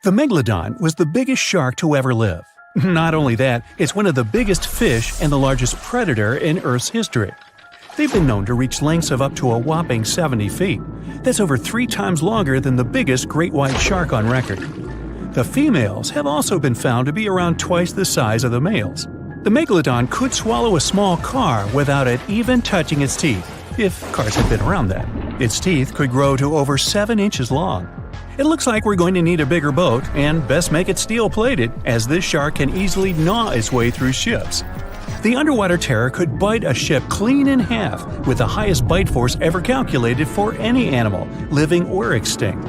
The Megalodon was the biggest shark to ever live. Not only that, it's one of the biggest fish and the largest predator in Earth's history. They've been known to reach lengths of up to a whopping 70 feet. That's over 3 times longer than the biggest great white shark on record. The females have also been found to be around twice the size of the males. The Megalodon could swallow a small car without it even touching its teeth, if cars had been around then. Its teeth could grow to over 7 inches long. It looks like we're going to need a bigger boat, and best make it steel-plated, as this shark can easily gnaw its way through ships. The underwater terror could bite a ship clean in half, with the highest bite force ever calculated for any animal, living or extinct.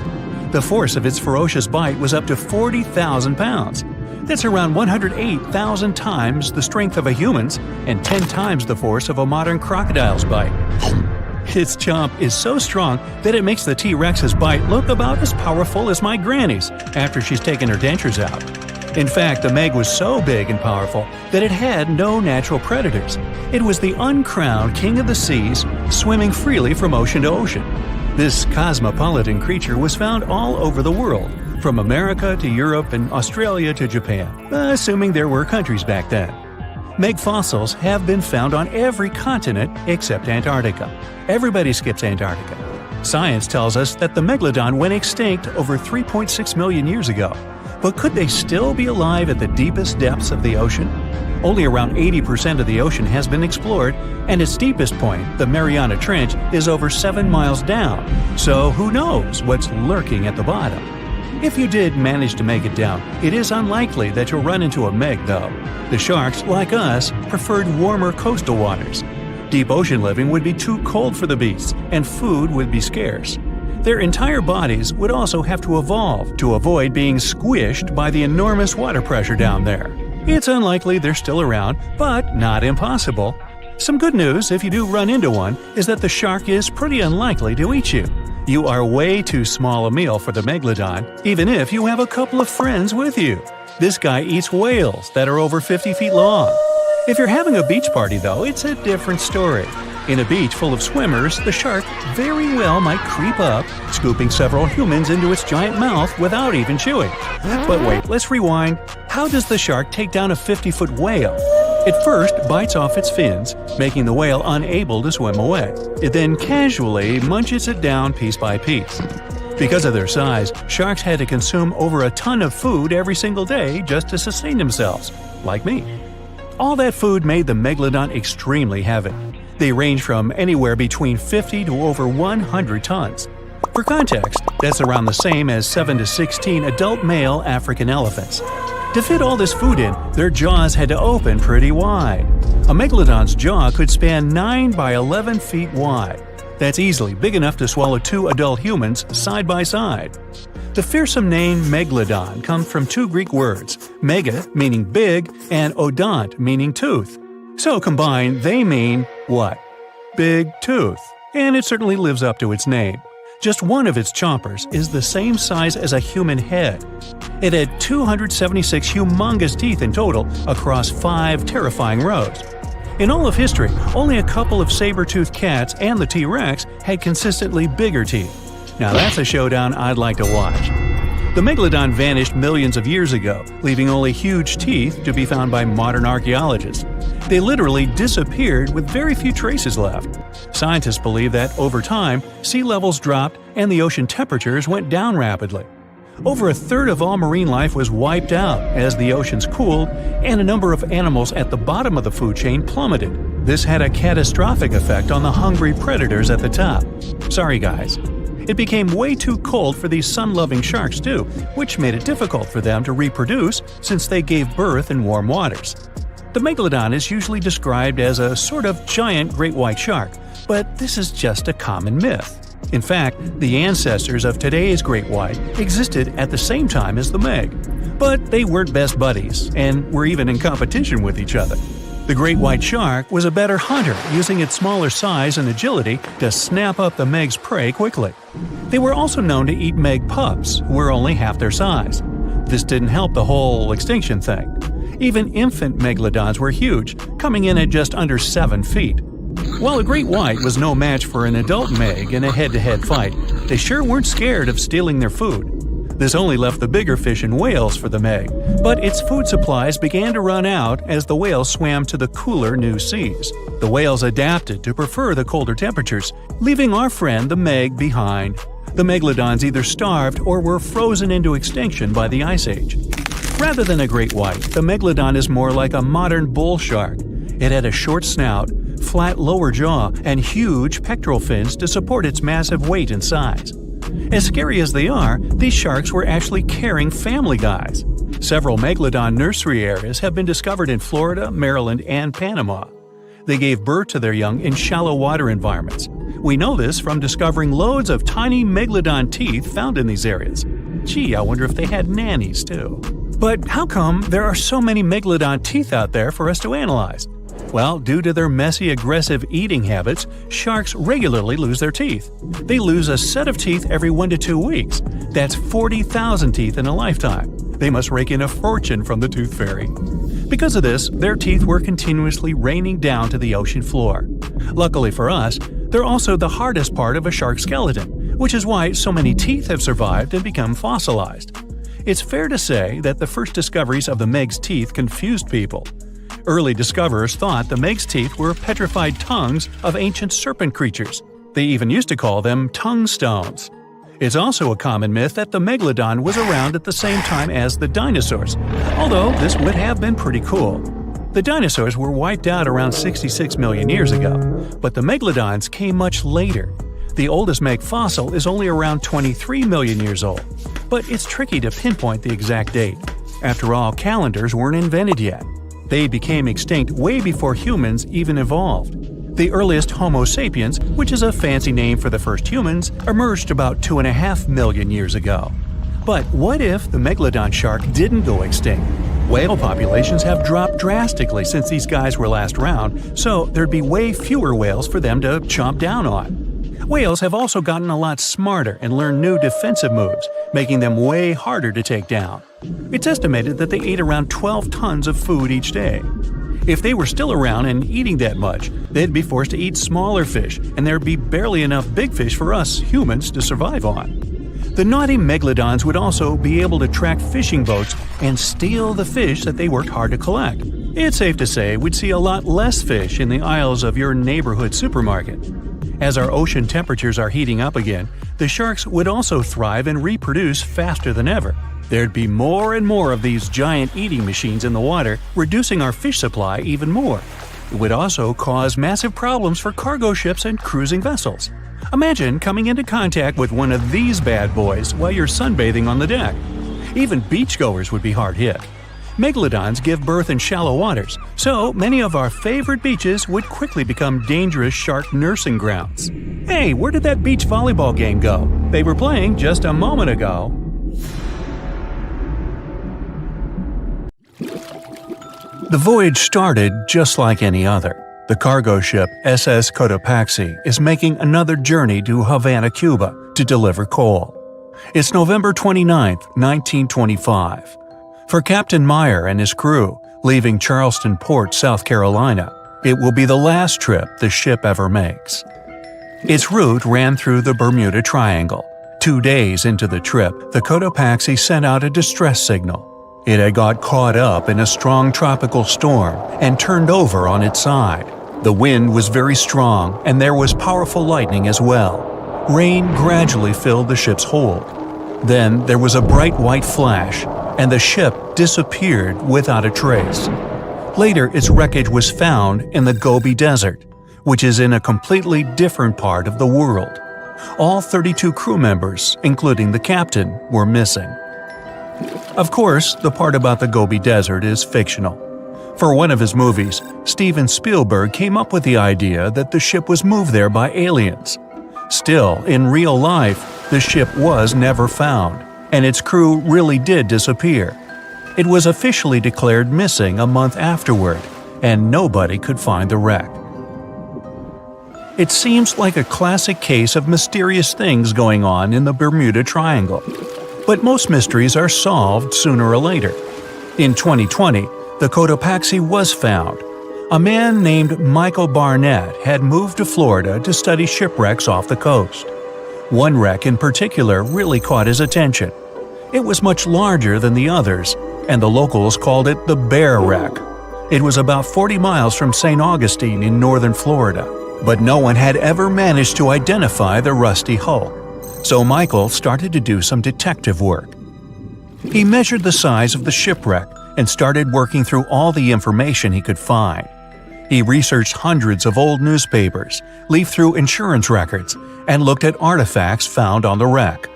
The force of its ferocious bite was up to 40,000 pounds. That's around 108,000 times the strength of a human's and 10 times the force of a modern crocodile's bite. Its chomp is so strong that it makes the T-Rex's bite look about as powerful as my granny's after she's taken her dentures out. In fact, the Meg was so big and powerful that it had no natural predators. It was the uncrowned king of the seas, swimming freely from ocean to ocean. This cosmopolitan creature was found all over the world, from America to Europe and Australia to Japan, assuming there were countries back then. Meg fossils have been found on every continent except Antarctica. Everybody skips Antarctica. Science tells us that the Megalodon went extinct over 3.6 million years ago. But could they still be alive at the deepest depths of the ocean? Only around 80% of the ocean has been explored, and its deepest point, the Mariana Trench, is over 7 miles down. So who knows what's lurking at the bottom? If you did manage to make it down, it is unlikely that you'll run into a Meg, though. The sharks, like us, preferred warmer coastal waters. Deep ocean living would be too cold for the beasts, and food would be scarce. Their entire bodies would also have to evolve to avoid being squished by the enormous water pressure down there. It's unlikely they're still around, but not impossible. Some good news, if you do run into one, is that the shark is pretty unlikely to eat you. You are way too small a meal for the Megalodon, even if you have a couple of friends with you. This guy eats whales that are over 50 feet long. If you're having a beach party, though, it's a different story. In a beach full of swimmers, the shark very well might creep up, scooping several humans into its giant mouth without even chewing. But wait, let's rewind. How does the shark take down a 50-foot whale? It first bites off its fins, making the whale unable to swim away. It then casually munches it down piece by piece. Because of their size, sharks had to consume over a ton of food every single day just to sustain themselves, like me. All that food made the Megalodon extremely heavy. They range from anywhere between 50 to over 100 tons. For context, that's around the same as 7 to 16 adult male African elephants. To fit all this food in, their jaws had to open pretty wide. A Megalodon's jaw could span 9 by 11 feet wide. That's easily big enough to swallow 2 adult humans side by side. The fearsome name Megalodon comes from 2 Greek words, mega meaning big and odont meaning tooth. So combined, they mean what? Big tooth. And it certainly lives up to its name. Just one of its chompers is the same size as a human head. It had 276 humongous teeth in total across 5 terrifying rows. In all of history, only a couple of saber-toothed cats and the T-Rex had consistently bigger teeth. Now that's a showdown I'd like to watch. The Megalodon vanished millions of years ago, leaving only huge teeth to be found by modern archaeologists. They literally disappeared with very few traces left. Scientists believe that over time, sea levels dropped and the ocean temperatures went down rapidly. Over a third of all marine life was wiped out as the oceans cooled, and a number of animals at the bottom of the food chain plummeted. This had a catastrophic effect on the hungry predators at the top. Sorry guys. It became way too cold for these sun-loving sharks too, which made it difficult for them to reproduce since they gave birth in warm waters. The Megalodon is usually described as a sort of giant great white shark, but this is just a common myth. In fact, the ancestors of today's great white existed at the same time as the Meg. But they weren't best buddies, and were even in competition with each other. The great white shark was a better hunter, using its smaller size and agility to snap up the Meg's prey quickly. They were also known to eat Meg pups, who were only half their size. This didn't help the whole extinction thing. Even infant Megalodons were huge, coming in at just under 7 feet. While a great white was no match for an adult Meg in a head-to-head fight, they sure weren't scared of stealing their food. This only left the bigger fish and whales for the Meg, but its food supplies began to run out as the whales swam to the cooler new seas. The whales adapted to prefer the colder temperatures, leaving our friend the Meg behind. The Megalodons either starved or were frozen into extinction by the Ice Age. Rather than a great white, the Megalodon is more like a modern bull shark. It had a short snout, flat lower jaw, and huge pectoral fins to support its massive weight and size. As scary as they are, these sharks were actually caring family guys. Several Megalodon nursery areas have been discovered in Florida, Maryland, and Panama. They gave birth to their young in shallow water environments. We know this from discovering loads of tiny Megalodon teeth found in these areas. Gee, I wonder if they had nannies too. But how come there are so many Megalodon teeth out there for us to analyze? Well, due to their messy, aggressive eating habits, sharks regularly lose their teeth. They lose a set of teeth every 1 to 2 weeks. That's 40,000 teeth in a lifetime. They must rake in a fortune from the tooth fairy. Because of this, their teeth were continuously raining down to the ocean floor. Luckily for us, they're also the hardest part of a shark skeleton, which is why so many teeth have survived and become fossilized. It's fair to say that the first discoveries of the Meg's teeth confused people. Early discoverers thought the Meg's teeth were petrified tongues of ancient serpent creatures. They even used to call them tongue stones. It's also a common myth that the Megalodon was around at the same time as the dinosaurs, although this would have been pretty cool. The dinosaurs were wiped out around 66 million years ago, but the Megalodons came much later. The oldest Meg fossil is only around 23 million years old, but it's tricky to pinpoint the exact date. After all, calendars weren't invented yet. They became extinct way before humans even evolved. The earliest Homo sapiens, which is a fancy name for the first humans, emerged about 2.5 million years ago. But what if the Megalodon shark didn't go extinct? Whale populations have dropped drastically since these guys were last around, so there'd be way fewer whales for them to chomp down on. Whales have also gotten a lot smarter and learned new defensive moves, making them way harder to take down. It's estimated that they ate around 12 tons of food each day. If they were still around and eating that much, they'd be forced to eat smaller fish, and there'd be barely enough big fish for us humans to survive on. The naughty Megalodons would also be able to track fishing boats and steal the fish that they worked hard to collect. It's safe to say we'd see a lot less fish in the aisles of your neighborhood supermarket. As our ocean temperatures are heating up again, the sharks would also thrive and reproduce faster than ever. There'd be more and more of these giant eating machines in the water, reducing our fish supply even more. It would also cause massive problems for cargo ships and cruising vessels. Imagine coming into contact with one of these bad boys while you're sunbathing on the deck. Even beachgoers would be hard hit. Megalodons give birth in shallow waters, so many of our favorite beaches would quickly become dangerous shark nursing grounds. Hey, where did that beach volleyball game go? They were playing just a moment ago. The voyage started just like any other. The cargo ship SS Cotopaxi is making another journey to Havana, Cuba, to deliver coal. It's November 29, 1925. For Captain Meyer and his crew, leaving Charleston Port, South Carolina, it will be the last trip the ship ever makes. Its route ran through the Bermuda Triangle. 2 days into the trip, the Cotopaxi sent out a distress signal. It had got caught up in a strong tropical storm and turned over on its side. The wind was very strong and there was powerful lightning as well. Rain gradually filled the ship's hold. Then there was a bright white flash, and the ship disappeared without a trace. Later, its wreckage was found in the Gobi Desert, which is in a completely different part of the world. All 32 crew members, including the captain, were missing. Of course, the part about the Gobi Desert is fictional. For one of his movies, Steven Spielberg came up with the idea that the ship was moved there by aliens. Still, in real life, the ship was never found, and its crew really did disappear. It was officially declared missing a month afterward, and nobody could find the wreck. It seems like a classic case of mysterious things going on in the Bermuda Triangle. But most mysteries are solved sooner or later. In 2020, the Cotopaxi was found. A man named Michael Barnett had moved to Florida to study shipwrecks off the coast. One wreck in particular really caught his attention. It was much larger than the others, and the locals called it the Bear Wreck. It was about 40 miles from St. Augustine in northern Florida, but no one had ever managed to identify the rusty hull. So Michael started to do some detective work. He measured the size of the shipwreck and started working through all the information he could find. He researched hundreds of old newspapers, leafed through insurance records, and looked at artifacts found on the wreck.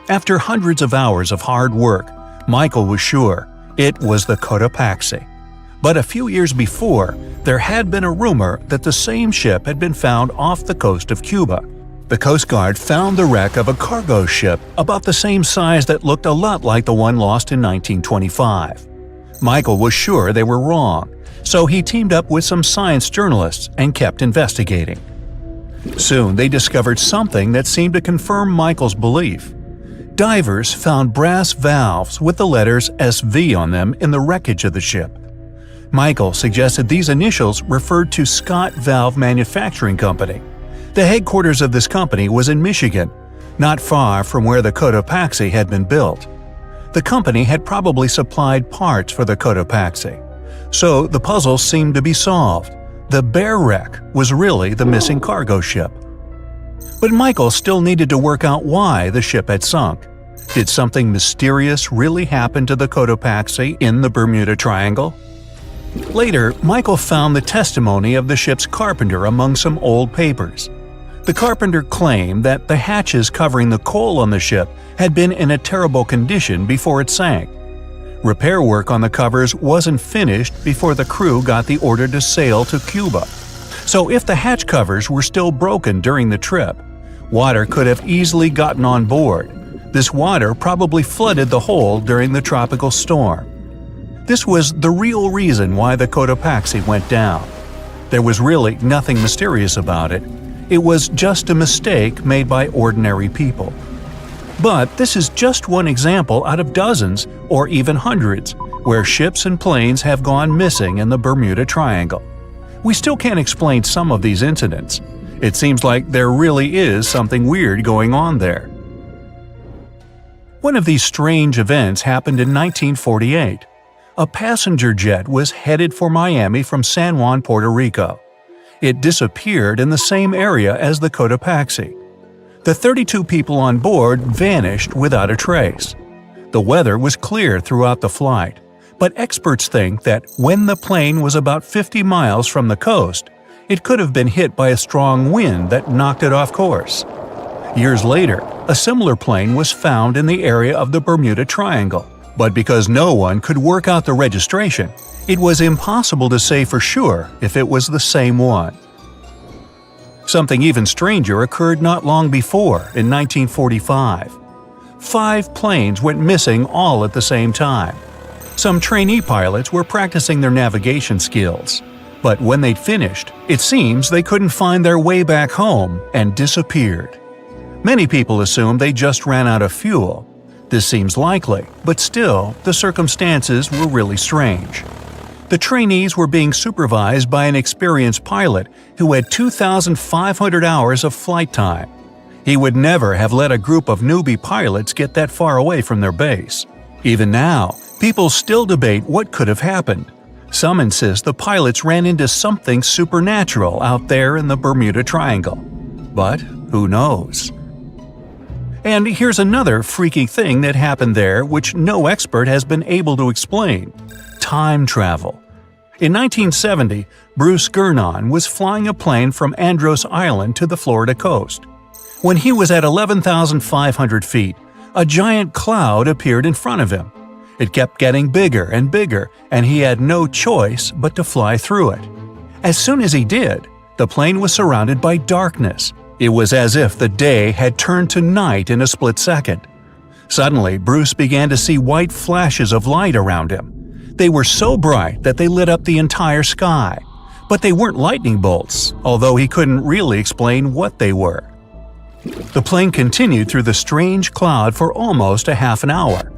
After hundreds of hours of hard work, Michael was sure it was the Cotopaxi. But a few years before, there had been a rumor that the same ship had been found off the coast of Cuba. The Coast Guard found the wreck of a cargo ship about the same size that looked a lot like the one lost in 1925. Michael was sure they were wrong, so he teamed up with some science journalists and kept investigating. Soon they discovered something that seemed to confirm Michael's belief. Divers found brass valves with the letters SV on them in the wreckage of the ship. Michael suggested these initials referred to Scott Valve Manufacturing Company. The headquarters of this company was in Michigan, not far from where the Cotopaxi had been built. The company had probably supplied parts for the Cotopaxi. So the puzzle seemed to be solved. The Bear Wreck was really the missing cargo ship. But Michael still needed to work out why the ship had sunk. Did something mysterious really happen to the Cotopaxi in the Bermuda Triangle? Later, Michael found the testimony of the ship's carpenter among some old papers. The carpenter claimed that the hatches covering the coal on the ship had been in a terrible condition before it sank. Repair work on the covers wasn't finished before the crew got the order to sail to Cuba. So if the hatch covers were still broken during the trip, water could have easily gotten on board. This water probably flooded the hold during the tropical storm. This was the real reason why the Cotopaxi went down. There was really nothing mysterious about it. It was just a mistake made by ordinary people. But this is just one example out of dozens, or even hundreds, where ships and planes have gone missing in the Bermuda Triangle. We still can't explain some of these incidents. It seems like there really is something weird going on there. One of these strange events happened in 1948. A passenger jet was headed for Miami from San Juan, Puerto Rico. It disappeared in the same area as the Cotopaxi. The 32 people on board vanished without a trace. The weather was clear throughout the flight, but experts think that when the plane was about 50 miles from the coast, it could have been hit by a strong wind that knocked it off course. Years later, a similar plane was found in the area of the Bermuda Triangle, but because no one could work out the registration, it was impossible to say for sure if it was the same one. Something even stranger occurred not long before, in 1945. 5 planes went missing all at the same time. Some trainee pilots were practicing their navigation skills, but when they'd finished, it seems they couldn't find their way back home and disappeared. Many people assumed they just ran out of fuel. This seems likely, but still, the circumstances were really strange. The trainees were being supervised by an experienced pilot who had 2,500 hours of flight time. He would never have let a group of newbie pilots get that far away from their base. Even now, people still debate what could have happened. Some insist the pilots ran into something supernatural out there in the Bermuda Triangle. But who knows? And here's another freaky thing that happened there which no expert has been able to explain: time travel. In 1970, Bruce Gernon was flying a plane from Andros Island to the Florida coast. When he was at 11,500 feet, a giant cloud appeared in front of him. It kept getting bigger and bigger, and he had no choice but to fly through it. As soon as he did, the plane was surrounded by darkness. It was as if the day had turned to night in a split second. Suddenly, Bruce began to see white flashes of light around him. They were so bright that they lit up the entire sky. But they weren't lightning bolts, although he couldn't really explain what they were. The plane continued through the strange cloud for almost a half an hour.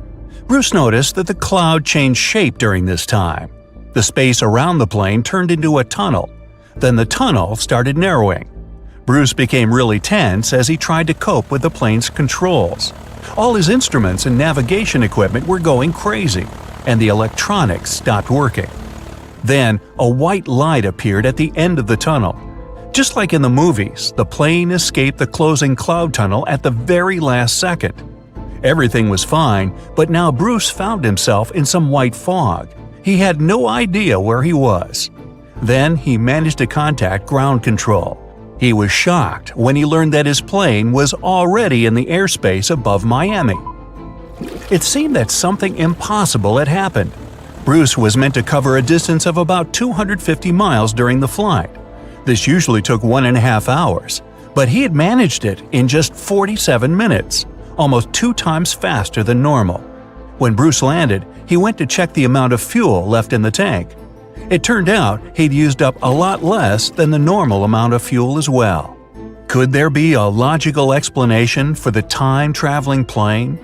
Bruce noticed that the cloud changed shape during this time. The space around the plane turned into a tunnel. Then the tunnel started narrowing. Bruce became really tense as he tried to cope with the plane's controls. All his instruments and navigation equipment were going crazy, and the electronics stopped working. Then, a white light appeared at the end of the tunnel. Just like in the movies, the plane escaped the closing cloud tunnel at the very last second. Everything was fine, but now Bruce found himself in some white fog. He had no idea where he was. Then he managed to contact ground control. He was shocked when he learned that his plane was already in the airspace above Miami. It seemed that something impossible had happened. Bruce was meant to cover a distance of about 250 miles during the flight. This usually took 1.5 hours, but he had managed it in just 47 minutes, almost 2 times faster than normal. When Bruce landed, he went to check the amount of fuel left in the tank. It turned out he'd used up a lot less than the normal amount of fuel as well. Could there be a logical explanation for the time-traveling plane?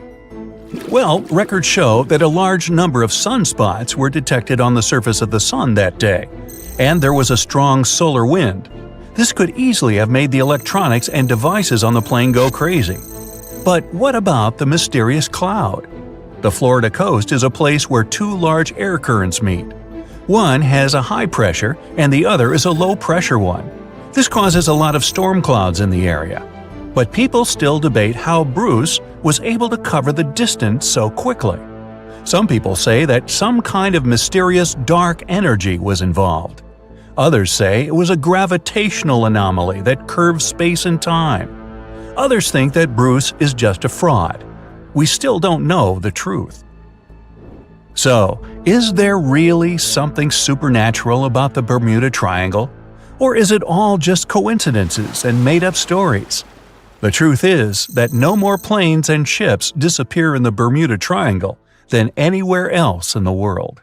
Well, records show that a large number of sunspots were detected on the surface of the sun that day, and there was a strong solar wind. This could easily have made the electronics and devices on the plane go crazy. But what about the mysterious cloud? The Florida coast is a place where 2 large air currents meet. One has a high pressure and the other is a low pressure one. This causes a lot of storm clouds in the area. But people still debate how Bruce was able to cover the distance so quickly. Some people say that some kind of mysterious dark energy was involved. Others say it was a gravitational anomaly that curves space and time. Others think that Bruce is just a fraud. We still don't know the truth. So, is there really something supernatural about the Bermuda Triangle? Or is it all just coincidences and made-up stories? The truth is that no more planes and ships disappear in the Bermuda Triangle than anywhere else in the world.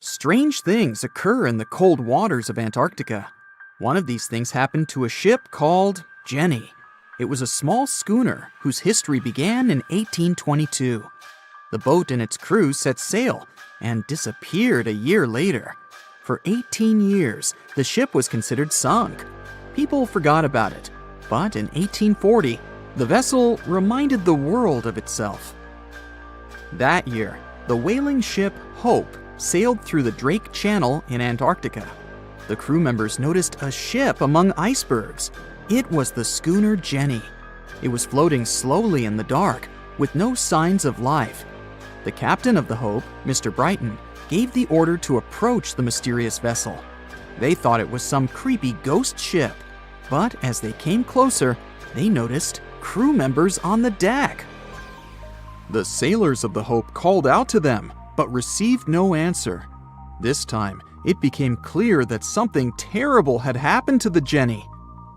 Strange things occur in the cold waters of Antarctica. One of these things happened to a ship called Jenny. It was a small schooner whose history began in 1822. The boat and its crew set sail and disappeared a year later. For 18 years, the ship was considered sunk. People forgot about it, but in 1840, the vessel reminded the world of itself. That year, the whaling ship Hope sailed through the Drake Channel in Antarctica. The crew members noticed a ship among icebergs. It was the schooner Jenny. It was floating slowly in the dark, with no signs of life. The captain of the Hope, Mr. Brighton, gave the order to approach the mysterious vessel. They thought it was some creepy ghost ship, but as they came closer, they noticed crew members on the deck. The sailors of the Hope called out to them, but received no answer. This time, it became clear that something terrible had happened to the Jenny.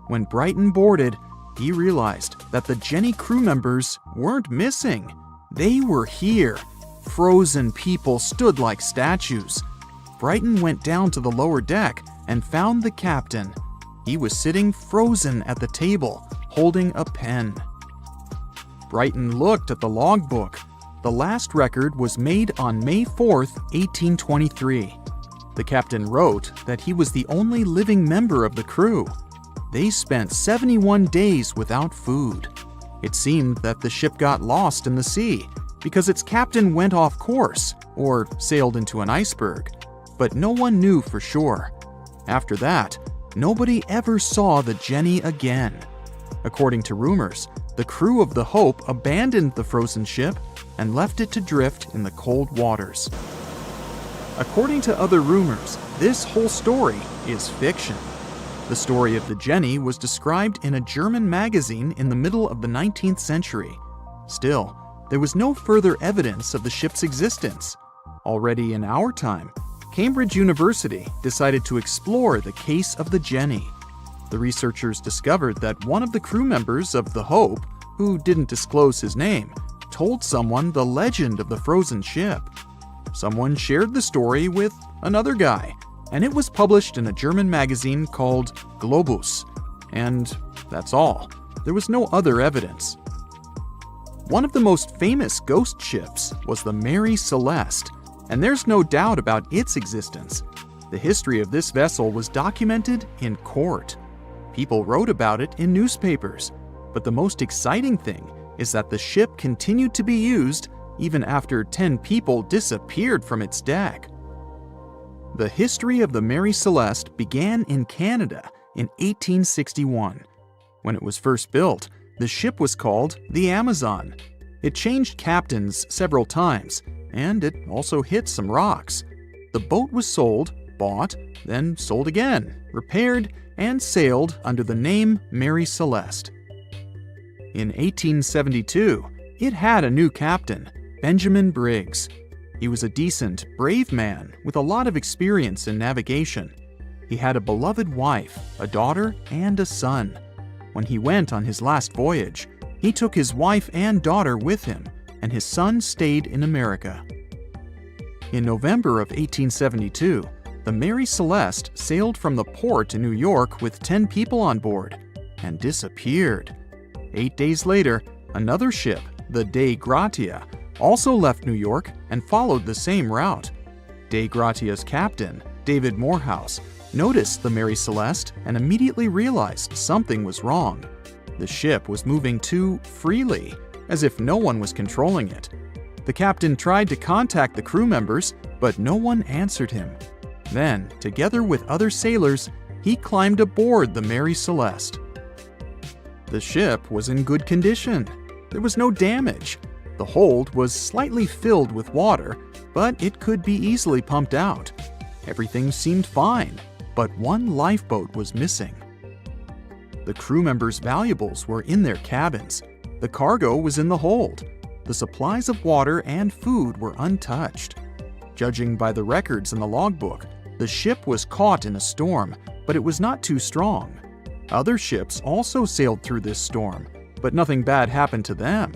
When Brighton boarded, he realized that the Jenny crew members weren't missing. They were here. Frozen people stood like statues. Brighton went down to the lower deck and found the captain. He was sitting frozen at the table, holding a pen. Brighton looked at the logbook. The last record was made on May 4th, 1823. The captain wrote that he was the only living member of the crew. They spent 71 days without food. It seemed that the ship got lost in the sea because its captain went off course or sailed into an iceberg, but no one knew for sure. After that, nobody ever saw the Jenny again. According to rumors, the crew of the Hope abandoned the frozen ship and left it to drift in the cold waters. According to other rumors, this whole story is fiction. The story of the Jenny was described in a German magazine in the middle of the 19th century. Still, there was no further evidence of the ship's existence. Already in our time, Cambridge University decided to explore the case of the Jenny. The researchers discovered that one of the crew members of the Hope, who didn't disclose his name, told someone the legend of the frozen ship. Someone shared the story with another guy, and it was published in a German magazine called Globus. And that's all. There was no other evidence. One of the most famous ghost ships was the Mary Celeste, and there's no doubt about its existence. The history of this vessel was documented in court. People wrote about it in newspapers, but the most exciting thing is that the ship continued to be used even after 10 people disappeared from its deck. The history of the Mary Celeste began in Canada in 1861. When it was first built, the ship was called the Amazon. It changed captains several times, and it also hit some rocks. The boat was sold, bought, then sold again, repaired, and sailed under the name Mary Celeste. In 1872, it had a new captain, Benjamin Briggs. He was a decent, brave man with a lot of experience in navigation. He had a beloved wife, a daughter, and a son. When he went on his last voyage, he took his wife and daughter with him, and his son stayed in America. In November of 1872, the Mary Celeste sailed from the port in New York with 10 people on board and disappeared. 8 days later, another ship, the Dei Gratia, also left New York and followed the same route. Dei Gratia's captain, David Morehouse, noticed the Mary Celeste and immediately realized something was wrong. The ship was moving too freely, as if no one was controlling it. The captain tried to contact the crew members, but no one answered him. Then, together with other sailors, he climbed aboard the Mary Celeste. The ship was in good condition. There was no damage. The hold was slightly filled with water, but it could be easily pumped out. Everything seemed fine, but one lifeboat was missing. The crew members' valuables were in their cabins. The cargo was in the hold. The supplies of water and food were untouched. Judging by the records in the logbook, the ship was caught in a storm, but it was not too strong. Other ships also sailed through this storm, but nothing bad happened to them.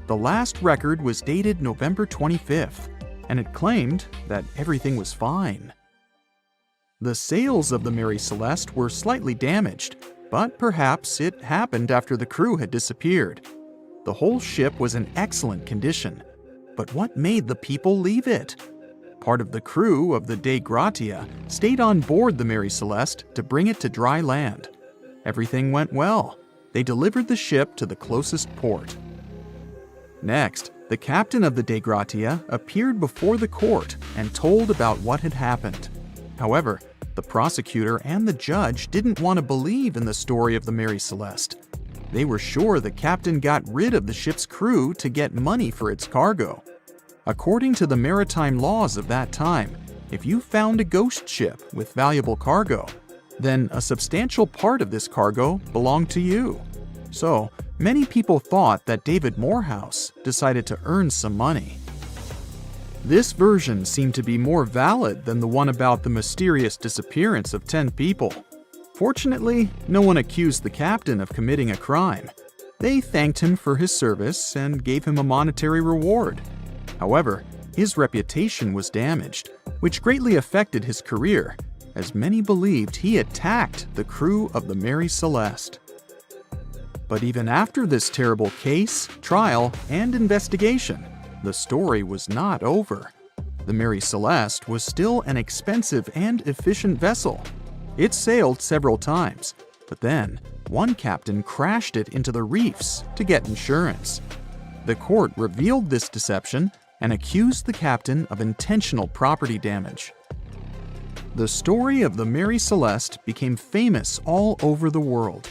The last record was dated November 25th, and it claimed that everything was fine. The sails of the Mary Celeste were slightly damaged, but perhaps it happened after the crew had disappeared. The whole ship was in excellent condition, but what made the people leave it? Part of the crew of the Dei Gratia stayed on board the Mary Celeste to bring it to dry land. Everything went well. They delivered the ship to the closest port. Next, the captain of the Dei Gratia appeared before the court and told about what had happened. However, the prosecutor and the judge didn't want to believe in the story of the Mary Celeste. They were sure the captain got rid of the ship's crew to get money for its cargo. According to the maritime laws of that time, if you found a ghost ship with valuable cargo, then a substantial part of this cargo belonged to you. So, many people thought that David Morehouse decided to earn some money. This version seemed to be more valid than the one about the mysterious disappearance of 10 people. Fortunately, no one accused the captain of committing a crime. They thanked him for his service and gave him a monetary reward. However, his reputation was damaged, which greatly affected his career, as many believed he attacked the crew of the Mary Celeste. But even after this terrible case, trial, and investigation, the story was not over. The Mary Celeste was still an expensive and efficient vessel. It sailed several times, but then one captain crashed it into the reefs to get insurance. The court revealed this deception and accused the captain of intentional property damage. The story of the Mary Celeste became famous all over the world.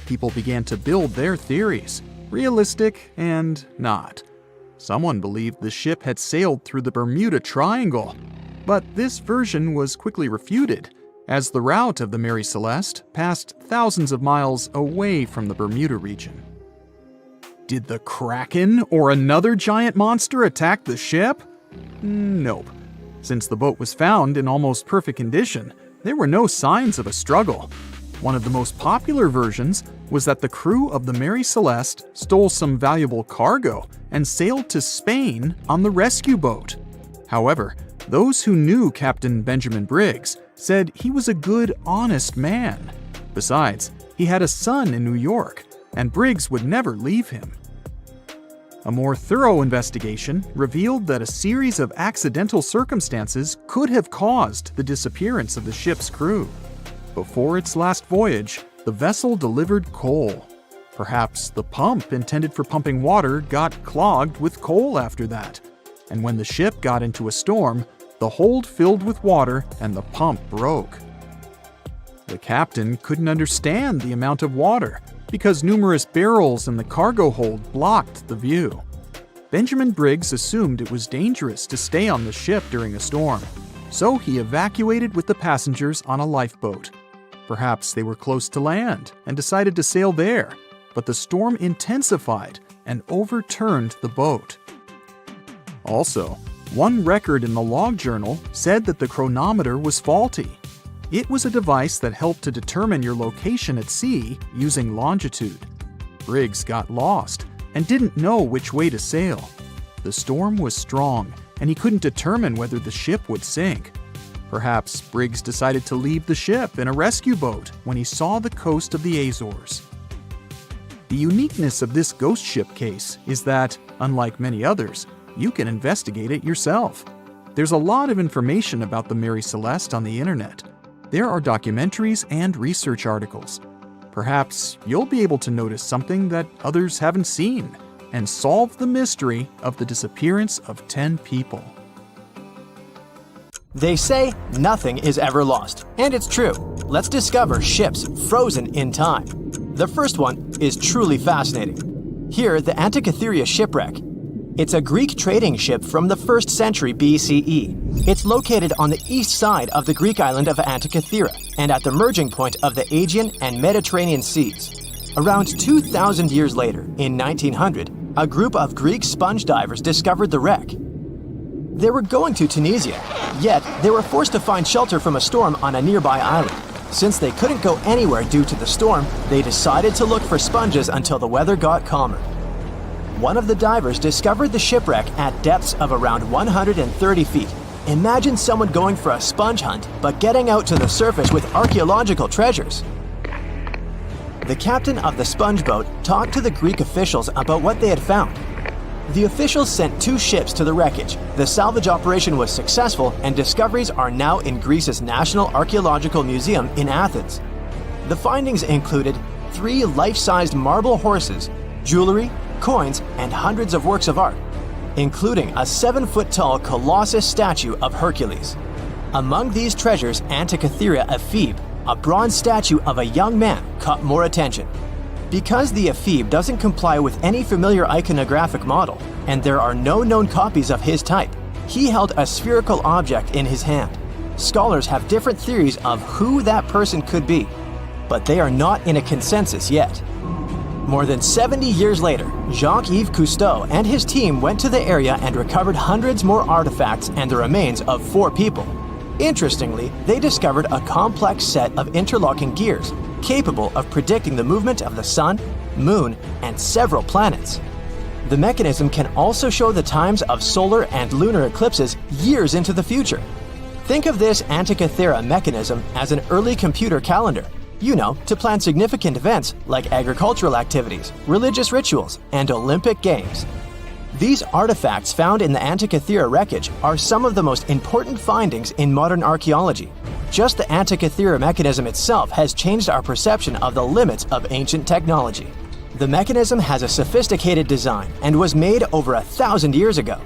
People began to build their theories, realistic and not. Someone believed the ship had sailed through the Bermuda Triangle, but this version was quickly refuted, as the route of the Mary Celeste passed thousands of miles away from the Bermuda region. Did the Kraken or another giant monster attack the ship? Nope. Since the boat was found in almost perfect condition, there were no signs of a struggle. One of the most popular versions was that the crew of the Mary Celeste stole some valuable cargo and sailed to Spain on the rescue boat. However, those who knew Captain Benjamin Briggs said he was a good, honest man. Besides, he had a son in New York, and Briggs would never leave him. A more thorough investigation revealed that a series of accidental circumstances could have caused the disappearance of the ship's crew. Before its last voyage, the vessel delivered coal. Perhaps the pump intended for pumping water got clogged with coal after that, and when the ship got into a storm, the hold filled with water and the pump broke. The captain couldn't understand the amount of water because numerous barrels in the cargo hold blocked the view. Benjamin Briggs assumed it was dangerous to stay on the ship during a storm, so he evacuated with the passengers on a lifeboat. Perhaps they were close to land and decided to sail there, but the storm intensified and overturned the boat. Also, one record in the log journal said that the chronometer was faulty. It was a device that helped to determine your location at sea using longitude. Briggs got lost and didn't know which way to sail. The storm was strong, and he couldn't determine whether the ship would sink. Perhaps Briggs decided to leave the ship in a rescue boat when he saw the coast of the Azores. The uniqueness of this ghost ship case is that, unlike many others, you can investigate it yourself. There's a lot of information about the Mary Celeste on the internet. There are documentaries and research articles. Perhaps you'll be able to notice something that others haven't seen and solve the mystery of the disappearance of 10 people. They say nothing is ever lost, and it's true. Let's discover ships frozen in time. The first one is truly fascinating. Here, the Antikythera shipwreck. It's a Greek trading ship from the 1st century BCE. It's located on the east side of the Greek island of Antikythera and at the merging point of the Aegean and Mediterranean seas. Around 2,000 years later, in 1900, a group of Greek sponge divers discovered the wreck. They were going to Tunisia, yet they were forced to find shelter from a storm on a nearby island. Since they couldn't go anywhere due to the storm, they decided to look for sponges until the weather got calmer. One of the divers discovered the shipwreck at depths of around 130 feet. Imagine someone going for a sponge hunt, but getting out to the surface with archaeological treasures. The captain of the sponge boat talked to the Greek officials about what they had found. The officials sent 2 ships to the wreckage. The salvage operation was successful, and discoveries are now in Greece's National Archaeological Museum in Athens. The findings included 3 life-sized marble horses, jewelry, coins, and hundreds of works of art, including a 7-foot-tall Colossus statue of Hercules. Among these treasures, Antikythera ephebe, a bronze statue of a young man, caught more attention. Because the ephebe doesn't comply with any familiar iconographic model, and there are no known copies of his type, he held a spherical object in his hand. Scholars have different theories of who that person could be, but they are not in a consensus yet. More than 70 years later, Jacques-Yves Cousteau and his team went to the area and recovered hundreds more artifacts and the remains of 4 people. Interestingly, they discovered a complex set of interlocking gears, capable of predicting the movement of the sun, moon, and several planets. The mechanism can also show the times of solar and lunar eclipses years into the future. Think of this Antikythera mechanism as an early computer calendar, to plan significant events like agricultural activities, religious rituals, and Olympic Games. These artifacts found in the Antikythera wreckage are some of the most important findings in modern archaeology. Just the Antikythera mechanism itself has changed our perception of the limits of ancient technology. The mechanism has a sophisticated design and was made over 1,000 years ago.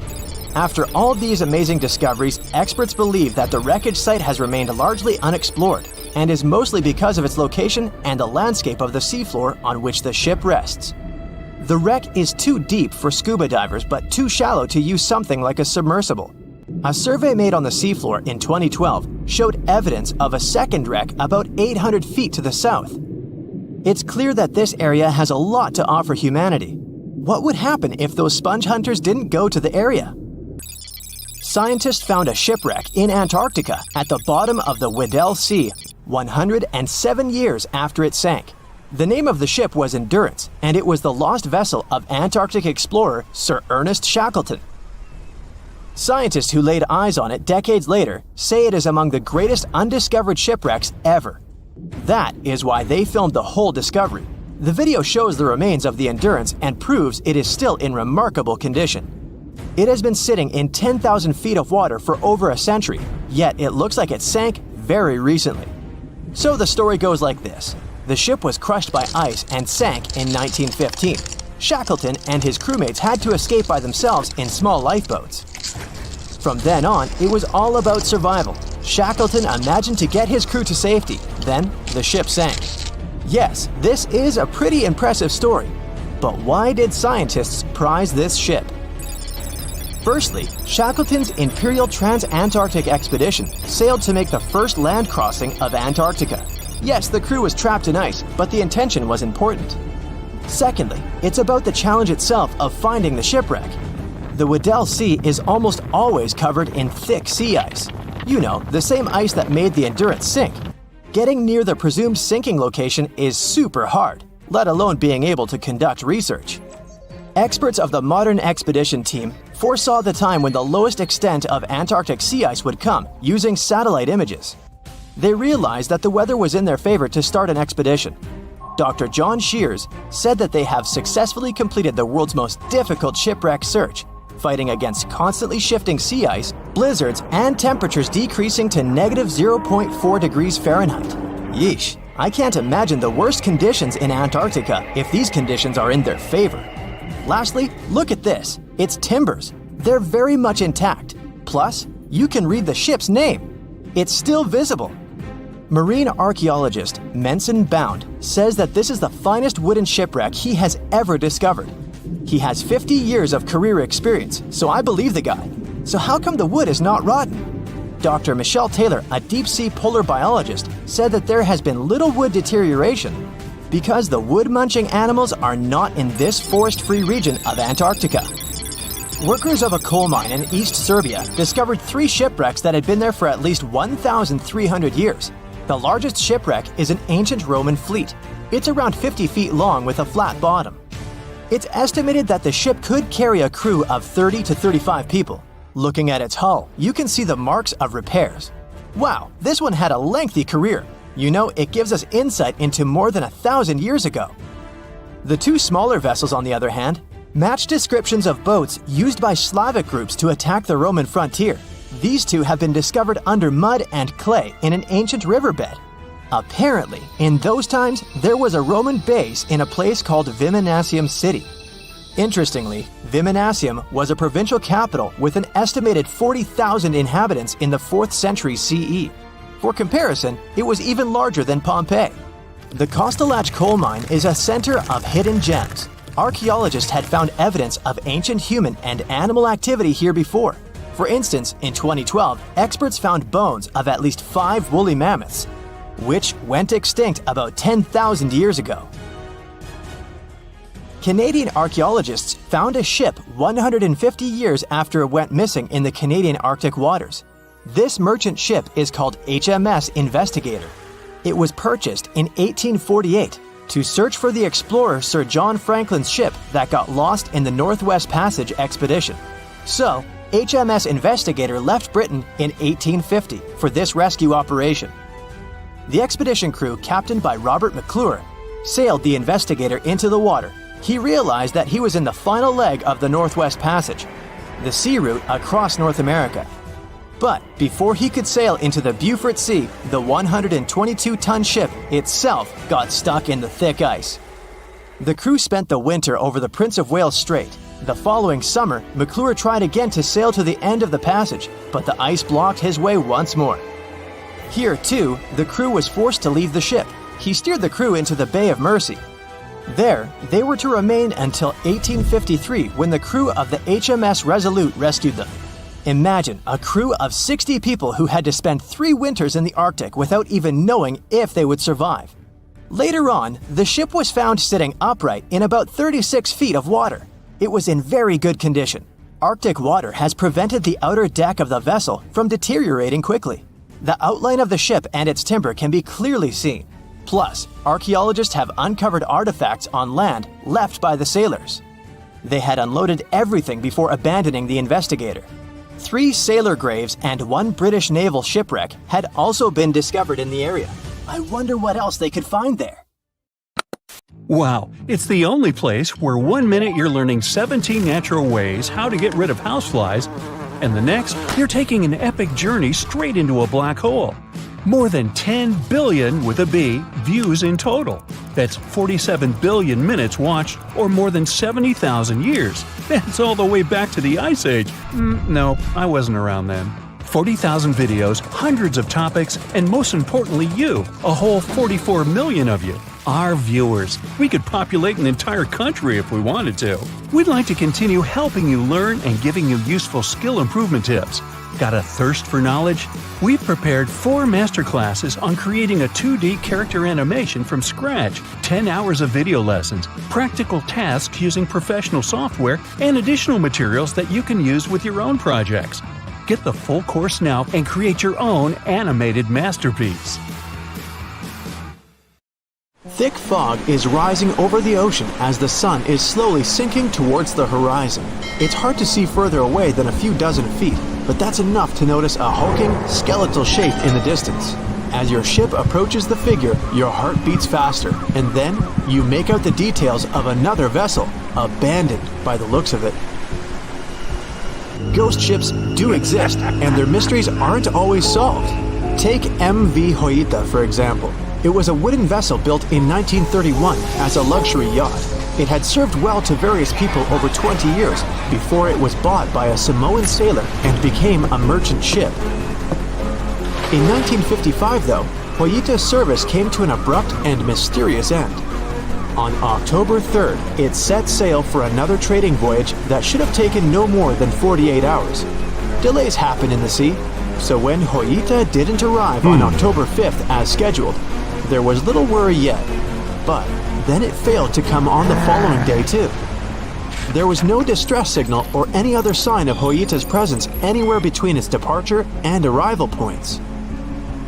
After all these amazing discoveries, experts believe that the wreckage site has remained largely unexplored, and is mostly because of its location and the landscape of the seafloor on which the ship rests. The wreck is too deep for scuba divers but too shallow to use something like a submersible. A survey made on the seafloor in 2012 showed evidence of a second wreck about 800 feet to the south. It's clear that this area has a lot to offer humanity. What would happen if those sponge hunters didn't go to the area? Scientists found a shipwreck in Antarctica at the bottom of the Weddell Sea 107 years after it sank. The name of the ship was Endurance, and it was the lost vessel of Antarctic explorer Sir Ernest Shackleton. Scientists who laid eyes on it decades later say it is among the greatest undiscovered shipwrecks ever. That is why they filmed the whole discovery. The video shows the remains of the Endurance and proves it is still in remarkable condition. It has been sitting in 10,000 feet of water for over a century, yet it looks like it sank very recently. So the story goes like this. The ship was crushed by ice and sank in 1915. Shackleton and his crewmates had to escape by themselves in small lifeboats. From then on, it was all about survival. Shackleton imagined to get his crew to safety. Then, the ship sank. Yes, this is a pretty impressive story. But why did scientists prize this ship? Firstly, Shackleton's Imperial Transantarctic Expedition sailed to make the first land crossing of Antarctica. Yes, the crew was trapped in ice, but the intention was important. Secondly, it's about the challenge itself of finding the shipwreck. The Weddell Sea is almost always covered in thick sea ice. You know, the same ice that made the Endurance sink. Getting near the presumed sinking location is super hard, let alone being able to conduct research. Experts of the modern expedition team foresaw the time when the lowest extent of Antarctic sea ice would come using satellite images. They realized that the weather was in their favor to start an expedition. Dr. John Shears said that they have successfully completed the world's most difficult shipwreck search, fighting against constantly shifting sea ice, blizzards, and temperatures decreasing to negative 0.4 degrees Fahrenheit. Yeesh, I can't imagine the worst conditions in Antarctica if these conditions are in their favor. Lastly, look at this. It's timbers. They're very much intact. Plus, you can read the ship's name. It's still visible. Marine archaeologist Menson Bound says that this is the finest wooden shipwreck he has ever discovered. He has 50 years of career experience, so I believe the guy. So how come the wood is not rotten? Dr. Michelle Taylor, a deep-sea polar biologist, said that there has been little wood deterioration because the wood-munching animals are not in this forest-free region of Antarctica. Workers of a coal mine in East Serbia discovered 3 shipwrecks that had been there for at least 1,300 years. The largest shipwreck is an ancient Roman fleet. It's around 50 feet long with a flat bottom. It's estimated that the ship could carry a crew of 30 to 35 people. Looking at its hull, you can see the marks of repairs. Wow, this one had a lengthy career. You know, it gives us insight into more than 1,000 years ago. The 2 smaller vessels, on the other hand, match descriptions of boats used by Slavic groups to attack the Roman frontier. These 2 have been discovered under mud and clay in an ancient riverbed. Apparently, in those times, there was a Roman base in a place called Viminacium City. Interestingly, Viminacium was a provincial capital with an estimated 40,000 inhabitants in the 4th century CE. For comparison, it was even larger than Pompeii. The Kostelach coal mine is a center of hidden gems. Archaeologists had found evidence of ancient human and animal activity here before. For instance, in 2012, experts found bones of at least 5 woolly mammoths, which went extinct about 10,000 years ago. Canadian archaeologists found a ship 150 years after it went missing in the Canadian Arctic waters. This merchant ship is called HMS Investigator. It was purchased in 1848 to search for the explorer Sir John Franklin's ship that got lost in the Northwest Passage expedition. So, HMS Investigator left Britain in 1850 for this rescue operation. The expedition crew, captained by Robert McClure, sailed the Investigator into the water. He realized that he was in the final leg of the Northwest Passage, the sea route across North America. But before he could sail into the Beaufort Sea, the 122-ton ship itself got stuck in the thick ice. The crew spent the winter over the Prince of Wales Strait. The following summer, McClure tried again to sail to the end of the passage, but the ice blocked his way once more. Here, too, the crew was forced to leave the ship. He steered the crew into the Bay of Mercy. There, they were to remain until 1853 when the crew of the HMS Resolute rescued them. Imagine a crew of 60 people who had to spend 3 winters in the Arctic without even knowing if they would survive. Later on, the ship was found sitting upright in about 36 feet of water. It was in very good condition. Arctic water has prevented the outer deck of the vessel from deteriorating quickly. The outline of the ship and its timber can be clearly seen. Plus, archaeologists have uncovered artifacts on land left by the sailors. They had unloaded everything before abandoning the Investigator. 3 sailor graves and 1 British naval shipwreck had also been discovered in the area. I wonder what else they could find there. Wow, it's the only place where 1 minute you're learning 17 natural ways how to get rid of houseflies, and the next, you're taking an epic journey straight into a black hole. More than 10 billion with a B views in total. That's 47 billion minutes watched, or more than 70,000 years. That's all the way back to the Ice Age. No, I wasn't around then. 40,000 videos, hundreds of topics, and most importantly you, a whole 44 million of you. Our viewers. We could populate an entire country if we wanted to. We'd like to continue helping you learn and giving you useful skill improvement tips. Got a thirst for knowledge? We've prepared 4 masterclasses on creating a 2D character animation from scratch, 10 hours of video lessons, practical tasks using professional software, and additional materials that you can use with your own projects. Get the full course now and create your own animated masterpiece. Thick fog is rising over the ocean as the sun is slowly sinking towards the horizon. It's hard to see further away than a few dozen feet, but that's enough to notice a hulking, skeletal shape in the distance. As your ship approaches the figure, your heart beats faster, and then you make out the details of another vessel, abandoned by the looks of it. Ghost ships do exist, and their mysteries aren't always solved. Take MV Joyita, for example. It was a wooden vessel built in 1931 as a luxury yacht. It had served well to various people over 20 years before it was bought by a Samoan sailor and became a merchant ship. In 1955, though, Joyita's service came to an abrupt and mysterious end. On October 3rd, it set sail for another trading voyage that should have taken no more than 48 hours. Delays happen in the sea, so when Joyita didn't arrive on October 5th as scheduled, there was little worry yet. But then it failed to come on the following day too. There was no distress signal or any other sign of Joyita's presence anywhere between its departure and arrival points.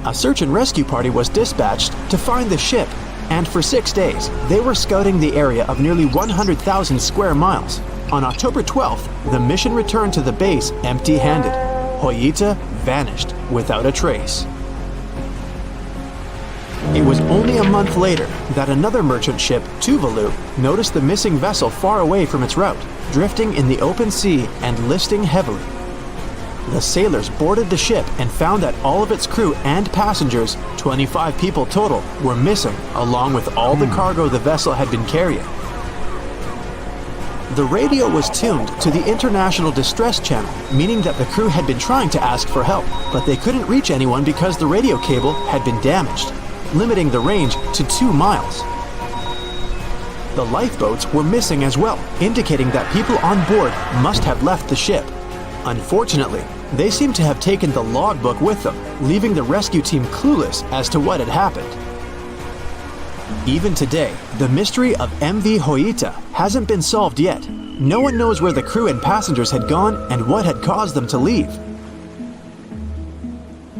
A search and rescue party was dispatched to find the ship, and for 6 days, they were scouting the area of nearly 100,000 square miles. On October 12th, the mission returned to the base empty-handed. Joyita vanished without a trace. It was only a month later that another merchant ship, Tuvalu, noticed the missing vessel far away from its route, drifting in the open sea and listing heavily. The sailors boarded the ship and found that all of its crew and passengers, 25 people total, were missing, along with all the cargo the vessel had been carrying. The radio was tuned to the International Distress Channel, meaning that the crew had been trying to ask for help, but they couldn't reach anyone because the radio cable had been damaged, limiting the range to 2 miles. The lifeboats were missing as well, indicating that people on board must have left the ship. Unfortunately, they seem to have taken the logbook with them, leaving the rescue team clueless as to what had happened. Even today, the mystery of MV Joyita hasn't been solved yet. No one knows where the crew and passengers had gone and what had caused them to leave.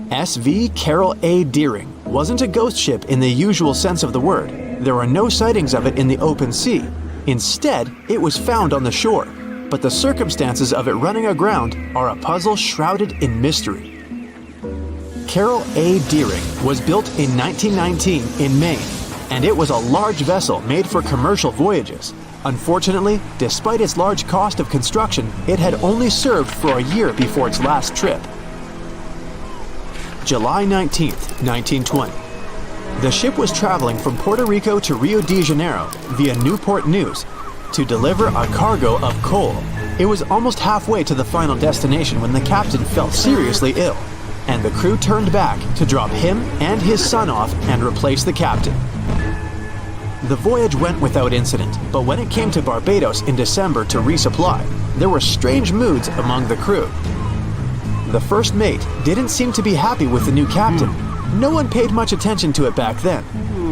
SV Carroll A Deering wasn't a ghost ship in the usual sense of the word. There were no sightings of it in the open sea. Instead, it was found on the shore, but the circumstances of it running aground are a puzzle shrouded in mystery. Carroll A Deering was built in 1919 in Maine, and it was a large vessel made for commercial voyages. Unfortunately, despite its large cost of construction, it had only served for a year before its last trip. July 19, 1920. The ship was traveling from Puerto Rico to Rio de Janeiro via Newport News to deliver a cargo of coal. It was almost halfway to the final destination when the captain fell seriously ill, and the crew turned back to drop him and his son off and replace the captain. The voyage went without incident, but when it came to Barbados in December to resupply, there were strange moods among the crew. The first mate didn't seem to be happy with the new captain. No one paid much attention to it back then,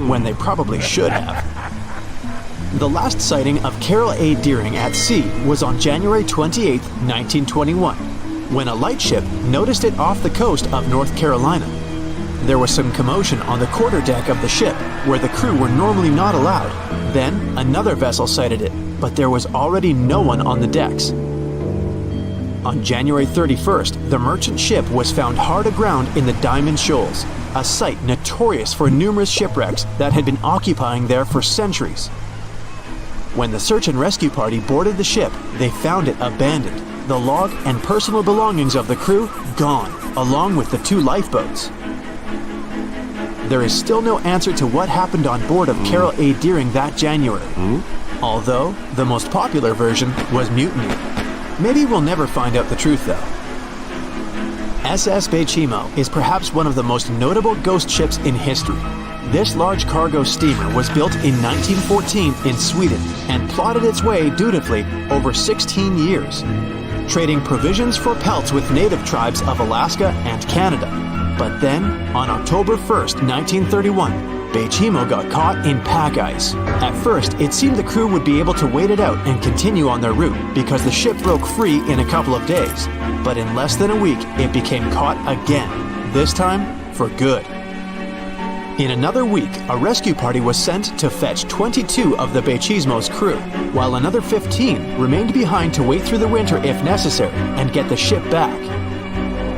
when they probably should have. The last sighting of Carroll A. Deering at sea was on January 28, 1921, when a lightship noticed it off the coast of North Carolina. There was some commotion on the quarterdeck of the ship, where the crew were normally not allowed. Then, another vessel sighted it, but there was already no one on the decks. On January 31st, the merchant ship was found hard aground in the Diamond Shoals, a site notorious for numerous shipwrecks that had been occupying there for centuries. When the search and rescue party boarded the ship, they found it abandoned, the log and personal belongings of the crew gone, along with the 2 lifeboats. there is still no answer to what happened on board of Carroll A during that January. Although, the most popular version was mutiny. Maybe we'll never find out the truth though. SS Baychimo is perhaps one of the most notable ghost ships in history. This large cargo steamer was built in 1914 in Sweden and plodded its way dutifully over 16 years, trading provisions for pelts with native tribes of Alaska and Canada. But then, on October 1st, 1931, Baychimo got caught in pack ice. At first, it seemed the crew would be able to wait it out and continue on their route because the ship broke free in a couple of days. But in less than a week, it became caught again, this time for good. In another week, a rescue party was sent to fetch 22 of the Baychimo's crew, while another 15 remained behind to wait through the winter if necessary and get the ship back.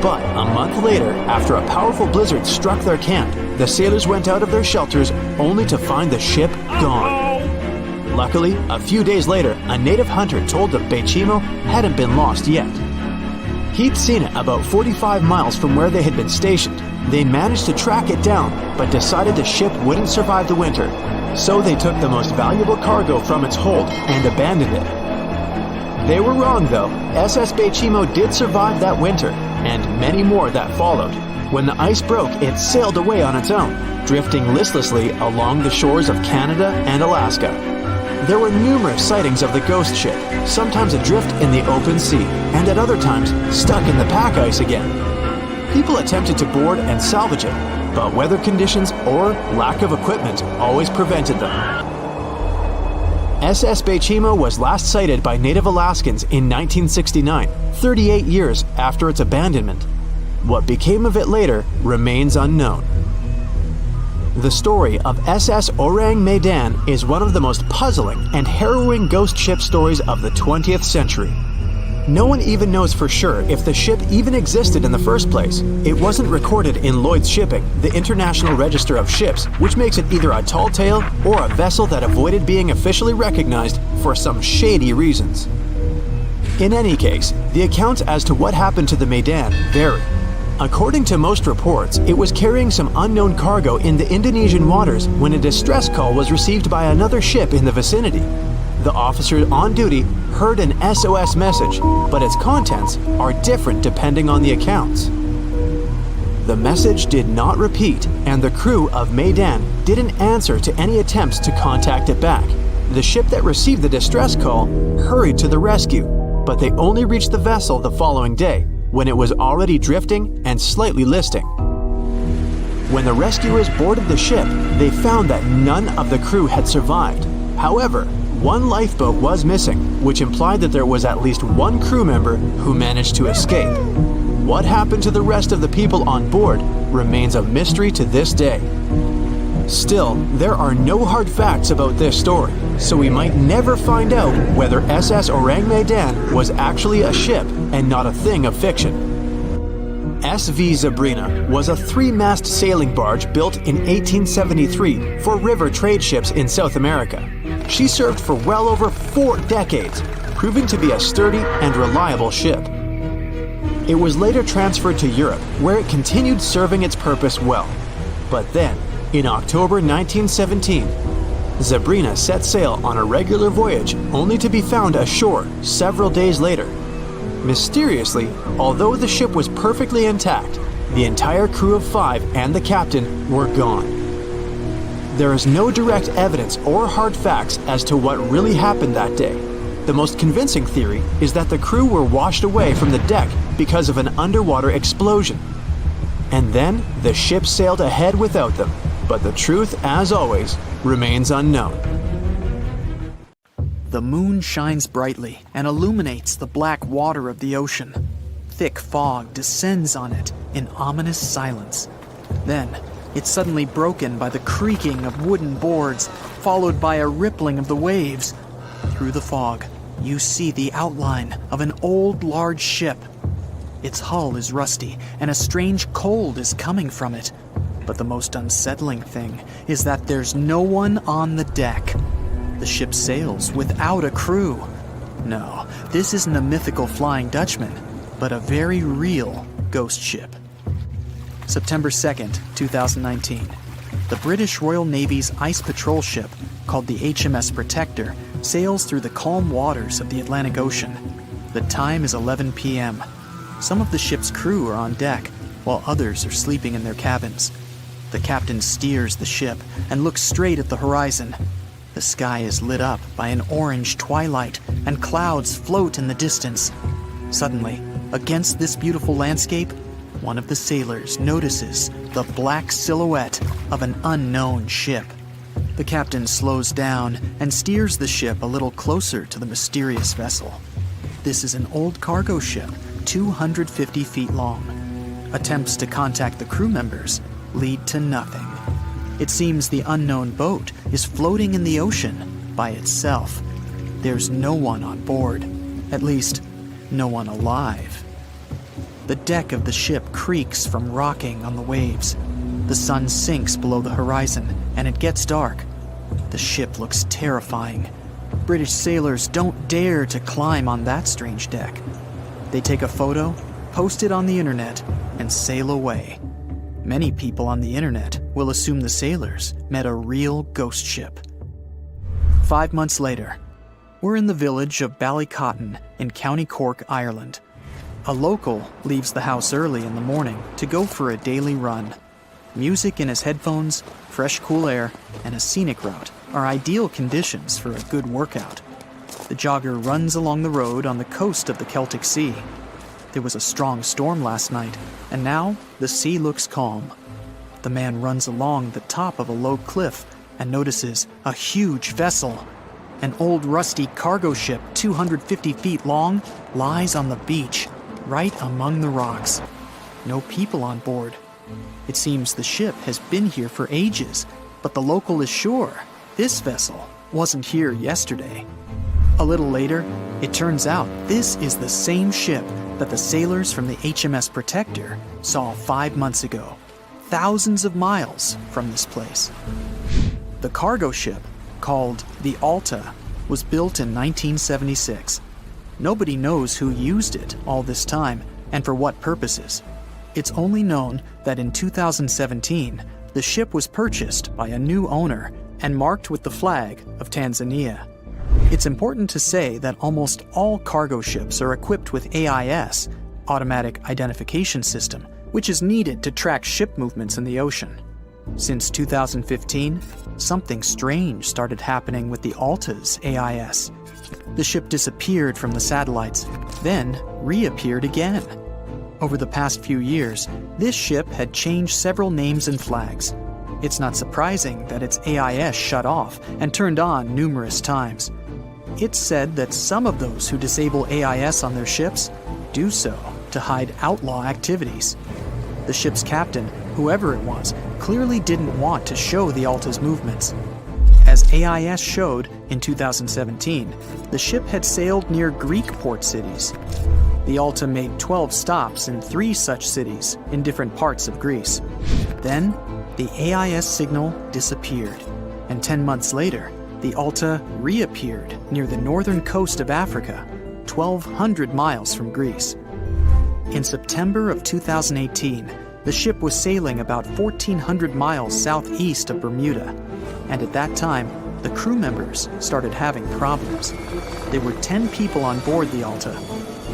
But a month later, after a powerful blizzard struck their camp, the sailors went out of their shelters only to find the ship gone. Luckily, a few days later, a native hunter told that Baychimo hadn't been lost yet. He'd seen it about 45 miles from where they had been stationed. They managed to track it down, but decided the ship wouldn't survive the winter. So they took the most valuable cargo from its hold and abandoned it. They were wrong though. SS Baychimo did survive that winter, and many more that followed. When the ice broke, it sailed away on its own, drifting listlessly along the shores of Canada and Alaska. There were numerous sightings of the ghost ship, sometimes adrift in the open sea, and at other times stuck in the pack ice again. People attempted to board and salvage it, but weather conditions or lack of equipment always prevented them. SS Baychimo was last sighted by native Alaskans in 1969, 38 years after its abandonment. What became of it later remains unknown. The story of SS Ourang Medan is one of the most puzzling and harrowing ghost ship stories of the 20th century. No one even knows for sure if the ship even existed in the first place. It wasn't recorded in Lloyd's Shipping, the International Register of Ships, which makes it either a tall tale or a vessel that avoided being officially recognized for some shady reasons. In any case, the accounts as to what happened to the Medan vary. According to most reports, it was carrying some unknown cargo in the Indonesian waters when a distress call was received by another ship in the vicinity. The officer on duty heard an SOS message, but its contents are different depending on the accounts. The message did not repeat, and the crew of Medan didn't answer to any attempts to contact it back. The ship that received the distress call hurried to the rescue, but they only reached the vessel the following day, when it was already drifting and slightly listing. When the rescuers boarded the ship, they found that none of the crew had survived. However, one lifeboat was missing, which implied that there was at least one crew member who managed to escape. What happened to the rest of the people on board remains a mystery to this day. Still, there are no hard facts about this story, so we might never find out whether SS Ourang Medan was actually a ship and not a thing of fiction. SV Zebrina was a 3-mast sailing barge built in 1873 for river trade ships in South America. She served for well over 4 decades, proving to be a sturdy and reliable ship. It was later transferred to Europe, where it continued serving its purpose well. But then, in October 1917, Zebrina set sail on a regular voyage only to be found ashore several days later. Mysteriously, although the ship was perfectly intact, the entire crew of 5 and the captain were gone. There is no direct evidence or hard facts as to what really happened that day. The most convincing theory is that the crew were washed away from the deck because of an underwater explosion. And then the ship sailed ahead without them, but the truth, as always, remains unknown. The moon shines brightly and illuminates the black water of the ocean. Thick fog descends on it in ominous silence. Then, it's suddenly broken by the creaking of wooden boards, followed by a rippling of the waves. Through the fog, you see the outline of an old, large ship. Its hull is rusty, and a strange cold is coming from it. But the most unsettling thing is that there's no one on the deck. The ship sails without a crew. No, this isn't a mythical Flying Dutchman, but a very real ghost ship. September 2nd, 2019. The British Royal Navy's ice patrol ship, called the HMS Protector, sails through the calm waters of the Atlantic Ocean. The time is 11 p.m. Some of the ship's crew are on deck, while others are sleeping in their cabins. The captain steers the ship and looks straight at the horizon. The sky is lit up by an orange twilight, and clouds float in the distance. Suddenly, against this beautiful landscape, one of the sailors notices the black silhouette of an unknown ship. The captain slows down and steers the ship a little closer to the mysterious vessel. This is an old cargo ship, 250 feet long. Attempts to contact the crew members lead to nothing. It seems the unknown boat is floating in the ocean by itself. There's no one on board, at least, no one alive. The deck of the ship creaks from rocking on the waves. The sun sinks below the horizon, and it gets dark. The ship looks terrifying. British sailors don't dare to climb on that strange deck. They take a photo, post it on the internet, and sail away. Many people on the internet will assume the sailors met a real ghost ship. 5 months later, we're in the village of Ballycotton in County Cork, Ireland. A local leaves the house early in the morning to go for a daily run. Music in his headphones, fresh cool air, and a scenic route are ideal conditions for a good workout. The jogger runs along the road on the coast of the Celtic Sea. There was a strong storm last night, and now the sea looks calm. The man runs along the top of a low cliff and notices a huge vessel. An old rusty cargo ship 250 feet long lies on the beach, right among the rocks. No people on board. It seems the ship has been here for ages, but the local is sure this vessel wasn't here yesterday. A little later, it turns out this is the same ship that the sailors from the HMS Protector saw 5 months ago, thousands of miles from this place. The cargo ship, called the Alta, was built in 1976. Nobody knows who used it all this time and for what purposes. It's only known that in 2017, the ship was purchased by a new owner and marked with the flag of Tanzania. It's important to say that almost all cargo ships are equipped with AIS, Automatic Identification System, which is needed to track ship movements in the ocean. Since 2015, something strange started happening with the Alta's AIS. The ship disappeared from the satellites, then reappeared again. Over the past few years, this ship had changed several names and flags. It's not surprising that its AIS shut off and turned on numerous times. It's said that some of those who disable AIS on their ships do so to hide outlaw activities. The ship's captain, whoever it was, clearly didn't want to show the Alta's movements. As AIS showed in 2017, the ship had sailed near Greek port cities. The Alta made 12 stops in 3 such cities in different parts of Greece. Then, the AIS signal disappeared, and 10 months later, the Alta reappeared near the northern coast of Africa, 1,200 miles from Greece. In September of 2018, the ship was sailing about 1,400 miles southeast of Bermuda, and at that time, the crew members started having problems. There were 10 people on board the Alta.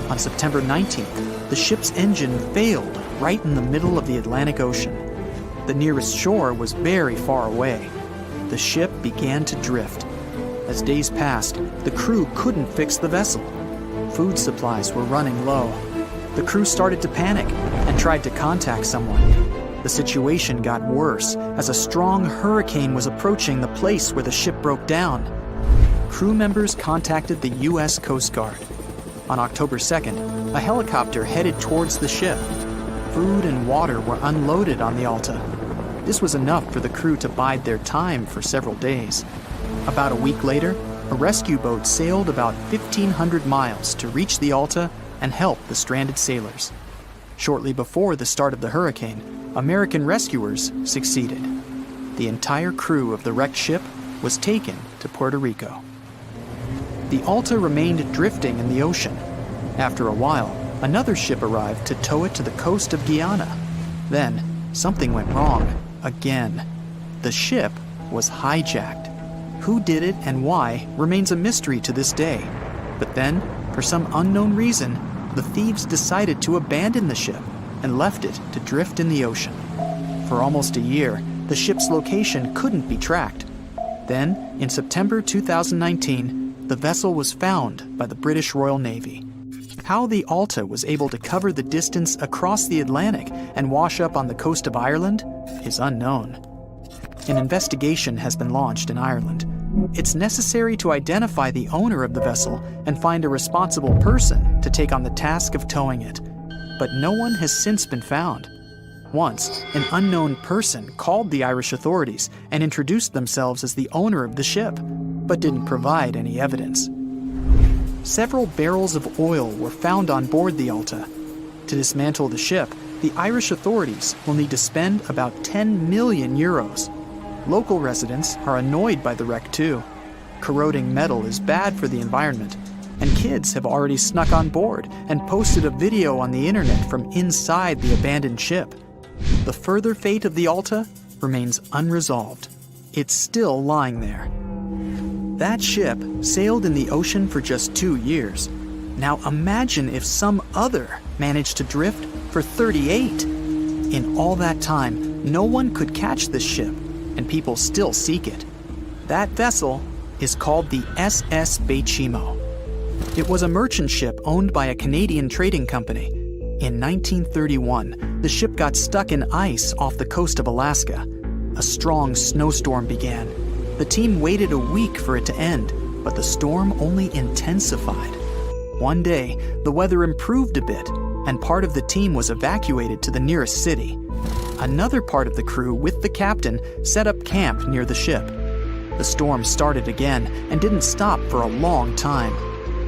On September 19th, the ship's engine failed right in the middle of the Atlantic Ocean. The nearest shore was very far away. The ship began to drift. As days passed, the crew couldn't fix the vessel. Food supplies were running low. The crew started to panic and tried to contact someone. The situation got worse as a strong hurricane was approaching the place where the ship broke down. Crew members contacted the U.S. Coast Guard. On October 2nd, a helicopter headed towards the ship. Food and water were unloaded on the Alta. This was enough for the crew to bide their time for several days. About a week later, a rescue boat sailed about 1,500 miles to reach the Alta and help the stranded sailors. Shortly before the start of the hurricane, American rescuers succeeded. The entire crew of the wrecked ship was taken to Puerto Rico. The Alta remained drifting in the ocean. After a while, another ship arrived to tow it to the coast of Guyana. Then, something went wrong, again. the ship was hijacked. Who did it and why remains a mystery to this day. But then, for some unknown reason, the thieves decided to abandon the ship and left it to drift in the ocean. For almost a year, the ship's location couldn't be tracked. Then, in September 2019, the vessel was found by the British Royal Navy. How the Alta was able to cover the distance across the Atlantic and wash up on the coast of Ireland is unknown. An investigation has been launched in Ireland. It's necessary to identify the owner of the vessel and find a responsible person to take on the task of towing it. But no one has since been found. Once, an unknown person called the Irish authorities and introduced themselves as the owner of the ship, but didn't provide any evidence. Several barrels of oil were found on board the Alta. To dismantle the ship, the Irish authorities will need to spend about 10 million euros. Local residents are annoyed by the wreck too. Corroding metal is bad for the environment, and kids have already snuck on board and posted a video on the internet from inside the abandoned ship. The further fate of the Alta remains unresolved. It's still lying there. That ship sailed in the ocean for just 2 years. Now imagine if some other managed to drift for 38. In all that time, no one could catch this ship, and people still seek it. That vessel is called the SS Baychimo. It was a merchant ship owned by a Canadian trading company. In 1931, the ship got stuck in ice off the coast of Alaska. A strong snowstorm began. The team waited a week for it to end, but the storm only intensified. One day, the weather improved a bit, and part of the team was evacuated to the nearest city. Another part of the crew, with the captain, set up camp near the ship. The storm started again and didn't stop for a long time.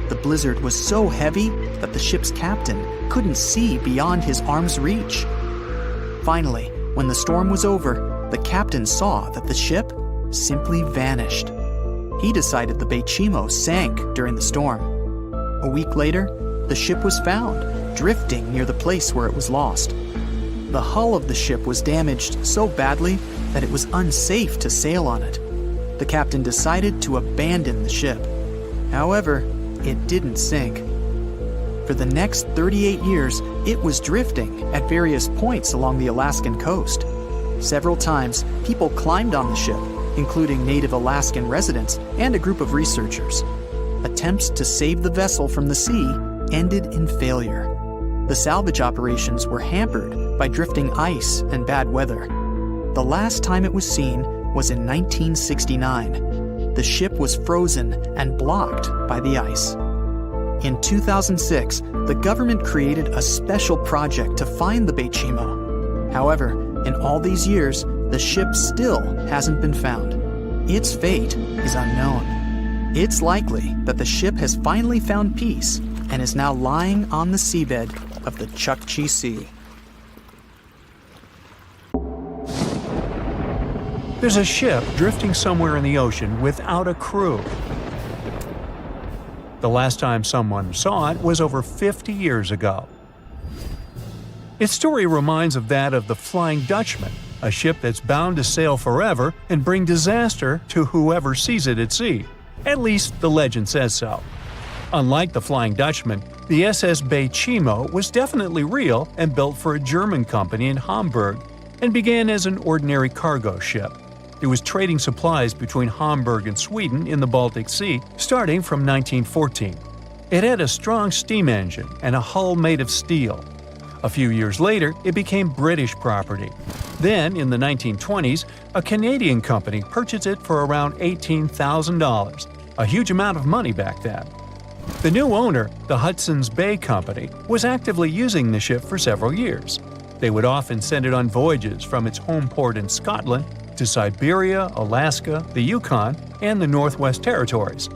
The blizzard was so heavy that the ship's captain couldn't see beyond his arm's reach. Finally, when the storm was over, the captain saw that the ship simply vanished. He decided the Baychimo sank during the storm. A week later, the ship was found, drifting near the place where it was lost. The hull of the ship was damaged so badly that it was unsafe to sail on it. The captain decided to abandon the ship. However, it didn't sink. For the next 38 years, it was drifting at various points along the Alaskan coast. Several times, people climbed on the ship, including native Alaskan residents and a group of researchers. Attempts to save the vessel from the sea ended in failure. The salvage operations were hampered by drifting ice and bad weather. The last time it was seen was in 1969. The ship was frozen and blocked by the ice. In 2006, the government created a special project to find the Baychimo. However, in all these years, the ship still hasn't been found. Its fate is unknown. It's likely that the ship has finally found peace and is now lying on the seabed of the Chukchi Sea. There's a ship drifting somewhere in the ocean without a crew. The last time someone saw it was over 50 years ago. Its story reminds of that of the Flying Dutchman, a ship that's bound to sail forever and bring disaster to whoever sees it at sea. At least the legend says so. Unlike the Flying Dutchman, the SS Baychimo was definitely real and built for a German company in Hamburg and began as an ordinary cargo ship. It was trading supplies between Hamburg and Sweden in the Baltic Sea starting from 1914. It had a strong steam engine and a hull made of steel. A few years later, it became British property. Then, in the 1920s, a Canadian company purchased it for around $18,000, a huge amount of money back then. The new owner, the Hudson's Bay Company, was actively using the ship for several years. They would often send it on voyages from its home port in Scotland to Siberia, Alaska, the Yukon, and the Northwest Territories.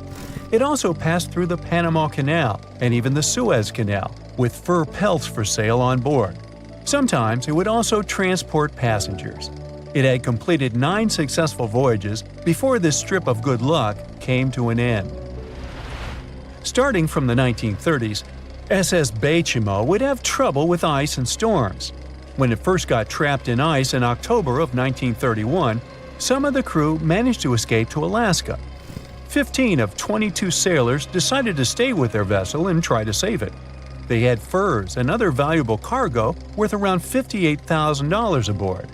It also passed through the Panama Canal and even the Suez Canal, with fur pelts for sale on board. Sometimes it would also transport passengers. It had completed 9 successful voyages before this strip of good luck came to an end. Starting from the 1930s, SS Baychimo would have trouble with ice and storms. When it first got trapped in ice in October of 1931, Some of the crew managed to escape to Alaska. 15 of 22 sailors decided to stay with their vessel and try to save it. They had furs and other valuable cargo worth around $58,000 aboard.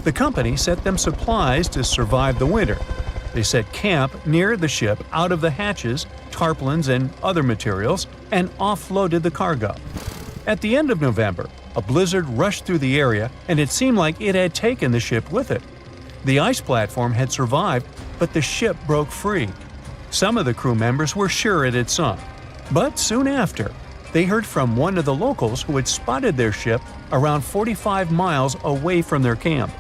The company sent them supplies to survive the winter. They set camp near the ship out of the hatches, tarpaulins, and other materials, and offloaded the cargo. At the end of November, a blizzard rushed through the area, and it seemed like it had taken the ship with it. The ice platform had survived, but the ship broke free. Some of the crew members were sure it had sunk. But soon after, they heard from one of the locals who had spotted their ship around 45 miles away from their camp.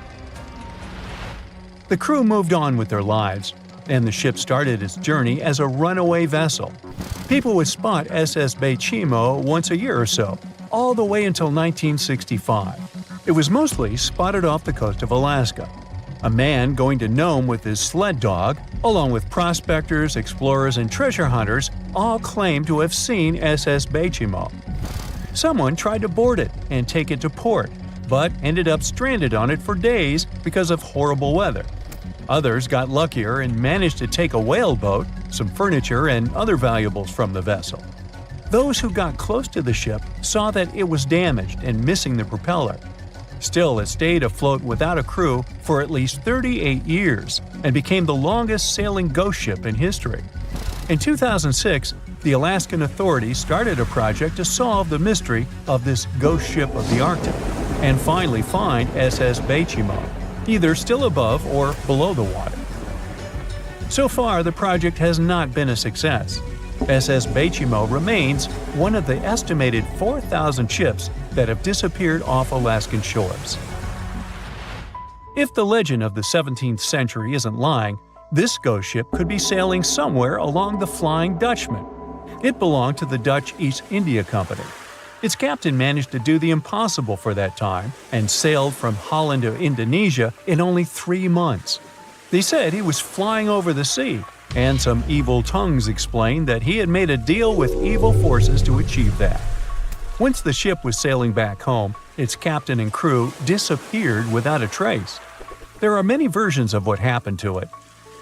The crew moved on with their lives, and the ship started its journey as a runaway vessel. People would spot SS Baychimo once a year or so, all the way until 1965. It was mostly spotted off the coast of Alaska. A man going to Nome with his sled dog, along with prospectors, explorers, and treasure hunters, all claimed to have seen SS Baychimo. Someone tried to board it and take it to port, but ended up stranded on it for days because of horrible weather. Others got luckier and managed to take a whaleboat, some furniture, and other valuables from the vessel. Those who got close to the ship saw that it was damaged and missing the propeller. Still, it stayed afloat without a crew for at least 38 years and became the longest sailing ghost ship in history. In 2006, the Alaskan authorities started a project to solve the mystery of this ghost ship of the Arctic and finally find SS Baychimo, either still above or below the water. So far, the project has not been a success. SS Baychimo remains one of the estimated 4,000 ships that have disappeared off Alaskan shores. If the legend of the 17th century isn't lying, this ghost ship could be sailing somewhere along the Flying Dutchman. It belonged to the Dutch East India Company. Its captain managed to do the impossible for that time and sailed from Holland to Indonesia in only 3 months. They said he was flying over the sea, and some evil tongues explained that he had made a deal with evil forces to achieve that. Once the ship was sailing back home, its captain and crew disappeared without a trace. There are many versions of what happened to it.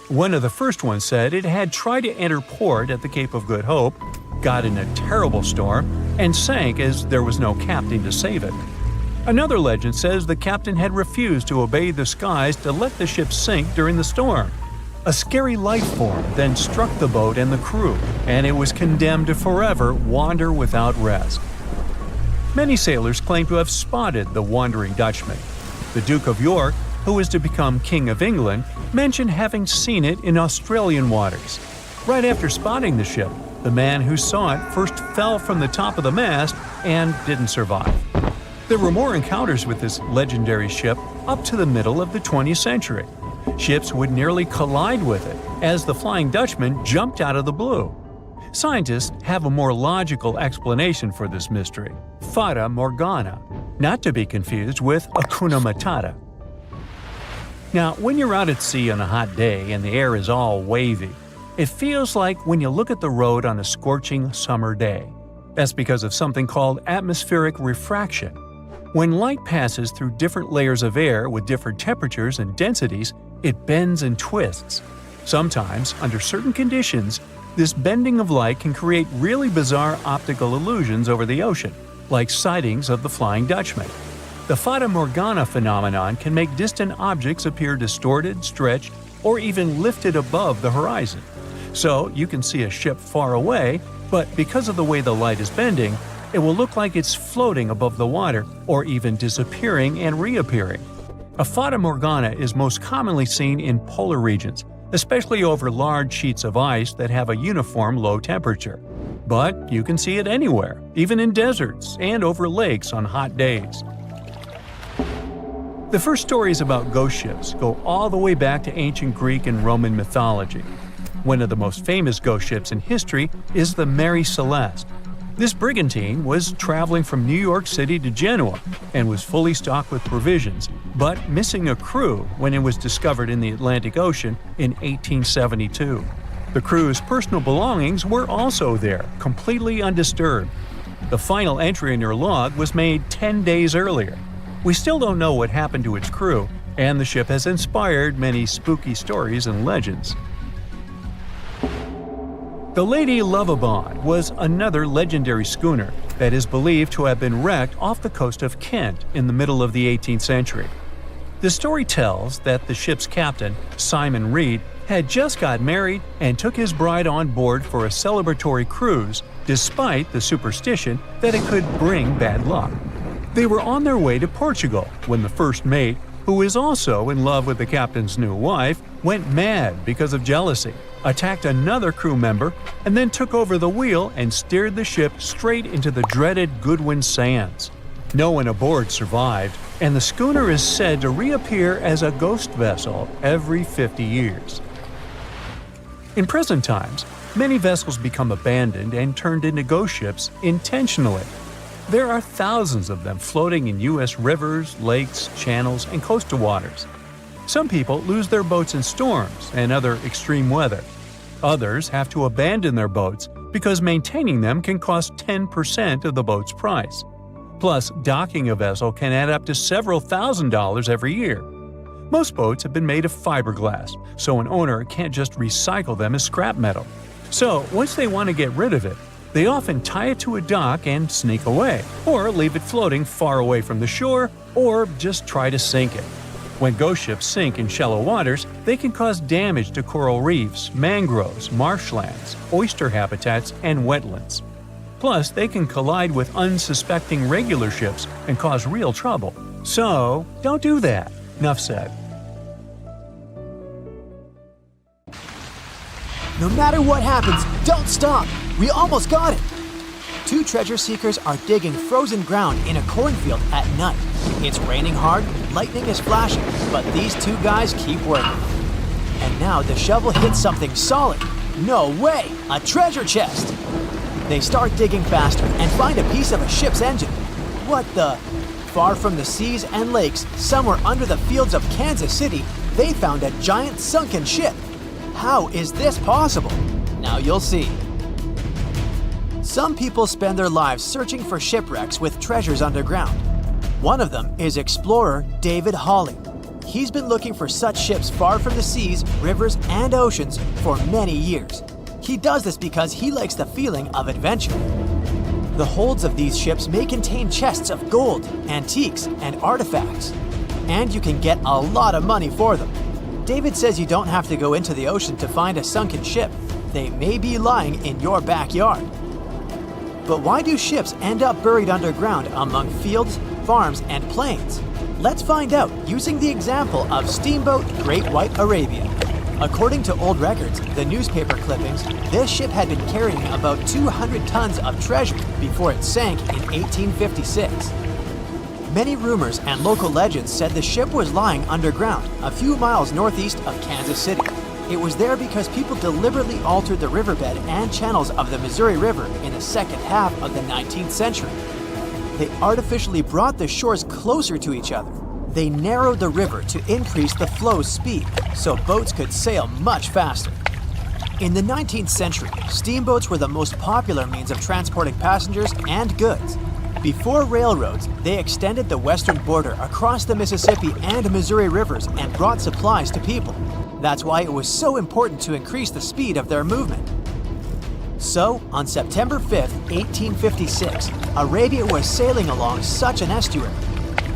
One of the first ones said it had tried to enter port at the Cape of Good Hope, got in a terrible storm, and sank as there was no captain to save it. Another legend says the captain had refused to obey the skies to let the ship sink during the storm. A scary life form then struck the boat and the crew, and it was condemned to forever wander without rest. Many sailors claim to have spotted the wandering Dutchman. The Duke of York, who was to become King of England, mentioned having seen it in Australian waters. Right after spotting the ship, the man who saw it first fell from the top of the mast and didn't survive. There were more encounters with this legendary ship up to the middle of the 20th century. Ships would nearly collide with it as the Flying Dutchman jumped out of the blue. Scientists have a more logical explanation for this mystery: Fata Morgana, not to be confused with Hakuna Matata. Now, when you're out at sea on a hot day and the air is all wavy, it feels like when you look at the road on a scorching summer day. That's because of something called atmospheric refraction. When light passes through different layers of air with different temperatures and densities, it bends and twists. Sometimes, under certain conditions, this bending of light can create really bizarre optical illusions over the ocean, like sightings of the Flying Dutchman. The Fata Morgana phenomenon can make distant objects appear distorted, stretched, or even lifted above the horizon. So you can see a ship far away, but because of the way the light is bending, it will look like it's floating above the water or even disappearing and reappearing. A Fata Morgana is most commonly seen in polar regions, especially over large sheets of ice that have a uniform low temperature. But you can see it anywhere, even in deserts and over lakes on hot days. The first stories about ghost ships go all the way back to ancient Greek and Roman mythology. One of the most famous ghost ships in history is the Mary Celeste. This brigantine was traveling from New York City to Genoa and was fully stocked with provisions, but missing a crew when it was discovered in the Atlantic Ocean in 1872. The crew's personal belongings were also there, completely undisturbed. The final entry in their log was made 10 days earlier. We still don't know what happened to its crew, and the ship has inspired many spooky stories and legends. The Lady Lovibond was another legendary schooner that is believed to have been wrecked off the coast of Kent in the middle of the 18th century. The story tells that the ship's captain, Simon Reed, had just got married and took his bride on board for a celebratory cruise, despite the superstition that it could bring bad luck. They were on their way to Portugal when the first mate, who is also in love with the captain's new wife, went mad because of jealousy, attacked another crew member, and then took over the wheel and steered the ship straight into the dreaded Goodwin Sands. No one aboard survived, and the schooner is said to reappear as a ghost vessel every 50 years. In present times, many vessels become abandoned and turned into ghost ships intentionally. There are thousands of them floating in U.S. rivers, lakes, channels, and coastal waters. Some people lose their boats in storms and other extreme weather. Others have to abandon their boats because maintaining them can cost 10% of the boat's price. Plus, docking a vessel can add up to several $1,000s every year. Most boats have been made of fiberglass, so an owner can't just recycle them as scrap metal. So, once they want to get rid of it, they often tie it to a dock and sneak away, or leave it floating far away from the shore, or just try to sink it. When ghost ships sink in shallow waters, they can cause damage to coral reefs, mangroves, marshlands, oyster habitats, and wetlands. Plus, they can collide with unsuspecting regular ships and cause real trouble. So, don't do that. Enough said. No matter what happens, don't stop! We almost got it! Two treasure seekers are digging frozen ground in a cornfield at night. It's raining hard, lightning is flashing, but these two guys keep working. And now the shovel hits something solid. No way! A treasure chest! They start digging faster and find a piece of a ship's engine. What the? Far from the seas and lakes, somewhere under the fields of Kansas City, they found a giant sunken ship. How is this possible? Now you'll see. Some people spend their lives searching for shipwrecks with treasures underground. One of them is explorer David Hawley. He's been looking for such ships far from the seas, rivers, and oceans for many years. He does this because he likes the feeling of adventure. The holds of these ships may contain chests of gold, antiques, and artifacts. And you can get a lot of money for them. David says you don't have to go into the ocean to find a sunken ship. They may be lying in your backyard. But why do ships end up buried underground among fields, farms, and plains? Let's find out using the example of Steamboat Great White Arabia. According to old records, the newspaper clippings, this ship had been carrying about 200 tons of treasure before it sank in 1856. Many rumors and local legends said the ship was lying underground a few miles northeast of Kansas City. It was there because people deliberately altered the riverbed and channels of the Missouri River in the second half of the 19th century. They artificially brought the shores closer to each other. They narrowed the river to increase the flow's speed, so boats could sail much faster. In the 19th century, steamboats were the most popular means of transporting passengers and goods. Before railroads, they extended the western border across the Mississippi and Missouri rivers and brought supplies to people. That's why it was so important to increase the speed of their movement. So, on September 5, 1856, Arabia was sailing along such an estuary.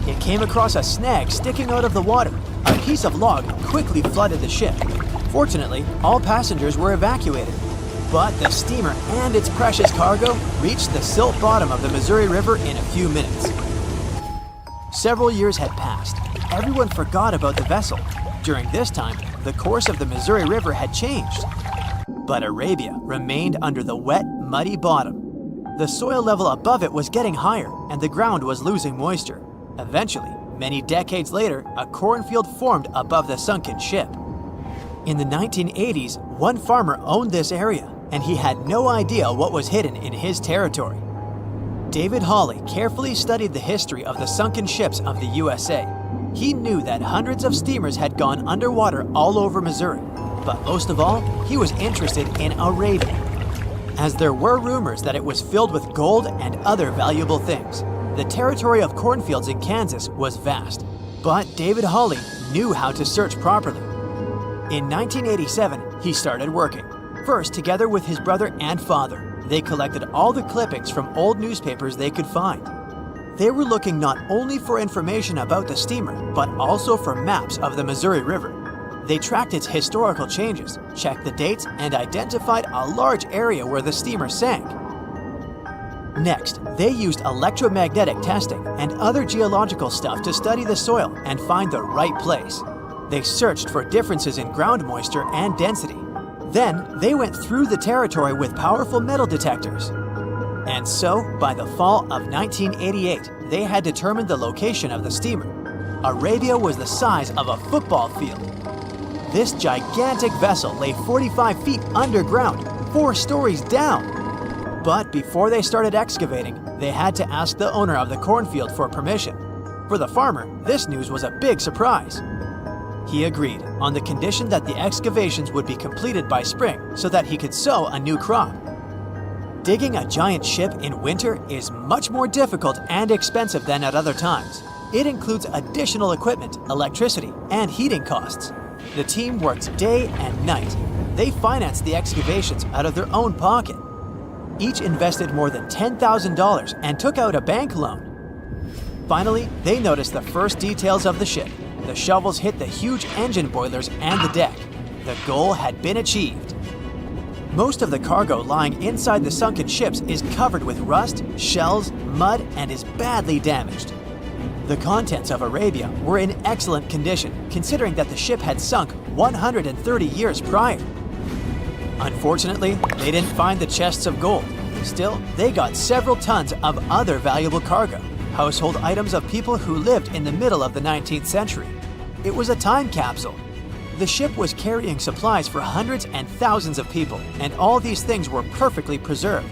It came across a snag sticking out of the water. A piece of log quickly flooded the ship. Fortunately, all passengers were evacuated. But the steamer and its precious cargo reached the silt bottom of the Missouri River in a few minutes. Several years had passed. Everyone forgot about the vessel. During this time, the course of the Missouri River had changed. But Arabia remained under the wet, muddy bottom. The soil level above it was getting higher, and the ground was losing moisture. Eventually, many decades later, a cornfield formed above the sunken ship. In the 1980s, one farmer owned this area, and he had no idea what was hidden in his territory. David Hawley carefully studied the history of the sunken ships of the USA. He knew that hundreds of steamers had gone underwater all over Missouri, but most of all, he was interested in Arabia, as there were rumors that it was filled with gold and other valuable things. The territory of cornfields in Kansas was vast, but David Hawley knew how to search properly. In 1987, he started working. First, together with his brother and father, they collected all the clippings from old newspapers they could find. They were looking not only for information about the steamer, but also for maps of the Missouri River. They tracked its historical changes, checked the dates, and identified a large area where the steamer sank. Next, they used electromagnetic testing and other geological stuff to study the soil and find the right place. They searched for differences in ground moisture and density. Then, they went through the territory with powerful metal detectors. And so, by the fall of 1988, they had determined the location of the steamer. Arabia was the size of a football field. This gigantic vessel lay 45 feet underground, 4 stories down. But before they started excavating, they had to ask the owner of the cornfield for permission. For the farmer, this news was a big surprise. He agreed on the condition that the excavations would be completed by spring so that he could sow a new crop. Digging a giant ship in winter is much more difficult and expensive than at other times. It includes additional equipment, electricity, and heating costs. The team worked day and night. They financed the excavations out of their own pocket. Each invested more than $10,000 and took out a bank loan. Finally, they noticed the first details of the ship. The shovels hit the huge engine boilers and the deck. The goal had been achieved. Most of the cargo lying inside the sunken ships is covered with rust, shells, mud, and is badly damaged. The contents of Arabia were in excellent condition, considering that the ship had sunk 130 years prior. Unfortunately, they didn't find the chests of gold. Still, they got several tons of other valuable cargo, household items of people who lived in the middle of the 19th century. It was a time capsule. The ship was carrying supplies for hundreds and thousands of people, and all these things were perfectly preserved.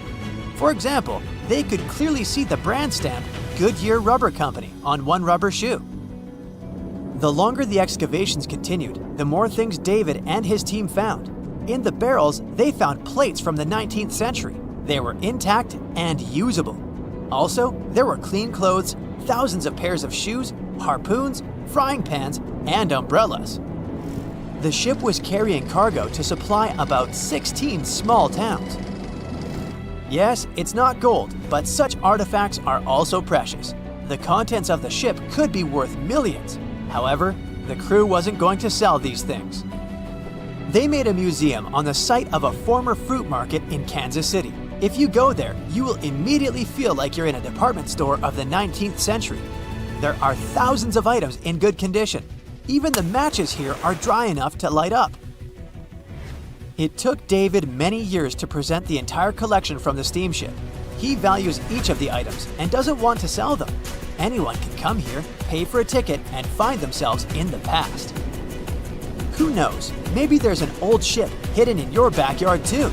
For example, they could clearly see the brand stamp Goodyear Rubber Company on one rubber shoe. The longer the excavations continued, the more things David and his team found. In the barrels, they found plates from the 19th century. They were intact and usable. Also, there were clean clothes, thousands of pairs of shoes, harpoons, frying pans, and umbrellas. The ship was carrying cargo to supply about 16 small towns. Yes, it's not gold, but such artifacts are also precious. The contents of the ship could be worth millions. However, the crew wasn't going to sell these things. They made a museum on the site of a former fruit market in Kansas City. If you go there, you will immediately feel like you're in a department store of the 19th century. There are thousands of items in good condition. Even the matches here are dry enough to light up. It took David many years to present the entire collection from the steamship. He values each of the items and doesn't want to sell them. Anyone can come here, pay for a ticket, and find themselves in the past. Who knows, maybe there's an old ship hidden in your backyard too.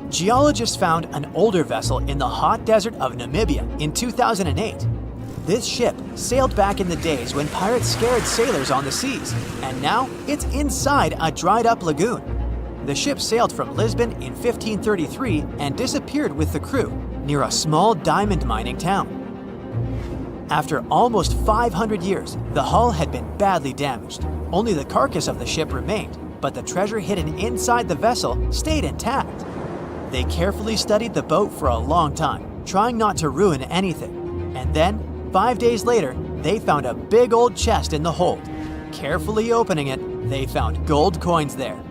Geologists found an older vessel in the hot desert of Namibia in 2008. This ship sailed back in the days when pirates scared sailors on the seas, and now it's inside a dried-up lagoon. The ship sailed from Lisbon in 1533 and disappeared with the crew near a small diamond mining town. After almost 500 years, the hull had been badly damaged. Only the carcass of the ship remained, but the treasure hidden inside the vessel stayed intact. They carefully studied the boat for a long time, trying not to ruin anything. And then, 5 days later, they found a big old chest in the hold. Carefully opening it, they found gold coins there.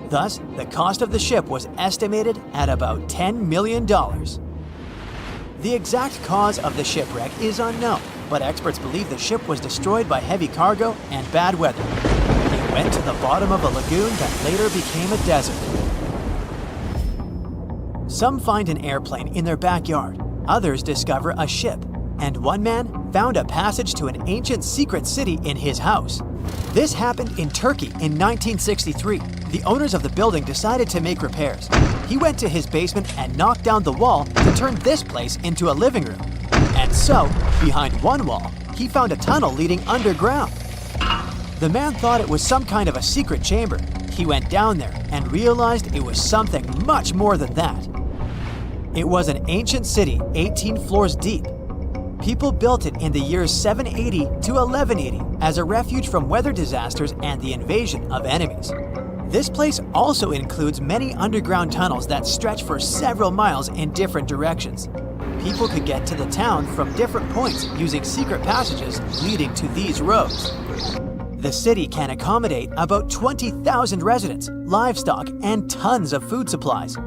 Thus, the cost of the ship was estimated at about $10 million. The exact cause of the shipwreck is unknown, but experts believe the ship was destroyed by heavy cargo and bad weather. It went to the bottom of a lagoon that later became a desert. Some find an airplane in their backyard, others discover a ship, and one man found a passage to an ancient secret city in his house. This happened in Turkey in 1963. The owners of the building decided to make repairs. He went to his basement and knocked down the wall to turn this place into a living room. And so, behind one wall, he found a tunnel leading underground. The man thought it was some kind of a secret chamber. He went down there and realized it was something much more than that. It was an ancient city 18 floors deep. People built it in the years 780 to 1180 as a refuge from weather disasters and the invasion of enemies. This place also includes many underground tunnels that stretch for several miles in different directions. People could get to the town from different points using secret passages leading to these roads. The city can accommodate about 20,000 residents, livestock, and tons of food supplies.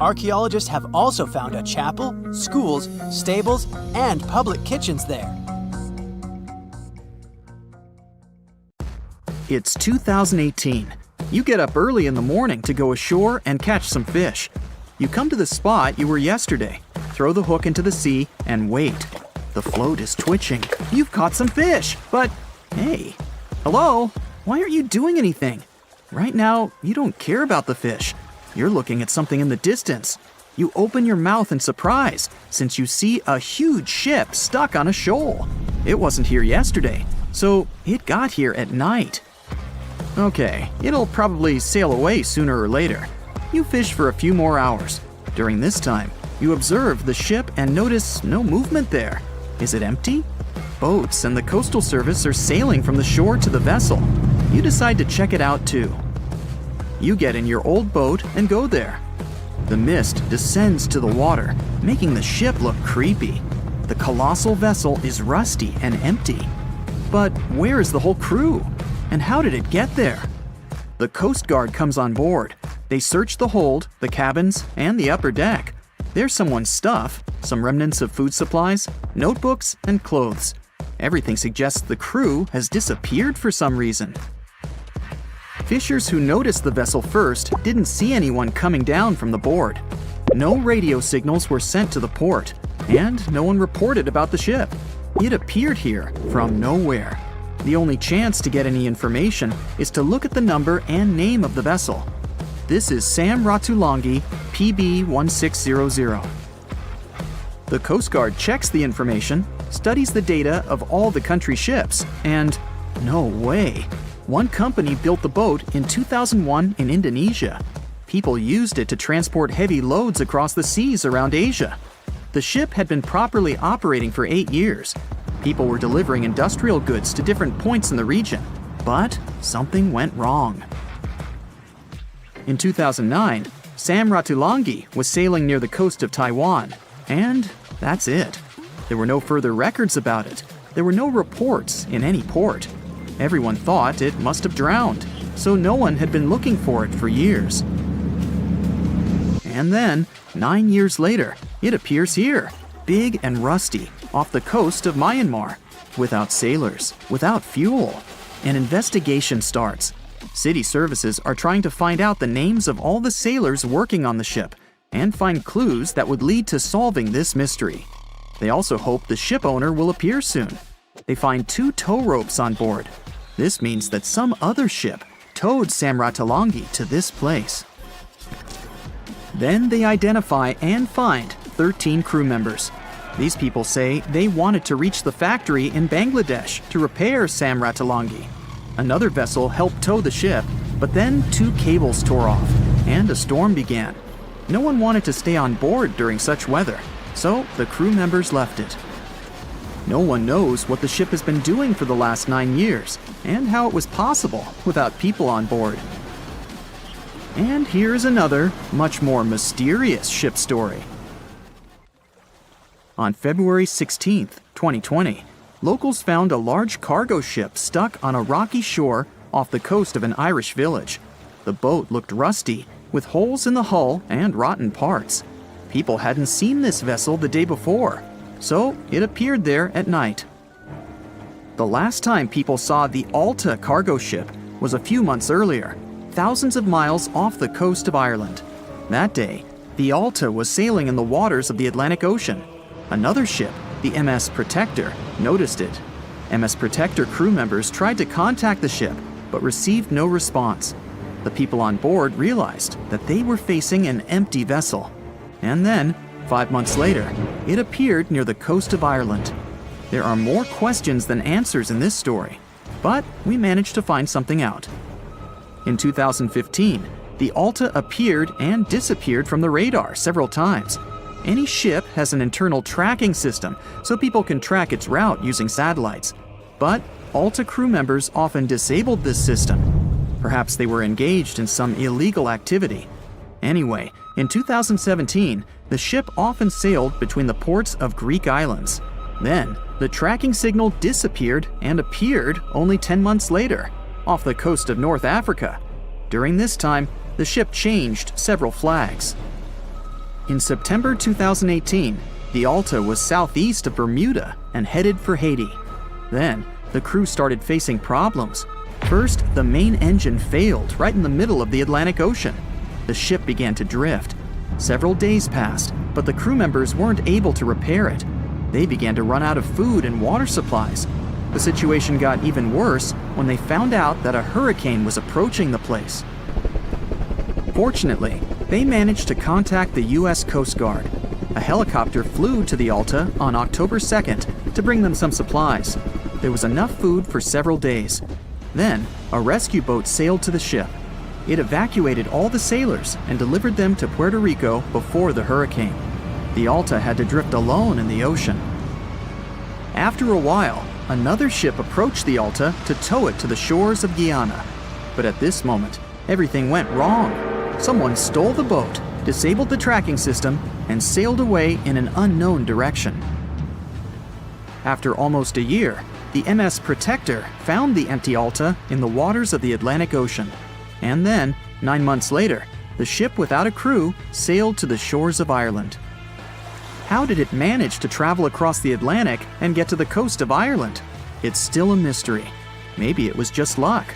Archaeologists have also found a chapel, schools, stables, and public kitchens there. It's 2018. You get up early in the morning to go ashore and catch some fish. You come to the spot you were yesterday, throw the hook into the sea, and wait. The float is twitching. You've caught some fish, but hey, hello? Why aren't you doing anything? Right now, you don't care about the fish. You're looking at something in the distance. You open your mouth in surprise since you see a huge ship stuck on a shoal. It wasn't here yesterday, so it got here at night. Okay, it'll probably sail away sooner or later. You fish for a few more hours. During this time, you observe the ship and notice no movement there. Is it empty? Boats and the coastal service are sailing from the shore to the vessel. You decide to check it out too. You get in your old boat and go there. The mist descends to the water, making the ship look creepy. The colossal vessel is rusty and empty. But where is the whole crew? And how did it get there? The Coast Guard comes on board. They search the hold, the cabins, and the upper deck. There's someone's stuff, some remnants of food supplies, notebooks, and clothes. Everything suggests the crew has disappeared for some reason. Fishers who noticed the vessel first didn't see anyone coming down from the board. No radio signals were sent to the port, and no one reported about the ship. It appeared here from nowhere. The only chance to get any information is to look at the number and name of the vessel. This is Sam Ratulangi, PB 1600. The Coast Guard checks the information, studies the data of all the country ships, and no way. One company built the boat in 2001 in Indonesia. People used it to transport heavy loads across the seas around Asia. The ship had been properly operating for 8 years. People were delivering industrial goods to different points in the region, but something went wrong. In 2009, Sam Ratulangi was sailing near the coast of Taiwan, and that's it. There were no further records about it. There were no reports in any port. Everyone thought it must have drowned, so no one had been looking for it for years. And then, 9 years later, it appears here, big and rusty, off the coast of Myanmar, without sailors, without fuel. An investigation starts. City services are trying to find out the names of all the sailors working on the ship and find clues that would lead to solving this mystery. They also hope the ship owner will appear soon. They find 2 tow ropes on board. This means that some other ship towed Sam Ratulangi to this place. Then they identify and find 13 crew members. These people say they wanted to reach the factory in Bangladesh to repair Sam Ratulangi. Another vessel helped tow the ship, but then 2 cables tore off, and a storm began. No one wanted to stay on board during such weather, so the crew members left it. No one knows what the ship has been doing for the last 9 years, and how it was possible without people on board. And here's another, much more mysterious ship story. On February 16, 2020, locals found a large cargo ship stuck on a rocky shore off the coast of an Irish village. The boat looked rusty, with holes in the hull and rotten parts. People hadn't seen this vessel the day before, so it appeared there at night. The last time people saw the Alta cargo ship was a few months earlier, thousands of miles off the coast of Ireland. That day, the Alta was sailing in the waters of the Atlantic Ocean. Another ship, the MS Protector, noticed it. MS Protector crew members tried to contact the ship, but received no response. The people on board realized that they were facing an empty vessel. And then, 5 months later, it appeared near the coast of Ireland. There are more questions than answers in this story, but we managed to find something out. In 2015, the Alta appeared and disappeared from the radar several times. Any ship has an internal tracking system so people can track its route using satellites. But Alta crew members often disabled this system. Perhaps they were engaged in some illegal activity. Anyway, in 2017, the ship often sailed between the ports of Greek islands. Then, the tracking signal disappeared and appeared only 10 months later, off the coast of North Africa. During this time, the ship changed several flags. In September 2018, the Alta was southeast of Bermuda and headed for Haiti. Then, the crew started facing problems. First, the main engine failed right in the middle of the Atlantic Ocean. The ship began to drift. Several days passed, but the crew members weren't able to repair it. They began to run out of food and water supplies. The situation got even worse when they found out that a hurricane was approaching the place. Fortunately, they managed to contact the U.S. Coast Guard. A helicopter flew to the Alta on October 2nd to bring them some supplies. There was enough food for several days. Then, a rescue boat sailed to the ship. It evacuated all the sailors and delivered them to Puerto Rico before the hurricane. The Alta had to drift alone in the ocean. After a while, another ship approached the Alta to tow it to the shores of Guyana. But at this moment, everything went wrong. Someone stole the boat, disabled the tracking system, and sailed away in an unknown direction. After almost a year, the MS Protector found the empty Alta in the waters of the Atlantic Ocean. And then, 9 months later, the ship without a crew sailed to the shores of Ireland. How did it manage to travel across the Atlantic and get to the coast of Ireland? It's still a mystery. Maybe it was just luck.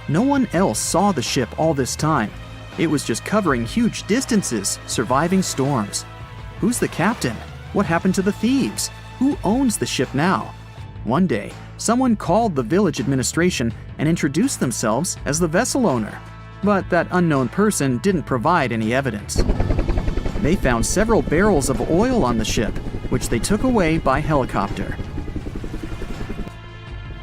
No one else saw the ship all this time. It was just covering huge distances, surviving storms. Who's the captain? What happened to the thieves? Who owns the ship now? One day, someone called the village administration and introduced themselves as the vessel owner. But that unknown person didn't provide any evidence. They found several barrels of oil on the ship, which they took away by helicopter.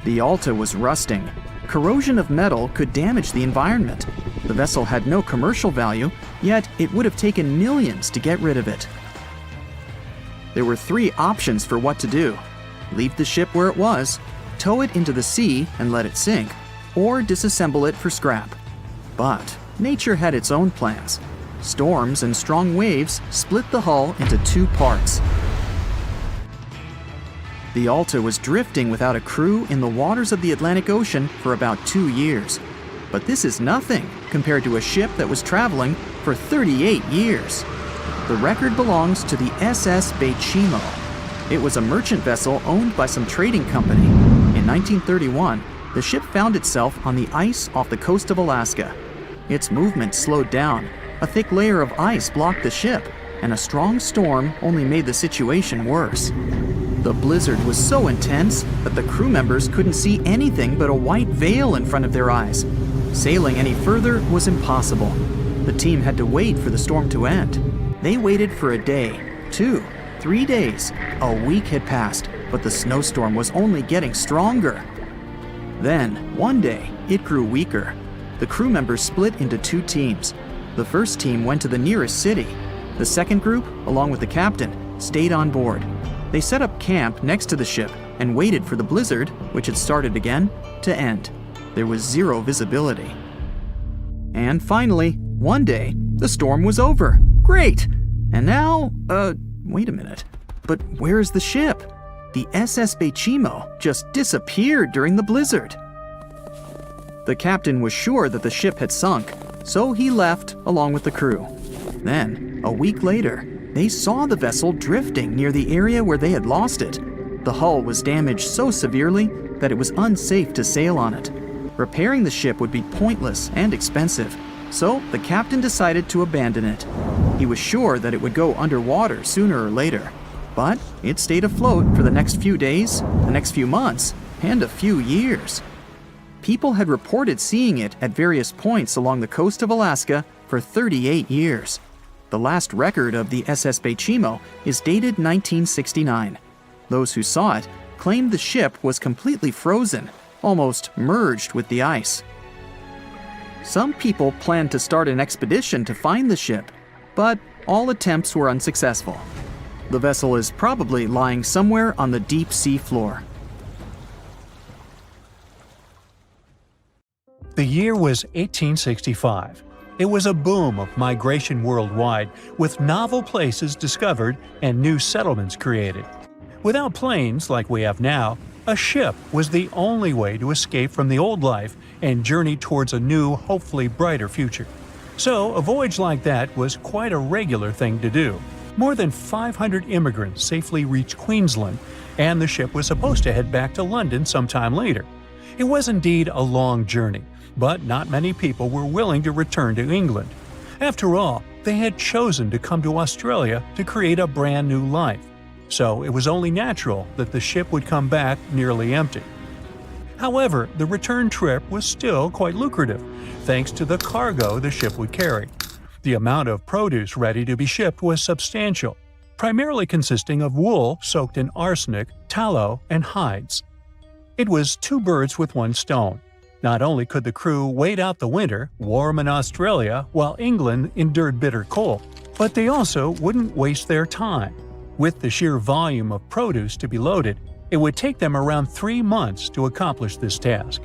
The Alta was rusting. Corrosion of metal could damage the environment. The vessel had no commercial value, yet it would have taken millions to get rid of it. There were 3 options for what to do: leave the ship where it was, tow it into the sea and let it sink, or disassemble it for scrap. But nature had its own plans. Storms and strong waves split the hull into 2 parts. The Alta was drifting without a crew in the waters of the Atlantic Ocean for about 2 years. But this is nothing compared to a ship that was traveling for 38 years. The record belongs to the SS Baychimo. It was a merchant vessel owned by some trading company. In 1931, the ship found itself on the ice off the coast of Alaska. Its movement slowed down. A thick layer of ice blocked the ship, and a strong storm only made the situation worse. The blizzard was so intense that the crew members couldn't see anything but a white veil in front of their eyes. Sailing any further was impossible. The team had to wait for the storm to end. They waited for a day, 2, 3 days. A week had passed, but the snowstorm was only getting stronger. Then, one day, it grew weaker. The crew members split into 2 teams. The first team went to the nearest city. The second group, along with the captain, stayed on board. They set up camp next to the ship and waited for the blizzard, which had started again, to end. There was 0 visibility. And finally, one day, the storm was over. Great! And now, wait a minute. But where's the ship? The SS Baychimo just disappeared during the blizzard. The captain was sure that the ship had sunk, so he left along with the crew. Then, a week later, they saw the vessel drifting near the area where they had lost it. The hull was damaged so severely that it was unsafe to sail on it. Repairing the ship would be pointless and expensive, so the captain decided to abandon it. He was sure that it would go underwater sooner or later, but it stayed afloat for the next few days, the next few months, and a few years. People had reported seeing it at various points along the coast of Alaska for 38 years. The last record of the SS Baychimo is dated 1969. Those who saw it claimed the ship was completely frozen, almost merged with the ice. Some people planned to start an expedition to find the ship, but all attempts were unsuccessful. The vessel is probably lying somewhere on the deep sea floor. The year was 1865. It was a boom of migration worldwide, with novel places discovered and new settlements created. Without planes like we have now, a ship was the only way to escape from the old life and journey towards a new, hopefully brighter future. So, a voyage like that was quite a regular thing to do. More than 500 immigrants safely reached Queensland, and the ship was supposed to head back to London sometime later. It was indeed a long journey, but not many people were willing to return to England. After all, they had chosen to come to Australia to create a brand new life, so it was only natural that the ship would come back nearly empty. However, the return trip was still quite lucrative, thanks to the cargo the ship would carry. The amount of produce ready to be shipped was substantial, primarily consisting of wool soaked in arsenic, tallow, and hides. It was two birds with one stone. Not only could the crew wait out the winter, warm in Australia, while England endured bitter cold, but they also wouldn't waste their time. With the sheer volume of produce to be loaded, it would take them around 3 months to accomplish this task.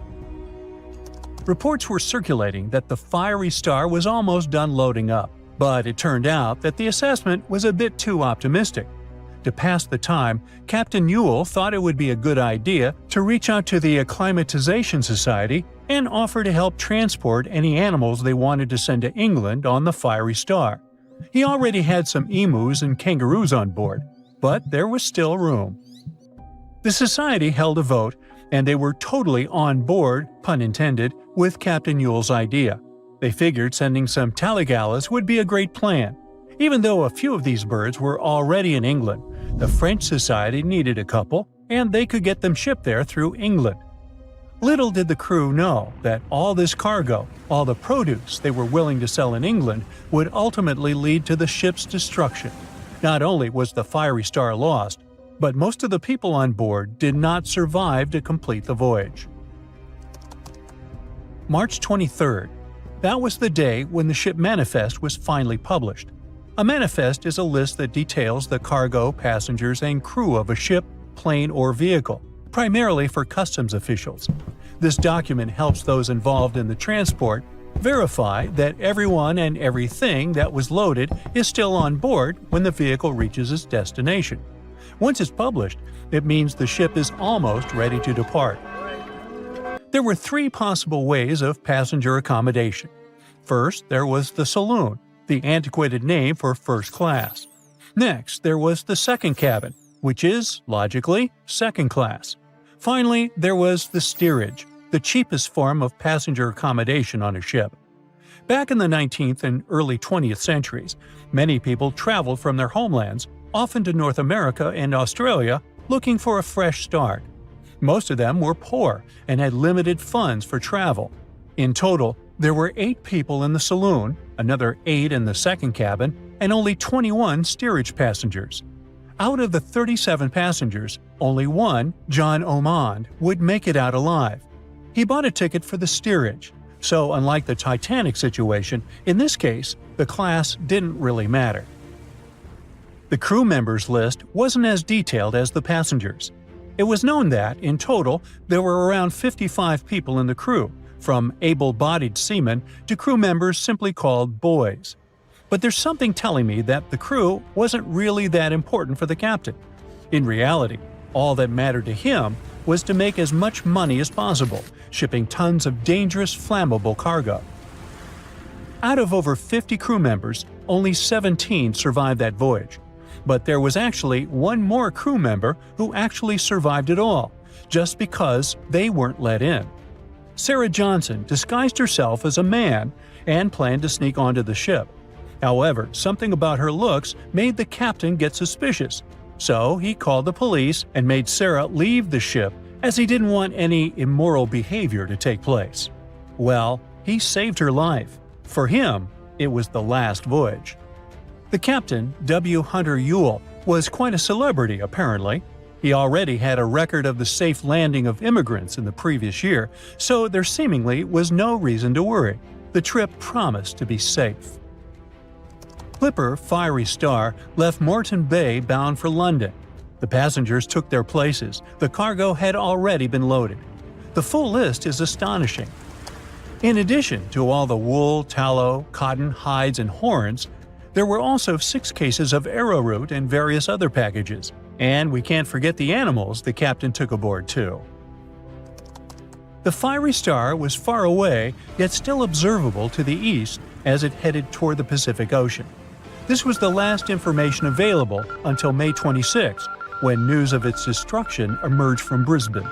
Reports were circulating that the Fiery Star was almost done loading up, but it turned out that the assessment was a bit too optimistic. To pass the time, Captain Ewell thought it would be a good idea to reach out to the Acclimatization Society and offer to help transport any animals they wanted to send to England on the Fiery Star. He already had some emus and kangaroos on board, but there was still room. The society held a vote, and they were totally on board, pun intended, with Captain Ewell's idea. They figured sending some taligalas would be a great plan. Even though a few of these birds were already in England, the French Society needed a couple, and they could get them shipped there through England. Little did the crew know that all this cargo, all the produce they were willing to sell in England, would ultimately lead to the ship's destruction. Not only was the Fiery Star lost, but most of the people on board did not survive to complete the voyage. March 23rd. That was the day when the ship manifest was finally published. A manifest is a list that details the cargo, passengers, and crew of a ship, plane, or vehicle, primarily for customs officials. This document helps those involved in the transport verify that everyone and everything that was loaded is still on board when the vehicle reaches its destination. Once it's published, it means the ship is almost ready to depart. There were 3 possible ways of passenger accommodation. First, there was the saloon, the antiquated name for first class. Next, there was the second cabin, which is, logically, second class. Finally, there was the steerage, the cheapest form of passenger accommodation on a ship. Back in the 19th and early 20th centuries, many people traveled from their homelands, often to North America and Australia, looking for a fresh start. Most of them were poor and had limited funds for travel. In total, there were 8 people in the saloon, another 8 in the second cabin, and only 21 steerage passengers. Out of the 37 passengers, only one, John Ormond, would make it out alive. He bought a ticket for the steerage, so unlike the Titanic situation, in this case, the class didn't really matter. The crew members list wasn't as detailed as the passengers. It was known that, in total, there were around 55 people in the crew, from able-bodied seamen to crew members simply called boys. But there's something telling me that the crew wasn't really that important for the captain. In reality, all that mattered to him was to make as much money as possible, shipping tons of dangerous, flammable cargo. Out of over 50 crew members, only 17 survived that voyage. But there was actually one more crew member who actually survived it all, just because they weren't let in. Sarah Johnson disguised herself as a man and planned to sneak onto the ship. However, something about her looks made the captain get suspicious, so he called the police and made Sarah leave the ship as he didn't want any immoral behavior to take place. Well, he saved her life. For him, it was the last voyage. The captain, W. Hunter Ewell, was quite a celebrity apparently. He already had a record of the safe landing of immigrants in the previous year, so there seemingly was no reason to worry. The trip promised to be safe. Clipper Fiery Star left Moreton Bay bound for London. The passengers took their places. The cargo had already been loaded. The full list is astonishing. In addition to all the wool, tallow, cotton, hides, and horns, there were also 6 cases of arrowroot and various other packages. And we can't forget the animals the captain took aboard too. The Fiery Star was far away, yet still observable to the east as it headed toward the Pacific Ocean. This was the last information available until May 26, when news of its destruction emerged from Brisbane.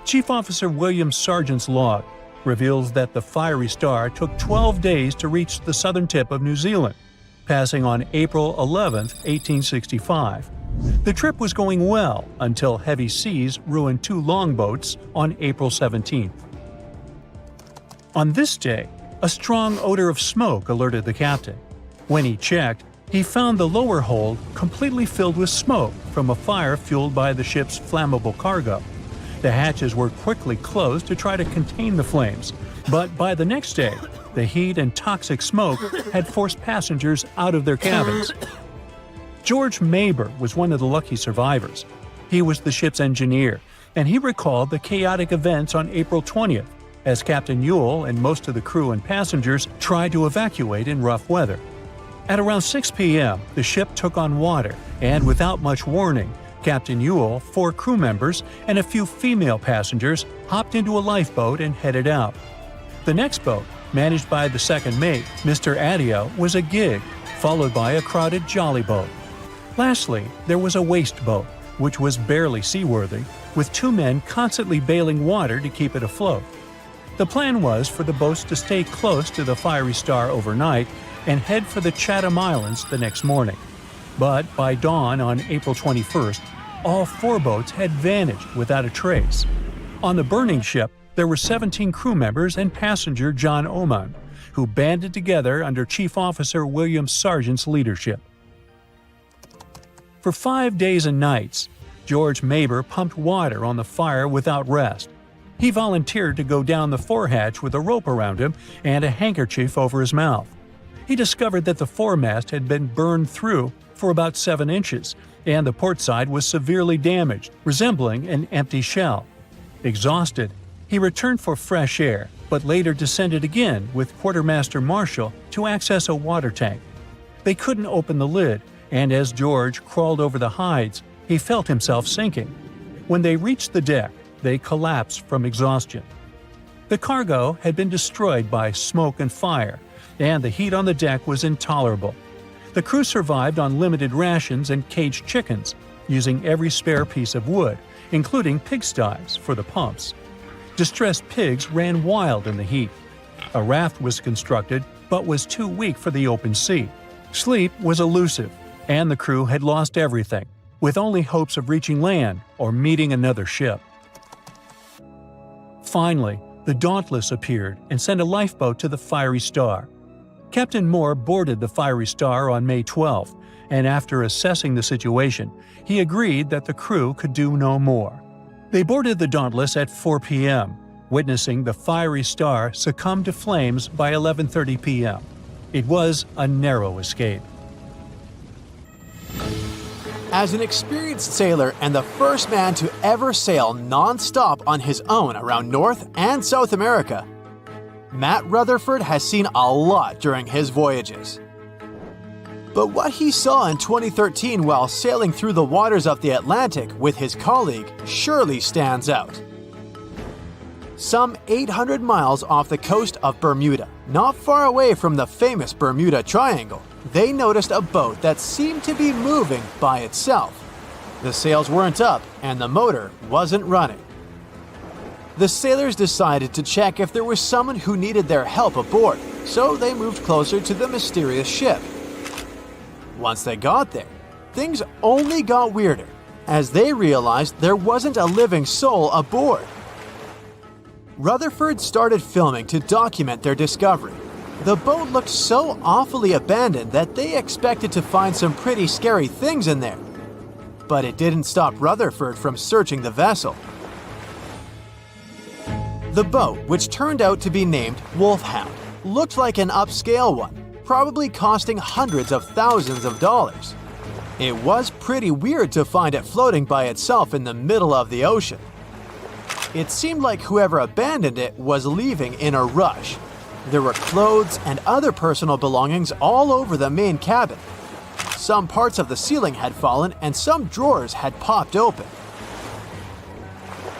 Chief Officer William Sargent's log reveals that the Fiery Star took 12 days to reach the southern tip of New Zealand, passing on April 11, 1865. The trip was going well until heavy seas ruined 2 longboats on April 17th. On this day, a strong odor of smoke alerted the captain. When he checked, he found the lower hold completely filled with smoke from a fire fueled by the ship's flammable cargo. The hatches were quickly closed to try to contain the flames, but by the next day, the heat and toxic smoke had forced passengers out of their cabins. George Maber was one of the lucky survivors. He was the ship's engineer, and he recalled the chaotic events on April 20th, as Captain Ewell and most of the crew and passengers tried to evacuate in rough weather. At around 6 p.m., the ship took on water, and without much warning, Captain Ewell, 4 crew members, and a few female passengers hopped into a lifeboat and headed out. The next boat, managed by the second mate, Mr. Adio, was a gig, followed by a crowded jolly boat. Lastly, there was a waste boat, which was barely seaworthy, with 2 men constantly bailing water to keep it afloat. The plan was for the boats to stay close to the Fiery Star overnight and head for the Chatham Islands the next morning. But by dawn on April 21st, all 4 boats had vanished without a trace. On the burning ship, there were 17 crew members and passenger John Oman, who banded together under Chief Officer William Sargent's leadership. For 5 days and nights, George Maber pumped water on the fire without rest. He volunteered to go down the forehatch with a rope around him and a handkerchief over his mouth. He discovered that the foremast had been burned through for about 7 inches, and the port side was severely damaged, resembling an empty shell. Exhausted, he returned for fresh air, but later descended again with Quartermaster Marshall to access a water tank. They couldn't open the lid, and as George crawled over the hides, he felt himself sinking. When they reached the deck, they collapsed from exhaustion. The cargo had been destroyed by smoke and fire, and the heat on the deck was intolerable. The crew survived on limited rations and caged chickens, using every spare piece of wood, including pigsties for the pumps. Distressed pigs ran wild in the heat. A raft was constructed, but was too weak for the open sea. Sleep was elusive, and the crew had lost everything, with only hopes of reaching land or meeting another ship. Finally, the Dauntless appeared and sent a lifeboat to the Fiery Star. Captain Moore boarded the Fiery Star on May 12th, and after assessing the situation, he agreed that the crew could do no more. They boarded the Dauntless at 4 p.m., witnessing the Fiery Star succumb to flames by 11:30 p.m. It was a narrow escape. As an experienced sailor and the first man to ever sail non-stop on his own around North and South America, Matt Rutherford has seen a lot during his voyages. But what he saw in 2013 while sailing through the waters of the Atlantic with his colleague surely stands out. Some 800 miles off the coast of Bermuda, not far away from the famous Bermuda Triangle, they noticed a boat that seemed to be moving by itself. The sails weren't up and the motor wasn't running. The sailors decided to check if there was someone who needed their help aboard, so they moved closer to the mysterious ship. Once they got there, things only got weirder, as they realized there wasn't a living soul aboard. Rutherford started filming to document their discovery. The boat looked so awfully abandoned that they expected to find some pretty scary things in there. But it didn't stop Rutherford from searching the vessel. The boat, which turned out to be named Wolfhound, looked like an upscale one, probably costing hundreds of thousands of dollars. It was pretty weird to find it floating by itself in the middle of the ocean. It seemed like whoever abandoned it was leaving in a rush. There were clothes and other personal belongings all over the main cabin. Some parts of the ceiling had fallen and some drawers had popped open.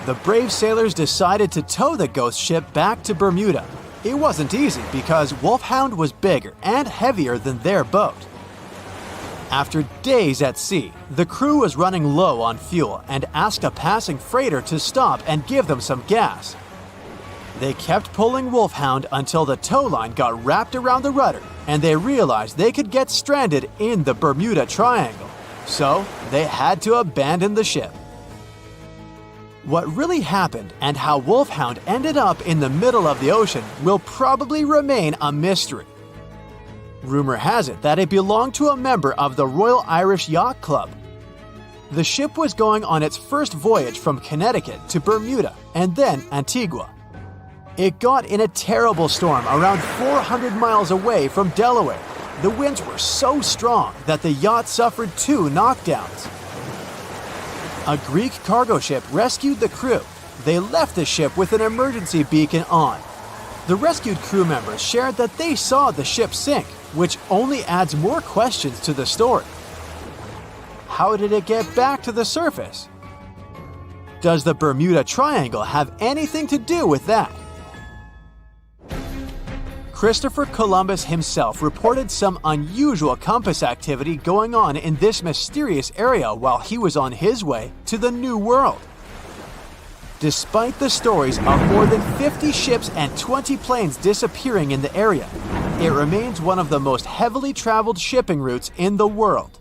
The brave sailors decided to tow the ghost ship back to Bermuda. It wasn't easy because Wolfhound was bigger and heavier than their boat. After days at sea, the crew was running low on fuel and asked a passing freighter to stop and give them some gas. They kept pulling Wolfhound until the tow line got wrapped around the rudder and they realized they could get stranded in the Bermuda Triangle. So they had to abandon the ship. What really happened and how Wolfhound ended up in the middle of the ocean will probably remain a mystery. Rumor has it that it belonged to a member of the Royal Irish Yacht Club. The ship was going on its first voyage from Connecticut to Bermuda and then Antigua. It got in a terrible storm around 400 miles away from Delaware. The winds were so strong that the yacht suffered 2 knockdowns. A Greek cargo ship rescued the crew. They left the ship with an emergency beacon on. The rescued crew members shared that they saw the ship sink, which only adds more questions to the story. How did it get back to the surface? Does the Bermuda Triangle have anything to do with that? Christopher Columbus himself reported some unusual compass activity going on in this mysterious area while he was on his way to the New World. Despite the stories of more than 50 ships and 20 planes disappearing in the area, it remains one of the most heavily traveled shipping routes in the world.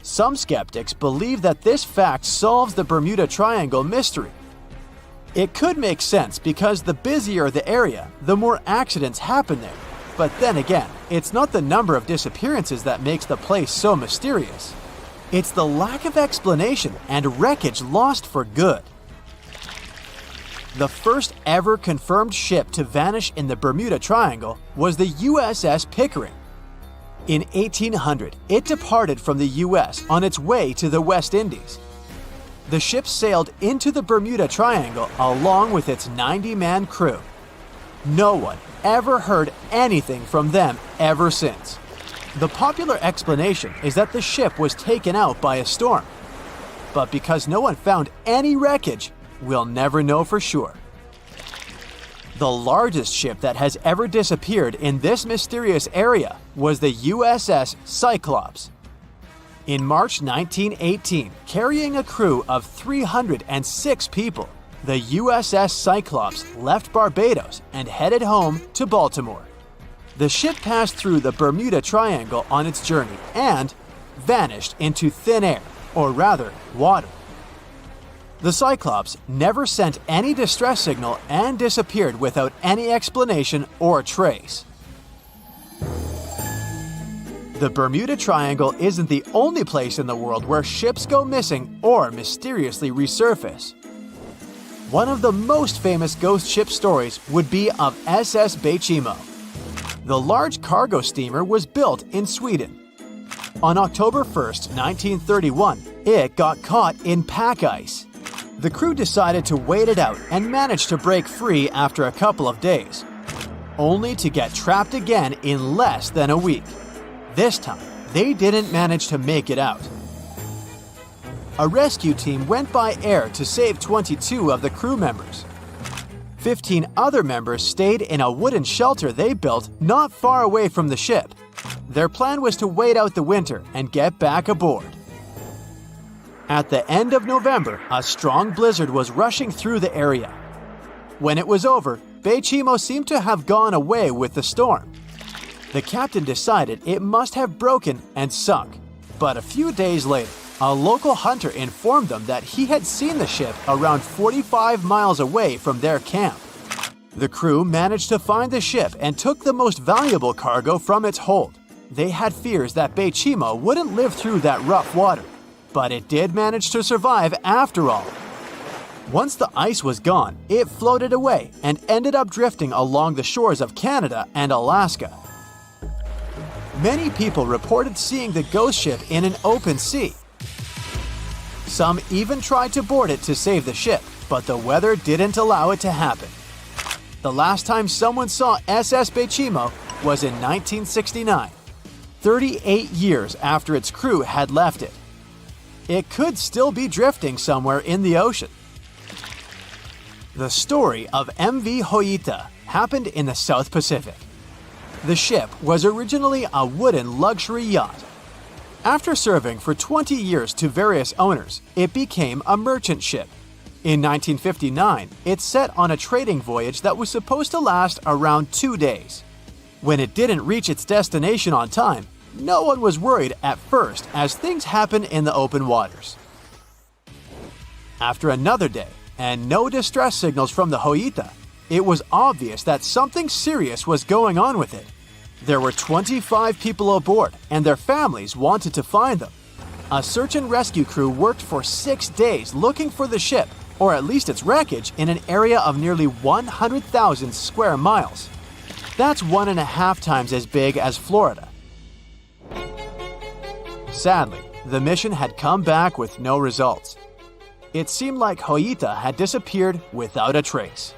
Some skeptics believe that this fact solves the Bermuda Triangle mystery. It could make sense because the busier the area, the more accidents happen there. But then again, it's not the number of disappearances that makes the place so mysterious. It's the lack of explanation and wreckage lost for good. The first ever confirmed ship to vanish in the Bermuda Triangle was the USS Pickering. In 1800, it departed from the US on its way to the West Indies. The ship sailed into the Bermuda Triangle along with its 90-man crew. No one ever heard anything from them ever since. The popular explanation is that the ship was taken out by a storm. But because no one found any wreckage, we'll never know for sure. The largest ship that has ever disappeared in this mysterious area was the USS Cyclops. In March 1918, carrying a crew of 306 people, the USS Cyclops left Barbados and headed home to Baltimore. The ship passed through the Bermuda Triangle on its journey and vanished into thin air, or rather, water. The Cyclops never sent any distress signal and disappeared without any explanation or trace. The Bermuda Triangle isn't the only place in the world where ships go missing or mysteriously resurface. One of the most famous ghost ship stories would be of SS Baychimo. The large cargo steamer was built in Sweden. On October 1st, 1931, it got caught in pack ice. The crew decided to wait it out and managed to break free after a couple of days, only to get trapped again in less than a week. This time, they didn't manage to make it out. A rescue team went by air to save 22 of the crew members. 15 other members stayed in a wooden shelter they built not far away from the ship. Their plan was to wait out the winter and get back aboard. At the end of November, a strong blizzard was rushing through the area. When it was over, Baychimo seemed to have gone away with the storm. The captain decided it must have broken and sunk, but a few days later, a local hunter informed them that he had seen the ship around 45 miles away from their camp. The crew managed to find the ship and took the most valuable cargo from its hold. They had fears that Baychimo wouldn't live through that rough water, but it did manage to survive after all. Once the ice was gone, it floated away and ended up drifting along the shores of Canada and Alaska. many people reported seeing the ghost ship in an open sea. Some even tried to board it to save the ship, but the weather didn't allow it to happen. The last time someone saw SS Baychimo was in 1969, 38 years after its crew had left it. It could still be drifting somewhere in the ocean. The story of MV Joyita happened in the South Pacific. The ship was originally a wooden luxury yacht. After serving for 20 years to various owners, it became a merchant ship. In 1959, it set on a trading voyage that was supposed to last around 2 days. When it didn't reach its destination on time, no one was worried at first, as things happen in the open waters. After another day, and no distress signals from the Joyita, it was obvious that something serious was going on with it. There were 25 people aboard, and their families wanted to find them. A search and rescue crew worked for 6 days looking for the ship, or at least its wreckage, in an area of nearly 100,000 square miles. That's 1.5 times as big as Florida. Sadly, the mission had come back with no results. It seemed like Joyita had disappeared without a trace.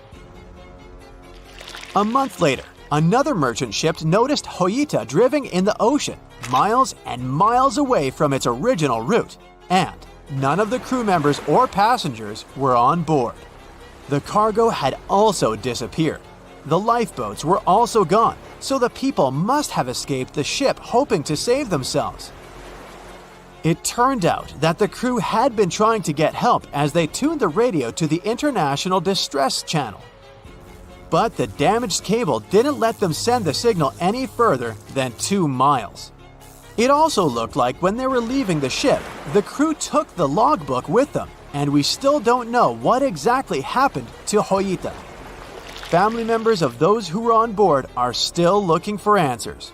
A month later, another merchant ship noticed Joyita drifting in the ocean, miles and miles away from its original route, and none of the crew members or passengers were on board. The cargo had also disappeared. The lifeboats were also gone, so the people must have escaped the ship hoping to save themselves. It turned out that the crew had been trying to get help as they tuned the radio to the International Distress Channel. But the damaged cable didn't let them send the signal any further than 2 miles. It also looked like when they were leaving the ship, the crew took the logbook with them, and we still don't know what exactly happened to Joyita. Family members of those who were on board are still looking for answers.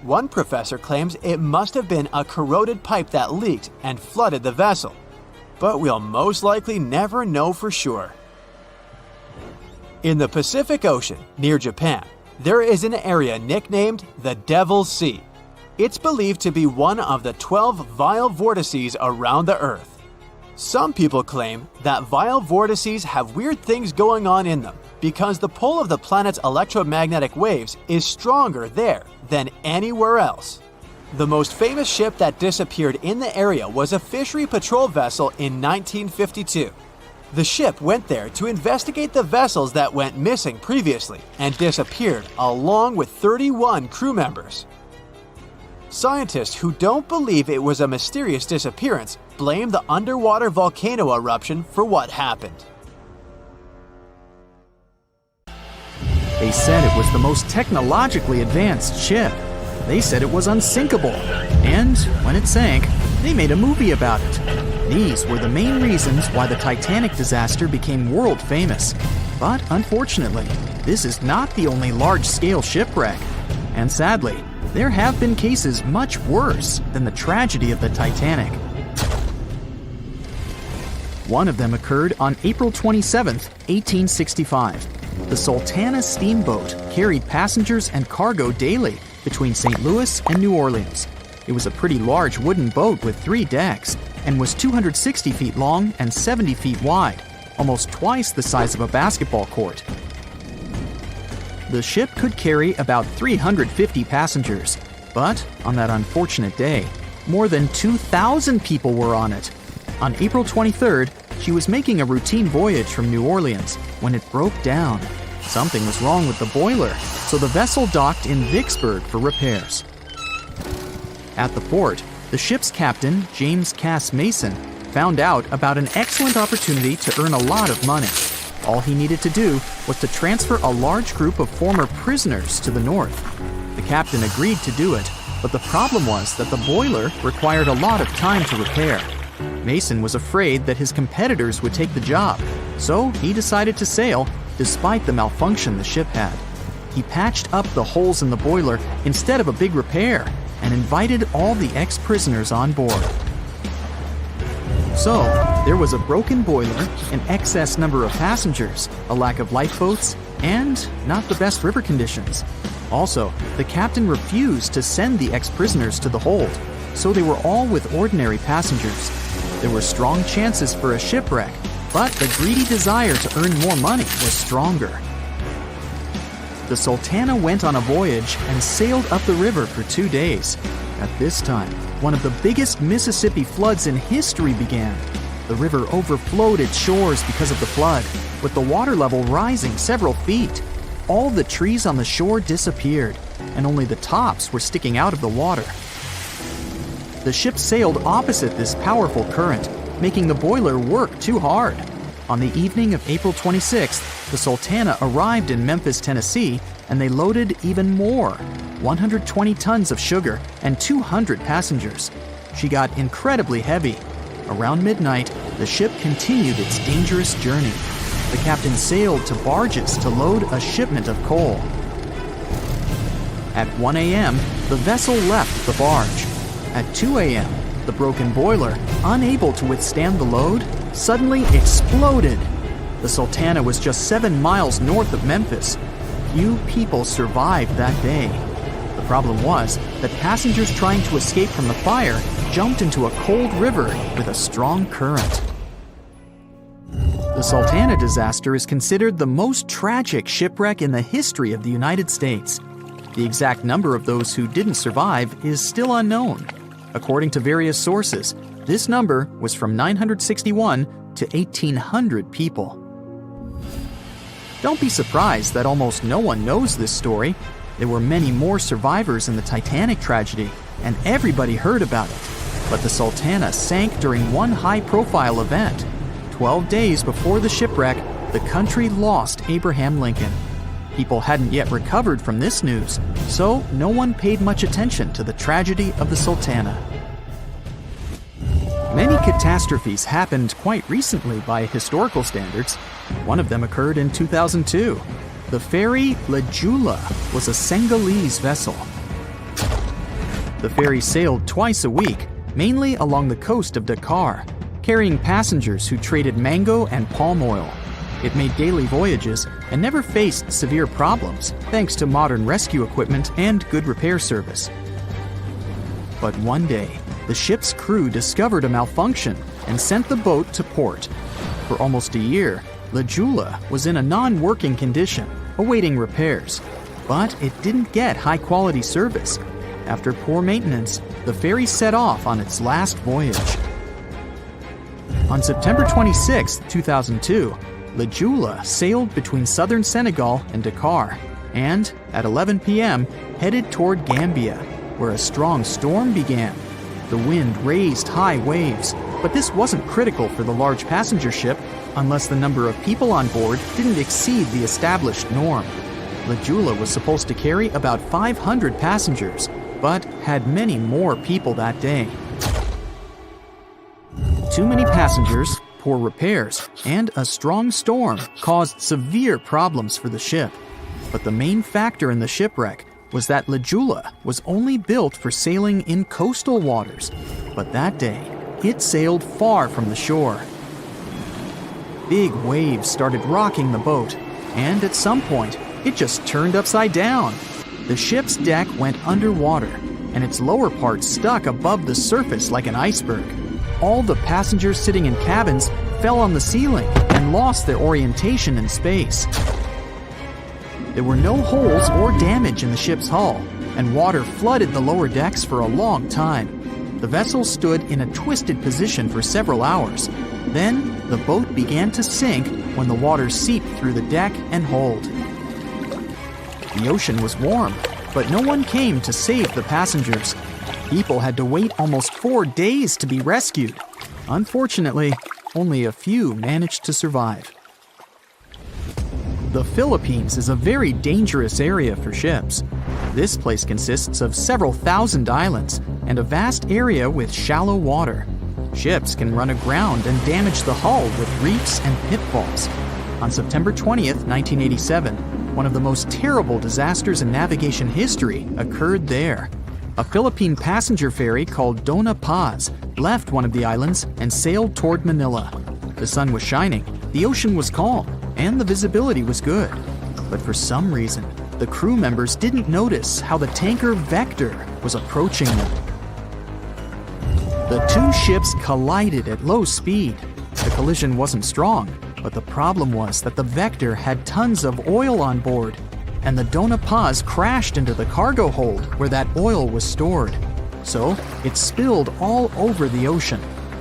One professor claims it must have been a corroded pipe that leaked and flooded the vessel, but we'll most likely never know for sure. In the Pacific Ocean, near Japan, there is an area nicknamed the Devil's Sea. It's believed to be one of the 12 vile vortices around the Earth. Some people claim that vile vortices have weird things going on in them because the pull of the planet's electromagnetic waves is stronger there than anywhere else. The most famous ship that disappeared in the area was a fishery patrol vessel in 1952. The ship went there to investigate the vessels that went missing previously and disappeared along with 31 crew members. Scientists who don't believe it was a mysterious disappearance blame the underwater volcano eruption for what happened. They said it was the most technologically advanced ship. They said it was unsinkable. And when it sank, they made a movie about it. These were the main reasons why the Titanic disaster became world famous. But unfortunately, this is not the only large-scale shipwreck. And sadly, there have been cases much worse than the tragedy of the Titanic. One of them occurred on April 27, 1865. The Sultana steamboat carried passengers and cargo daily between St. Louis and New Orleans. It was a pretty large wooden boat with 3 decks and was 260 feet long and 70 feet wide, almost twice the size of a basketball court. The ship could carry about 350 passengers, but on that unfortunate day, more than 2,000 people were on it. On April 23rd, she was making a routine voyage from New Orleans when it broke down. Something was wrong with the boiler, so the vessel docked in Vicksburg for repairs. At the port, the ship's captain, James Cass Mason, found out about an excellent opportunity to earn a lot of money. All he needed to do was to transfer a large group of former prisoners to the north. The captain agreed to do it, but the problem was that the boiler required a lot of time to repair. Mason was afraid that his competitors would take the job, so he decided to sail despite the malfunction the ship had. He patched up the holes in the boiler instead of a big repair and invited all the ex-prisoners on board. So, there was a broken boiler, an excess number of passengers, a lack of lifeboats, and not the best river conditions. Also, the captain refused to send the ex-prisoners to the hold, so they were all with ordinary passengers. There were strong chances for a shipwreck, but the greedy desire to earn more money was stronger. The Sultana went on a voyage and sailed up the river for 2 days. At this time, one of the biggest Mississippi floods in history began. The river overflowed its shores because of the flood, with the water level rising several feet. All the trees on the shore disappeared, and only the tops were sticking out of the water. The ship sailed opposite this powerful current, making the boiler work too hard. On the evening of April 26th, the Sultana arrived in Memphis, Tennessee, and they loaded even more, 120 tons of sugar and 200 passengers. She got incredibly heavy. Around midnight, the ship continued its dangerous journey. The captain sailed to barges to load a shipment of coal. At 1 a.m., the vessel left the barge. At 2 a.m., the broken boiler, unable to withstand the load, suddenly exploded. The Sultana was just 7 miles north of Memphis. Few people survived that day. The problem was that passengers trying to escape from the fire jumped into a cold river with a strong current. The Sultana disaster is considered the most tragic shipwreck in the history of the United States. The exact number of those who didn't survive is still unknown. According to various sources, this number was from 961 to 1,800 people. Don't be surprised that almost no one knows this story. There were many more survivors in the Titanic tragedy, and everybody heard about it. But the Sultana sank during one high-profile event. 12 days before the shipwreck, the country lost Abraham Lincoln. People hadn't yet recovered from this news, so no one paid much attention to the tragedy of the Sultana. Many catastrophes happened quite recently by historical standards. One of them occurred in 2002. The ferry Joola was a Senegalese vessel. The ferry sailed twice a week, mainly along the coast of Dakar, carrying passengers who traded mango and palm oil. It made daily voyages and never faced severe problems thanks to modern rescue equipment and good repair service. But one day, the ship's crew discovered a malfunction and sent the boat to port. For almost a year, Joola was in a non-working condition, awaiting repairs. But it didn't get high-quality service. After poor maintenance, the ferry set off on its last voyage. On September 26, 2002, Joola sailed between southern Senegal and Dakar, and at 11 p.m. headed toward Gambia, where a strong storm began. The wind raised high waves, but this wasn't critical for the large passenger ship unless the number of people on board didn't exceed the established norm. Joola was supposed to carry about 500 passengers, but had many more people that day. Too many passengers, poor repairs, and a strong storm caused severe problems for the ship. But the main factor in the shipwreck was that Joola was only built for sailing in coastal waters, but that day, it sailed far from the shore. Big waves started rocking the boat, and at some point, it just turned upside down. The ship's deck went underwater, and its lower part stuck above the surface like an iceberg. All the passengers sitting in cabins fell on the ceiling and lost their orientation in space. There were no holes or damage in the ship's hull, and water flooded the lower decks for a long time. The vessel stood in a twisted position for several hours. Then, the boat began to sink when the water seeped through the deck and hold. The ocean was warm, but no one came to save the passengers. People had to wait almost 4 days to be rescued. Unfortunately, only a few managed to survive. The Philippines is a very dangerous area for ships. This place consists of several thousand islands and a vast area with shallow water. Ships can run aground and damage the hull with reefs and pitfalls. On September 20th, 1987, one of the most terrible disasters in navigation history occurred there. A Philippine passenger ferry called Dona Paz left one of the islands and sailed toward Manila. The sun was shining, the ocean was calm, and the visibility was good. But for some reason, the crew members didn't notice how the tanker Vector was approaching them. The two ships collided at low speed. The collision wasn't strong, but the problem was that the Vector had tons of oil on board, and the Dona Paz crashed into the cargo hold where that oil was stored. So it spilled all over the ocean,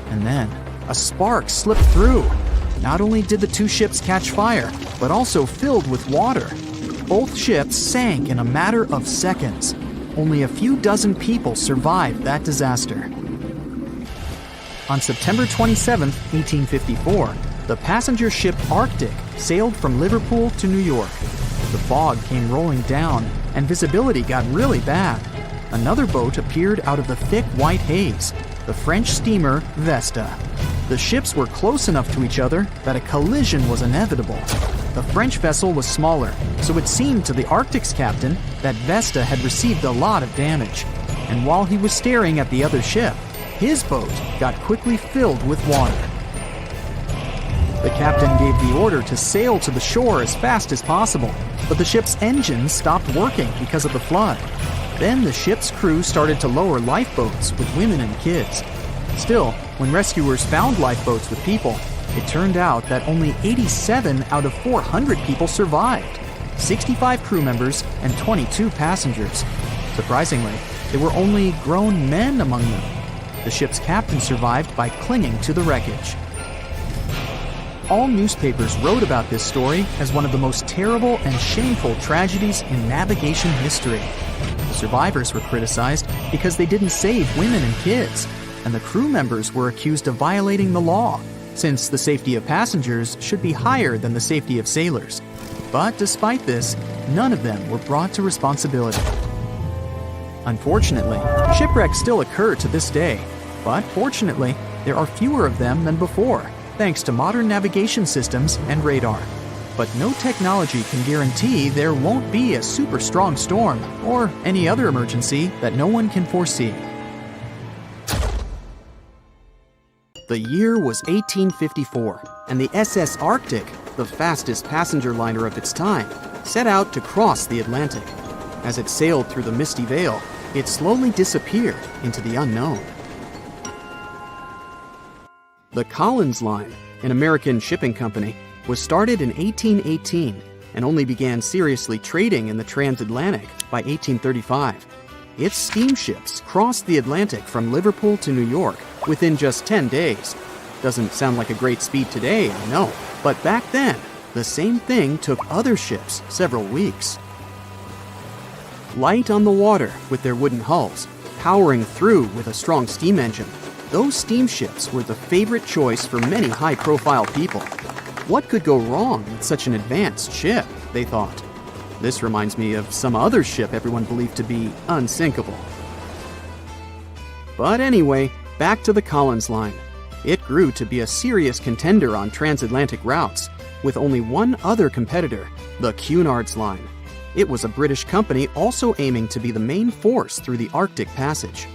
and then a spark slipped through. Not only did the two ships catch fire, but also filled with water. Both ships sank in a matter of seconds. Only a few dozen people survived that disaster. On September 27, 1854, the passenger ship Arctic sailed from Liverpool to New York. The fog came rolling down, and visibility got really bad. Another boat appeared out of the thick white haze, the French steamer Vesta. The ships were close enough to each other that a collision was inevitable. The French vessel was smaller, so it seemed to the Arctic's captain that Vesta had received a lot of damage. And while he was staring at the other ship, his boat got quickly filled with water. The captain gave the order to sail to the shore as fast as possible, but the ship's engines stopped working because of the flood. Then the ship's crew started to lower lifeboats with women and kids. Still, when rescuers found lifeboats with people, it turned out that only 87 out of 400 people survived, 65 crew members and 22 passengers. Surprisingly, there were only grown men among them. The ship's captain survived by clinging to the wreckage. All newspapers wrote about this story as one of the most terrible and shameful tragedies in navigation history. The survivors were criticized because they didn't save women and kids, and the crew members were accused of violating the law, since the safety of passengers should be higher than the safety of sailors. But despite this, none of them were brought to responsibility. Unfortunately, shipwrecks still occur to this day, but fortunately, there are fewer of them than before, thanks to modern navigation systems and radar. But no technology can guarantee there won't be a super strong storm or any other emergency that no one can foresee. The year was 1854, and the SS Arctic, the fastest passenger liner of its time, set out to cross the Atlantic. As it sailed through the misty veil, it slowly disappeared into the unknown. The Collins Line, an American shipping company, was started in 1818 and only began seriously trading in the transatlantic by 1835. Its steamships crossed the Atlantic from Liverpool to New York within just 10 days. Doesn't sound like a great speed today, I know, but back then, the same thing took other ships several weeks. Light on the water with their wooden hulls, powering through with a strong steam engine, those steamships were the favorite choice for many high-profile people. What could go wrong with such an advanced ship, they thought. This reminds me of some other ship everyone believed to be unsinkable. But anyway, back to the Collins Line. It grew to be a serious contender on transatlantic routes, with only one other competitor, the Cunard's Line. It was a British company also aiming to be the main force through the Arctic Passage.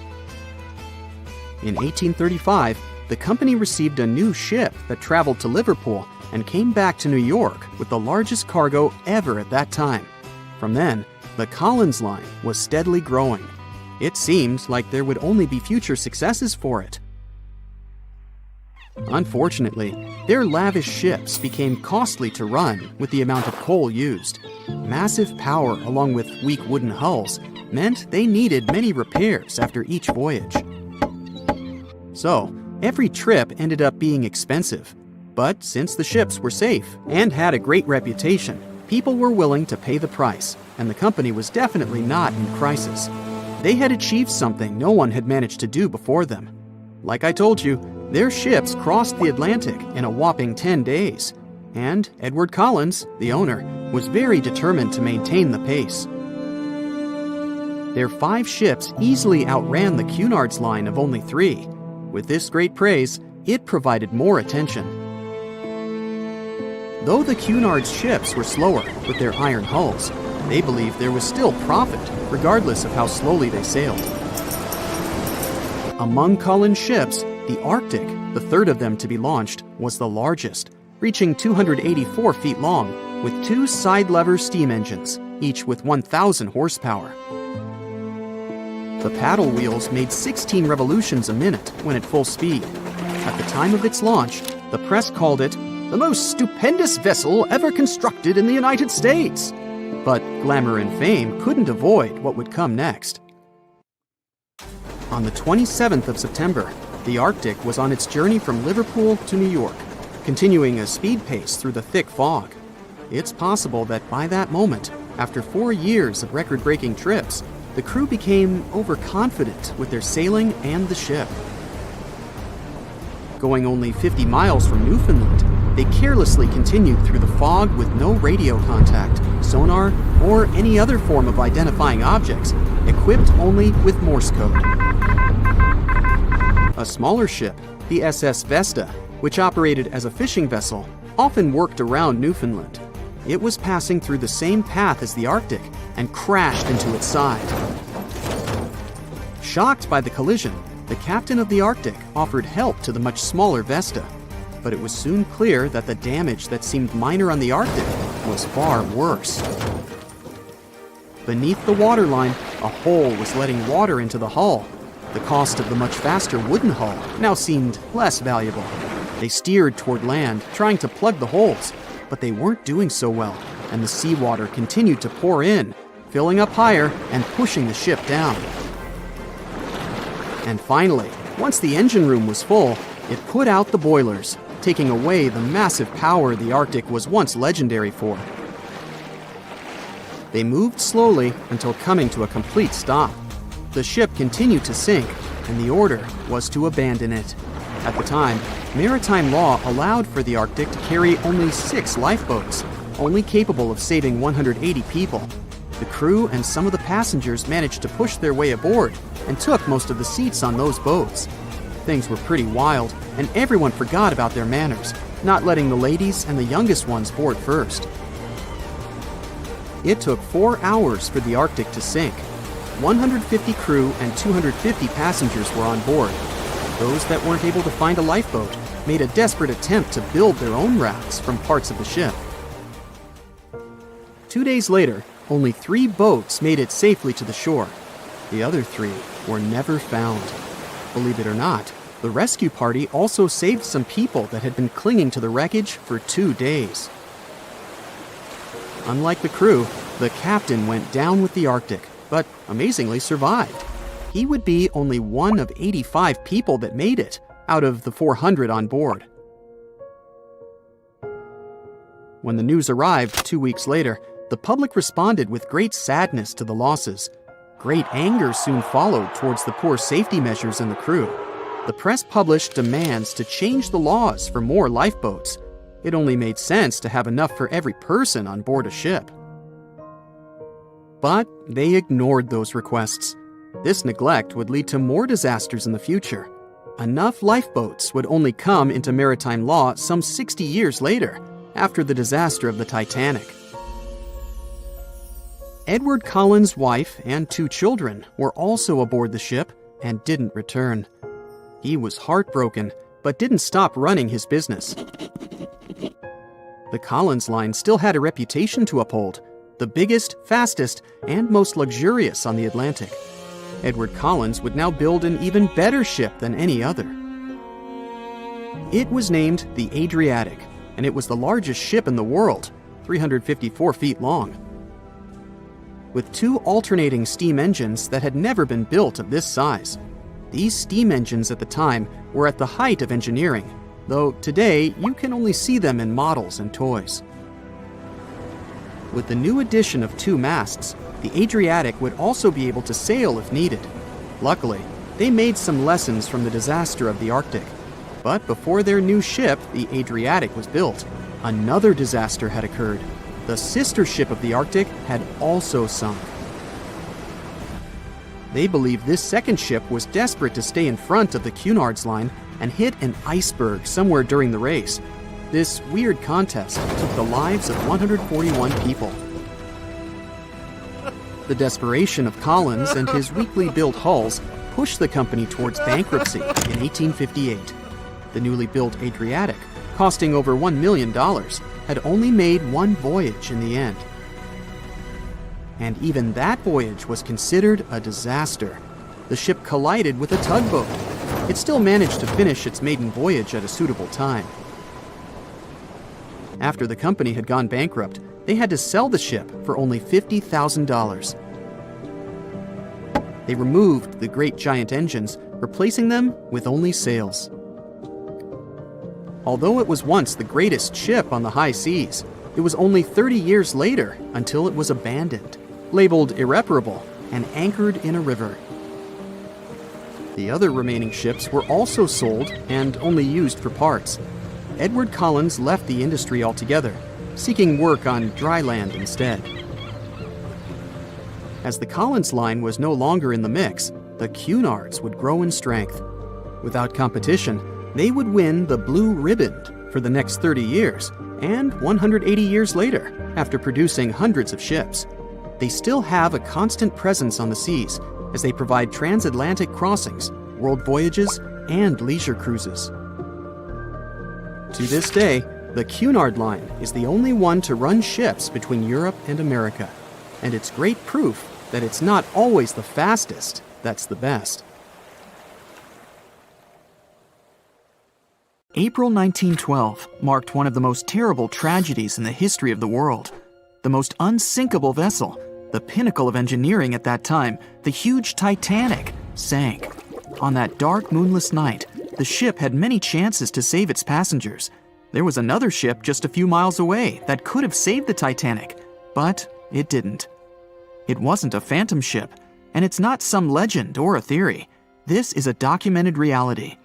In 1835, the company received a new ship that traveled to Liverpool and came back to New York with the largest cargo ever at that time. From then, the Collins Line was steadily growing. It seemed like there would only be future successes for it. Unfortunately, their lavish ships became costly to run with the amount of coal used. Massive power along with weak wooden hulls meant they needed many repairs after each voyage. So, every trip ended up being expensive. But since the ships were safe and had a great reputation, people were willing to pay the price, and the company was definitely not in crisis. They had achieved something no one had managed to do before them. Like I told you, their ships crossed the Atlantic in a whopping 10 days, and Edward Collins, the owner, was very determined to maintain the pace. Their 5 ships easily outran the Cunard's Line of only 3. With this great praise, it provided more attention. Though the Cunard's ships were slower with their iron hulls, they believed there was still profit, regardless of how slowly they sailed. Among Collins' ships, the Arctic, the third of them to be launched, was the largest, reaching 284 feet long, with 2 side-lever steam engines, each with 1,000 horsepower. The paddle wheels made 16 revolutions a minute when at full speed. At the time of its launch, the press called it the most stupendous vessel ever constructed in the United States. But glamour and fame couldn't avoid what would come next. On the 27th of September, the Arctic was on its journey from Liverpool to New York, continuing a speed pace through the thick fog. It's possible that by that moment, after 4 years of record-breaking trips, the crew became overconfident with their sailing and the ship. Going only 50 miles from Newfoundland, they carelessly continued through the fog with no radio contact, sonar, or any other form of identifying objects, equipped only with Morse code. A smaller ship, the SS Vesta, which operated as a fishing vessel, often worked around Newfoundland. It was passing through the same path as the Arctic and crashed into its side. Shocked by the collision, the captain of the Arctic offered help to the much smaller Vesta, but it was soon clear that the damage that seemed minor on the Arctic was far worse. Beneath the waterline, a hole was letting water into the hull. The cost of the much faster wooden hull now seemed less valuable. They steered toward land, trying to plug the holes, but they weren't doing so well, and the seawater continued to pour in, filling up higher and pushing the ship down. And finally, once the engine room was full, it put out the boilers, taking away the massive power the Arctic was once legendary for. They moved slowly until coming to a complete stop. The ship continued to sink, and the order was to abandon it. At the time, maritime law allowed for the Arctic to carry only 6 lifeboats, only capable of saving 180 people. The crew and some of the passengers managed to push their way aboard and took most of the seats on those boats. Things were pretty wild, and everyone forgot about their manners, not letting the ladies and the youngest ones board first. It took 4 hours for the Arctic to sink. 150 crew and 250 passengers were on board. Those that weren't able to find a lifeboat made a desperate attempt to build their own rafts from parts of the ship. 2 days later, only 3 boats made it safely to the shore. The other 3 were never found. Believe it or not, the rescue party also saved some people that had been clinging to the wreckage for 2 days. Unlike the crew, the captain went down with the Arctic, but amazingly survived. He would be only one of 85 people that made it, out of the 400 on board. When the news arrived 2 weeks later, the public responded with great sadness to the losses. Great anger soon followed towards the poor safety measures in the crew. The press published demands to change the laws for more lifeboats. It only made sense to have enough for every person on board a ship. But they ignored those requests. This neglect would lead to more disasters in the future. Enough lifeboats would only come into maritime law some 60 years later, after the disaster of the Titanic. Edward Collins' wife and 2 children were also aboard the ship and didn't return. He was heartbroken, but didn't stop running his business. The Collins line still had a reputation to uphold, the biggest, fastest, and most luxurious on the Atlantic. Edward Collins would now build an even better ship than any other. It was named the Adriatic, and it was the largest ship in the world, 354 feet long. With 2 alternating steam engines that had never been built of this size. These steam engines at the time were at the height of engineering, though today you can only see them in models and toys. With the new addition of 2 masts, the Adriatic would also be able to sail if needed. Luckily, they made some lessons from the disaster of the Arctic. But before their new ship, the Adriatic, was built, another disaster had occurred. The sister ship of the Arctic had also sunk. They believed this second ship was desperate to stay in front of the Cunard's line and hit an iceberg somewhere during the race. This weird contest took the lives of 141 people. The desperation of Collins and his weakly built hulls pushed the company towards bankruptcy in 1858. The newly built Adriatic, costing over $1 million, had only made one voyage in the end. And even that voyage was considered a disaster. The ship collided with a tugboat. It still managed to finish its maiden voyage at a suitable time. After the company had gone bankrupt, they had to sell the ship for only $50,000. They removed the great giant engines, replacing them with only sails. Although it was once the greatest ship on the high seas, it was only 30 years later until it was abandoned, labeled irreparable, and anchored in a river. The other remaining ships were also sold and only used for parts. Edward Collins left the industry altogether, seeking work on dry land instead. As the Collins line was no longer in the mix, the Cunards would grow in strength. Without competition, they would win the Blue Ribbon for the next 30 years, and 180 years later, after producing hundreds of ships. They still have a constant presence on the seas as they provide transatlantic crossings, world voyages, and leisure cruises. To this day, the Cunard Line is the only one to run ships between Europe and America, and it's great proof that it's not always the fastest that's the best. April 1912 marked one of the most terrible tragedies in the history of the world. The most unsinkable vessel, the pinnacle of engineering at that time, the huge Titanic, sank. On that dark, moonless night, the ship had many chances to save its passengers. There was another ship just a few miles away that could have saved the Titanic, but it didn't. It wasn't a phantom ship, and it's not some legend or a theory. This is a documented reality.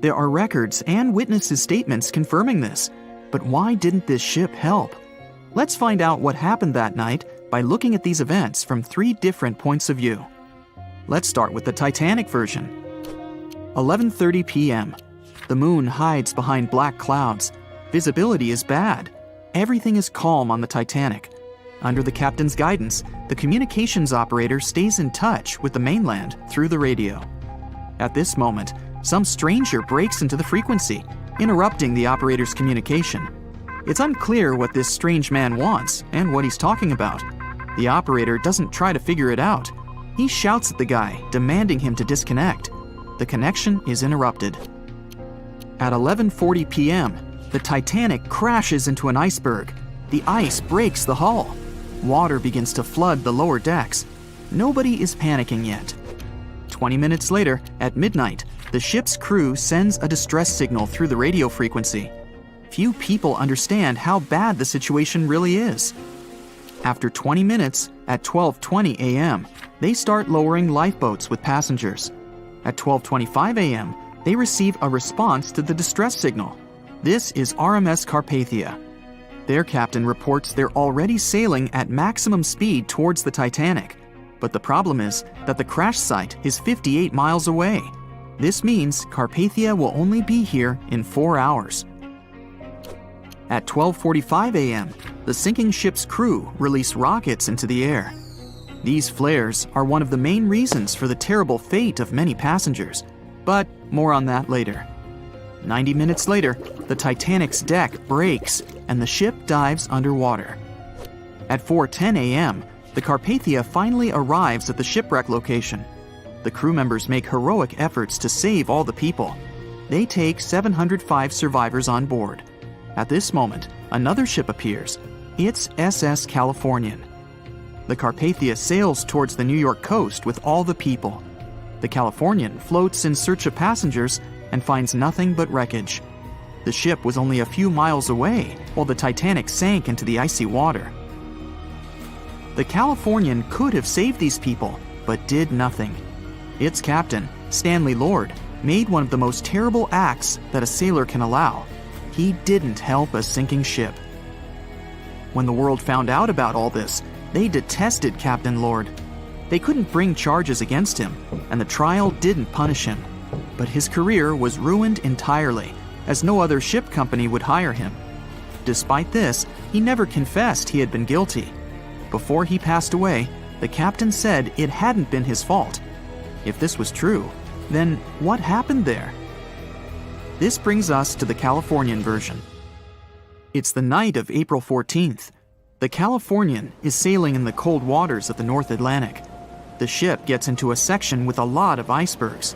There are records and witnesses' statements confirming this, but why didn't this ship help? Let's find out what happened that night by looking at these events from 3 different points of view. Let's start with the Titanic version. 11:30 p.m. The moon hides behind black clouds. Visibility is bad. Everything is calm on the Titanic. Under the captain's guidance, the communications operator stays in touch with the mainland through the radio. At this moment, some stranger breaks into the frequency, interrupting the operator's communication. It's unclear what this strange man wants and what he's talking about. The operator doesn't try to figure it out. He shouts at the guy, demanding him to disconnect. The connection is interrupted. At 11:40 p.m., the Titanic crashes into an iceberg. The ice breaks the hull. Water begins to flood the lower decks. Nobody is panicking yet. 20 minutes later, at midnight, the ship's crew sends a distress signal through the radio frequency. Few people understand how bad the situation really is. After 20 minutes, at 12:20 a.m., they start lowering lifeboats with passengers. At 12:25 a.m., they receive a response to the distress signal. This is RMS Carpathia. Their captain reports they're already sailing at maximum speed towards the Titanic. But the problem is that the crash site is 58 miles away. This means Carpathia will only be here in 4 hours. At 12:45 a.m., the sinking ship's crew release rockets into the air. These flares are one of the main reasons for the terrible fate of many passengers, but more on that later. 90 minutes later, the Titanic's deck breaks and the ship dives underwater. At 4:10 a.m., the Carpathia finally arrives at the shipwreck location. The crew members make heroic efforts to save all the people. They take 705 survivors on board. At this moment, another ship appears. It's SS Californian. The Carpathia sails towards the New York coast with all the people. The Californian floats in search of passengers and finds nothing but wreckage. The ship was only a few miles away while the Titanic sank into the icy water. The Californian could have saved these people, but did nothing. Its captain, Stanley Lord, made one of the most terrible acts that a sailor can allow. He didn't help a sinking ship. When the world found out about all this, they detested Captain Lord. They couldn't bring charges against him, and the trial didn't punish him. But his career was ruined entirely, as no other ship company would hire him. Despite this, he never confessed he had been guilty. Before he passed away, the captain said it hadn't been his fault. If this was true, then what happened there? This brings us to the Californian version. It's the night of April 14th. The Californian is sailing in the cold waters of the North Atlantic. The ship gets into a section with a lot of icebergs.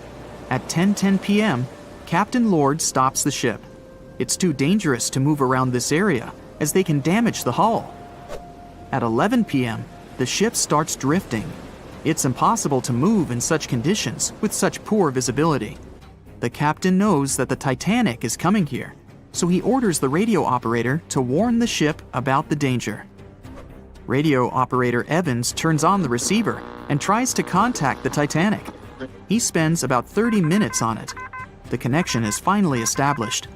At 10:10 p.m., Captain Lord stops the ship. It's too dangerous to move around this area, as they can damage the hull. At 11 p.m., the ship starts drifting. It's impossible to move in such conditions with such poor visibility. The captain knows that the Titanic is coming here, so he orders the radio operator to warn the ship about the danger. Radio operator Evans turns on the receiver and tries to contact the Titanic. He spends about 30 minutes on it. The connection is finally established.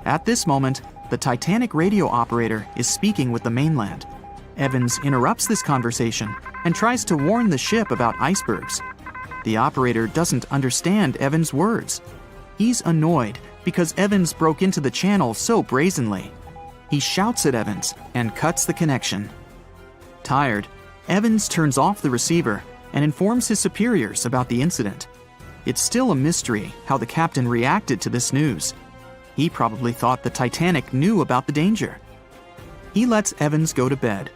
At this moment, the Titanic radio operator is speaking with the mainland. Evans interrupts this conversation and tries to warn the ship about icebergs. The operator doesn't understand Evans' words. He's annoyed because Evans broke into the channel so brazenly. He shouts at Evans and cuts the connection. Tired, Evans turns off the receiver and informs his superiors about the incident. It's still a mystery how the captain reacted to this news. He probably thought the Titanic knew about the danger. He lets Evans go to bed.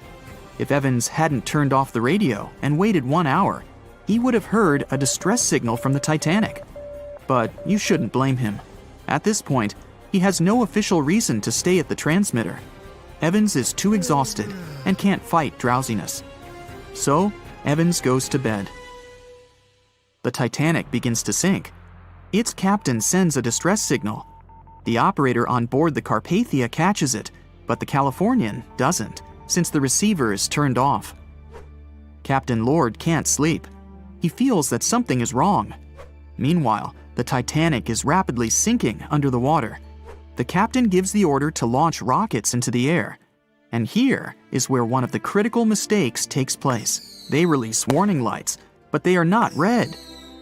If Evans hadn't turned off the radio and waited 1 hour, he would have heard a distress signal from the Titanic. But you shouldn't blame him. At this point, he has no official reason to stay at the transmitter. Evans is too exhausted and can't fight drowsiness. So, Evans goes to bed. The Titanic begins to sink. Its captain sends a distress signal. The operator on board the Carpathia catches it, but the Californian doesn't, since the receiver is turned off. Captain Lord can't sleep. He feels that something is wrong. Meanwhile, the Titanic is rapidly sinking under the water. The captain gives the order to launch rockets into the air. And here is where one of the critical mistakes takes place. They release warning lights, but they are not red.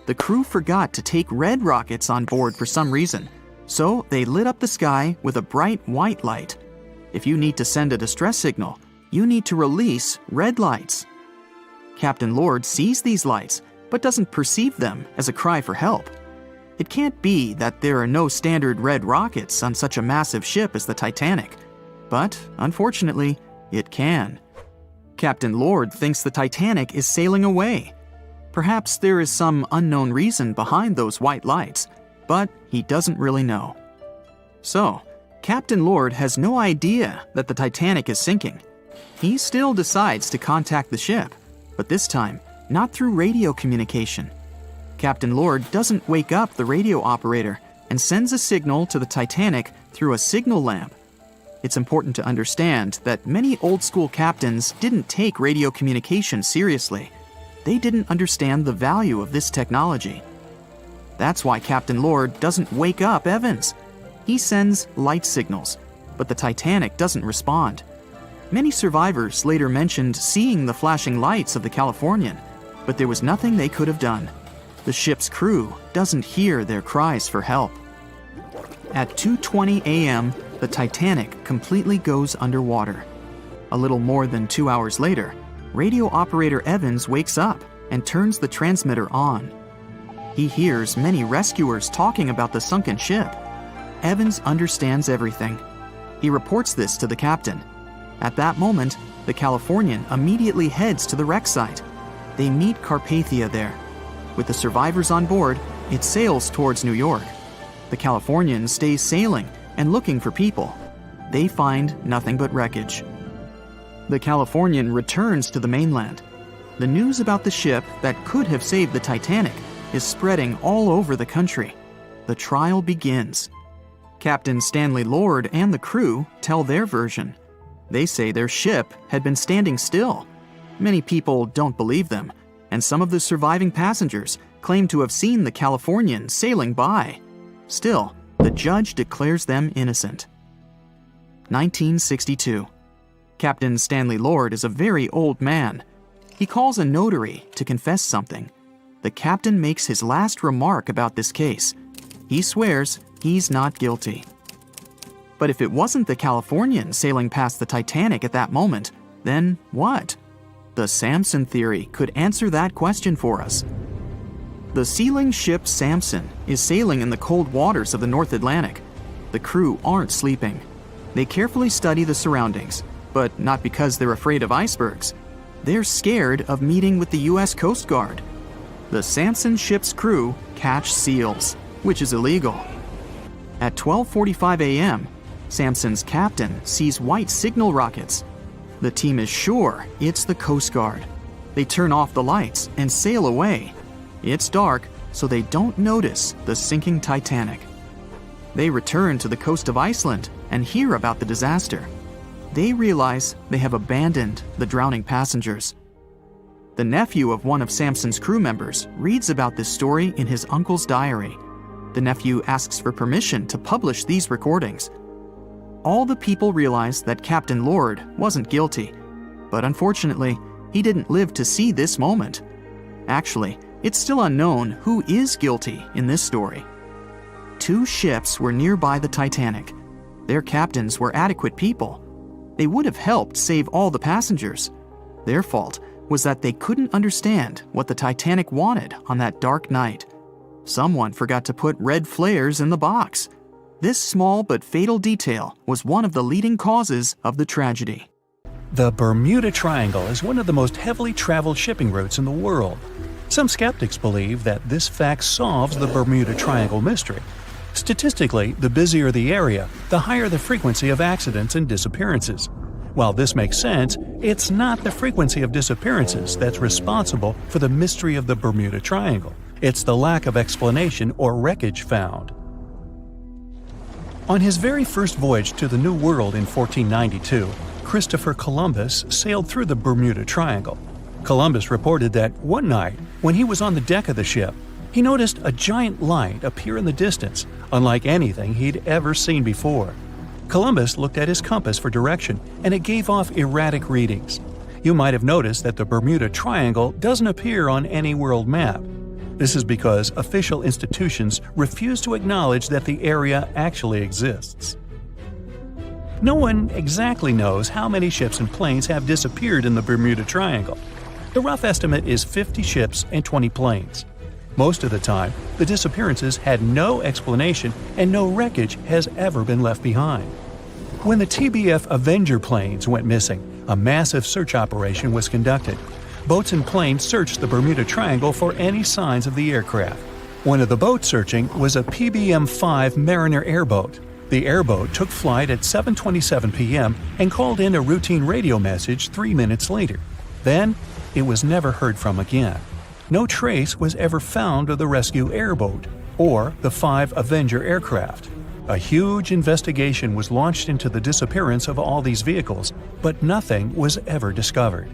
The crew forgot to take red rockets on board for some reason, so they lit up the sky with a bright white light. If you need to send a distress signal, you need to release red lights. Captain Lord sees these lights, but doesn't perceive them as a cry for help. It can't be that there are no standard red rockets on such a massive ship as the Titanic. But, unfortunately, it can. Captain Lord thinks the Titanic is sailing away. Perhaps there is some unknown reason behind those white lights, but he doesn't really know. So, Captain Lord has no idea that the Titanic is sinking. He still decides to contact the ship, but this time, not through radio communication. Captain Lord doesn't wake up the radio operator and sends a signal to the Titanic through a signal lamp. It's important to understand that many old-school captains didn't take radio communication seriously. They didn't understand the value of this technology. That's why Captain Lord doesn't wake up Evans. He sends light signals, but the Titanic doesn't respond. Many survivors later mentioned seeing the flashing lights of the Californian, but there was nothing they could have done. The ship's crew doesn't hear their cries for help. At 2:20 a.m., the Titanic completely goes underwater. A little more than 2 hours later, radio operator Evans wakes up and turns the transmitter on. He hears many rescuers talking about the sunken ship. Evans understands everything. He reports this to the captain. At that moment, the Californian immediately heads to the wreck site. They meet Carpathia there. With the survivors on board, it sails towards New York. The Californian stays sailing and looking for people. They find nothing but wreckage. The Californian returns to the mainland. The news about the ship that could have saved the Titanic is spreading all over the country. The trial begins. Captain Stanley Lord and the crew tell their version. They say their ship had been standing still. Many people don't believe them, and some of the surviving passengers claim to have seen the Californian sailing by. Still, the judge declares them innocent. 1962. Captain Stanley Lord is a very old man. He calls a notary to confess something. The captain makes his last remark about this case. He swears he's not guilty. But if it wasn't the Californian sailing past the Titanic at that moment, then what? The Samson theory could answer that question for us. The sealing ship Samson is sailing in the cold waters of the North Atlantic. The crew aren't sleeping. They carefully study the surroundings, but not because they're afraid of icebergs. They're scared of meeting with the U.S. Coast Guard. The Samson ship's crew catch seals, which is illegal. At 12:45 a.m., Samson's captain sees white signal rockets. The team is sure it's the Coast Guard. They turn off the lights and sail away. It's dark, so they don't notice the sinking Titanic. They return to the coast of Iceland and hear about the disaster. They realize they have abandoned the drowning passengers. The nephew of one of Samson's crew members reads about this story in his uncle's diary. The nephew asks for permission to publish these recordings. All the people realize that Captain Lord wasn't guilty, but unfortunately, he didn't live to see this moment. Actually, it's still unknown who is guilty in this story. 2 ships were nearby the Titanic. Their captains were adequate people. They would have helped save all the passengers. Their fault was that they couldn't understand what the Titanic wanted on that dark night. Someone forgot to put red flares in the box. This small but fatal detail was one of the leading causes of the tragedy. The Bermuda Triangle is one of the most heavily traveled shipping routes in the world. Some skeptics believe that this fact solves the Bermuda Triangle mystery. Statistically, the busier the area, the higher the frequency of accidents and disappearances. While this makes sense, it's not the frequency of disappearances that's responsible for the mystery of the Bermuda Triangle. It's the lack of explanation or wreckage found. On his very first voyage to the New World in 1492, Christopher Columbus sailed through the Bermuda Triangle. Columbus reported that one night, when he was on the deck of the ship, he noticed a giant light appear in the distance, unlike anything he'd ever seen before. Columbus looked at his compass for direction, and it gave off erratic readings. You might have noticed that the Bermuda Triangle doesn't appear on any world map. This is because official institutions refuse to acknowledge that the area actually exists. No one exactly knows how many ships and planes have disappeared in the Bermuda Triangle. The rough estimate is 50 ships and 20 planes. Most of the time, the disappearances had no explanation and no wreckage has ever been left behind. When the TBF Avenger planes went missing, a massive search operation was conducted. Boats and planes searched the Bermuda Triangle for any signs of the aircraft. One of the boats searching was a PBM-5 Mariner airboat. The airboat took flight at 7:27 p.m. and called in a routine radio message 3 minutes later. Then, it was never heard from again. No trace was ever found of the rescue airboat or the 5 Avenger aircraft. A huge investigation was launched into the disappearance of all these vehicles, but nothing was ever discovered.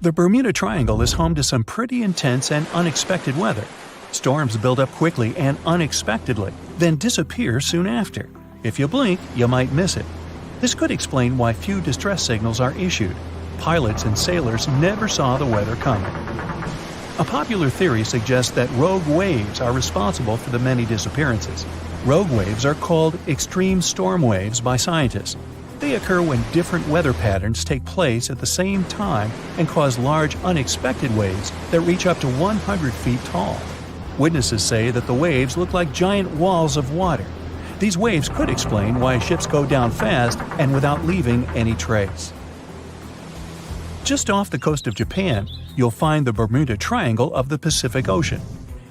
The Bermuda Triangle is home to some pretty intense and unexpected weather. Storms build up quickly and unexpectedly, then disappear soon after. If you blink, you might miss it. This could explain why few distress signals are issued. Pilots and sailors never saw the weather coming. A popular theory suggests that rogue waves are responsible for the many disappearances. Rogue waves are called extreme storm waves by scientists. They occur when different weather patterns take place at the same time and cause large unexpected waves that reach up to 100 feet tall. Witnesses say that the waves look like giant walls of water. These waves could explain why ships go down fast and without leaving any trace. Just off the coast of Japan, you'll find the Bermuda Triangle of the Pacific Ocean.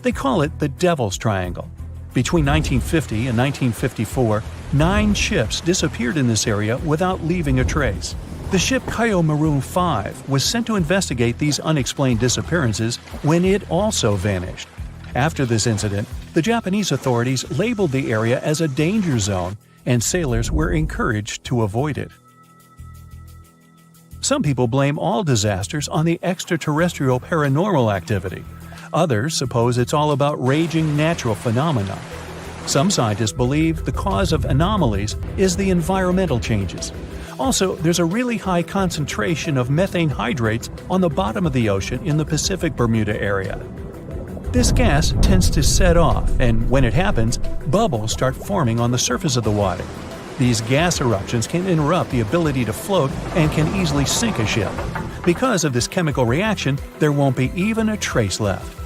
They call it the Devil's Triangle. Between 1950 and 1954, 9 ships disappeared in this area without leaving a trace. The ship Kyomaru 5 was sent to investigate these unexplained disappearances when it also vanished. After this incident, the Japanese authorities labeled the area as a danger zone, and sailors were encouraged to avoid it. Some people blame all disasters on the extraterrestrial paranormal activity. Others suppose it's all about raging natural phenomena. Some scientists believe the cause of anomalies is the environmental changes. Also, there's a really high concentration of methane hydrates on the bottom of the ocean in the Pacific Bermuda area. This gas tends to set off, and when it happens, bubbles start forming on the surface of the water. These gas eruptions can interrupt the ability to float and can easily sink a ship. Because of this chemical reaction, there won't be even a trace left.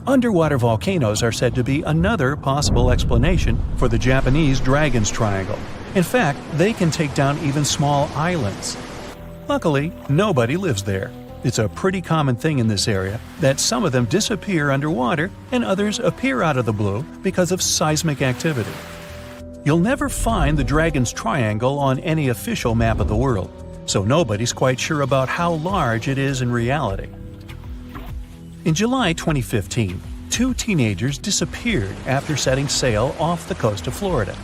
Underwater volcanoes are said to be another possible explanation for the Japanese Dragon's Triangle. In fact, they can take down even small islands. Luckily, nobody lives there. It's a pretty common thing in this area that some of them disappear underwater and others appear out of the blue because of seismic activity. You'll never find the Dragon's Triangle on any official map of the world, so nobody's quite sure about how large it is in reality. In July 2015, 2 teenagers disappeared after setting sail off the coast of Florida.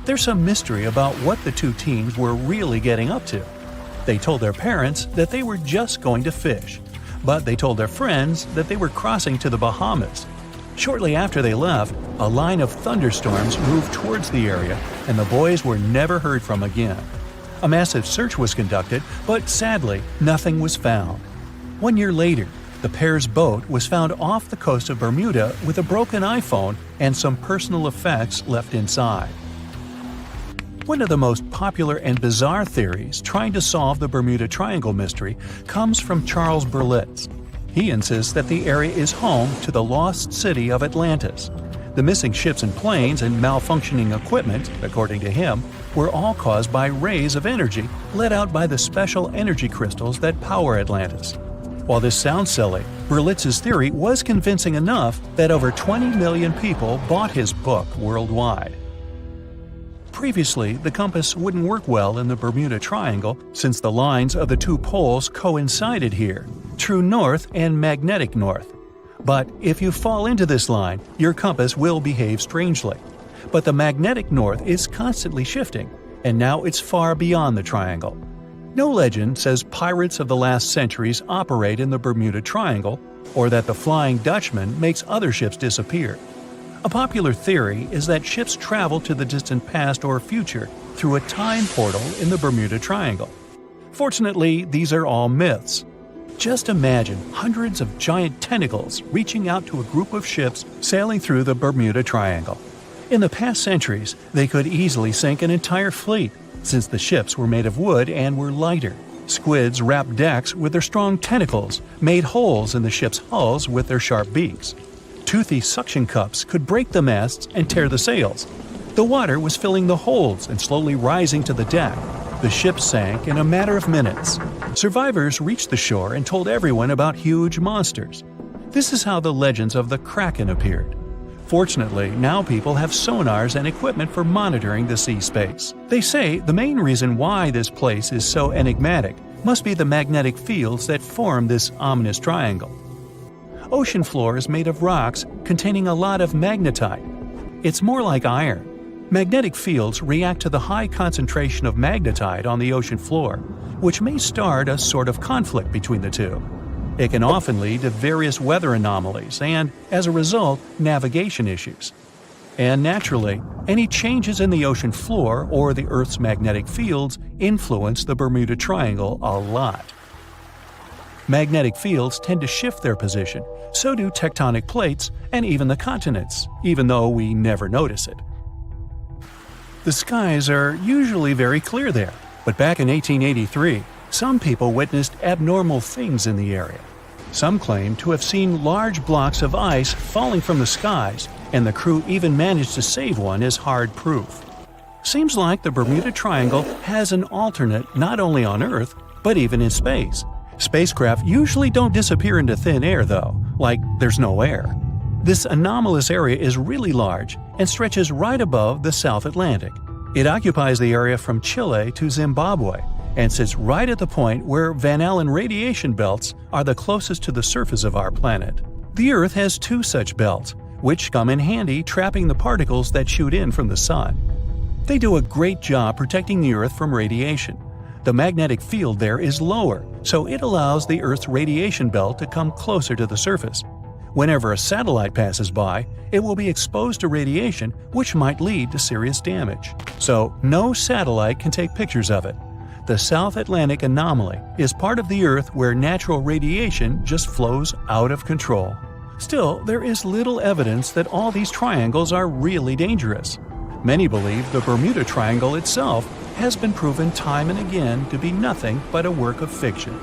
There's some mystery about what the 2 teens were really getting up to. They told their parents that they were just going to fish, but they told their friends that they were crossing to the Bahamas. Shortly after they left, a line of thunderstorms moved towards the area, and the boys were never heard from again. A massive search was conducted, but sadly, nothing was found. 1 year later, the pair's boat was found off the coast of Bermuda with a broken iPhone and some personal effects left inside. One of the most popular and bizarre theories trying to solve the Bermuda Triangle mystery comes from Charles Berlitz. He insists that the area is home to the lost city of Atlantis. The missing ships and planes and malfunctioning equipment, according to him, were all caused by rays of energy let out by the special energy crystals that power Atlantis. While this sounds silly, Berlitz's theory was convincing enough that over 20 million people bought his book worldwide. Previously, the compass wouldn't work well in the Bermuda Triangle since the lines of the 2 poles coincided here, true north and magnetic north. But if you fall into this line, your compass will behave strangely. But the magnetic north is constantly shifting, and now it's far beyond the triangle. No legend says pirates of the last centuries operate in the Bermuda Triangle, or that the Flying Dutchman makes other ships disappear. A popular theory is that ships travel to the distant past or future through a time portal in the Bermuda Triangle. Fortunately, these are all myths. Just imagine hundreds of giant tentacles reaching out to a group of ships sailing through the Bermuda Triangle. In the past centuries, they could easily sink an entire fleet, since the ships were made of wood and were lighter. Squids wrapped decks with their strong tentacles, made holes in the ship's hulls with their sharp beaks. Toothy suction cups could break the masts and tear the sails. The water was filling the holds and slowly rising to the deck. The ship sank in a matter of minutes. Survivors reached the shore and told everyone about huge monsters. This is how the legends of the Kraken appeared. Fortunately, now people have sonars and equipment for monitoring the sea space. They say the main reason why this place is so enigmatic must be the magnetic fields that form this ominous triangle. Ocean floor is made of rocks containing a lot of magnetite. It's more like iron. Magnetic fields react to the high concentration of magnetite on the ocean floor, which may start a sort of conflict between the two. It can often lead to various weather anomalies and, as a result, navigation issues. And naturally, any changes in the ocean floor or the Earth's magnetic fields influence the Bermuda Triangle a lot. Magnetic fields tend to shift their position, so do tectonic plates and even the continents, even though we never notice it. The skies are usually very clear there, but back in 1883, some people witnessed abnormal things in the area. Some claim to have seen large blocks of ice falling from the skies, and the crew even managed to save one as hard proof. Seems like the Bermuda Triangle has an alternate not only on Earth, but even in space. Spacecraft usually don't disappear into thin air though, like there's no air. This anomalous area is really large and stretches right above the South Atlantic. It occupies the area from Chile to Zimbabwe and sits right at the point where Van Allen radiation belts are the closest to the surface of our planet. The Earth has 2 such belts, which come in handy trapping the particles that shoot in from the sun. They do a great job protecting the Earth from radiation. The magnetic field there is lower, so it allows the Earth's radiation belt to come closer to the surface. Whenever a satellite passes by, it will be exposed to radiation, which might lead to serious damage. So, no satellite can take pictures of it. The South Atlantic anomaly is part of the Earth where natural radiation just flows out of control. Still, there is little evidence that all these triangles are really dangerous. Many believe the Bermuda Triangle itself has been proven time and again to be nothing but a work of fiction.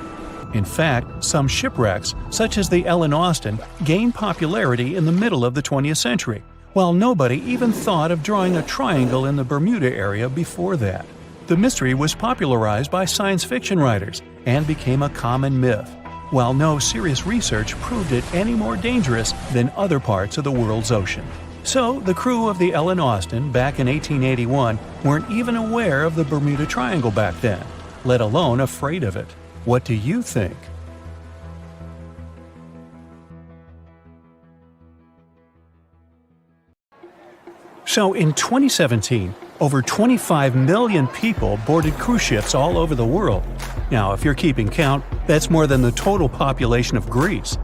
In fact, some shipwrecks, such as the Ellen Austin, gained popularity in the middle of the 20th century, while nobody even thought of drawing a triangle in the Bermuda area before that. The mystery was popularized by science fiction writers and became a common myth, while no serious research proved it any more dangerous than other parts of the world's ocean. So, the crew of the Ellen Austin back in 1881 weren't even aware of the Bermuda Triangle back then, let alone afraid of it. What do you think? So in 2017, over 25 million people boarded cruise ships all over the world. Now, if you're keeping count, that's more than the total population of Greece.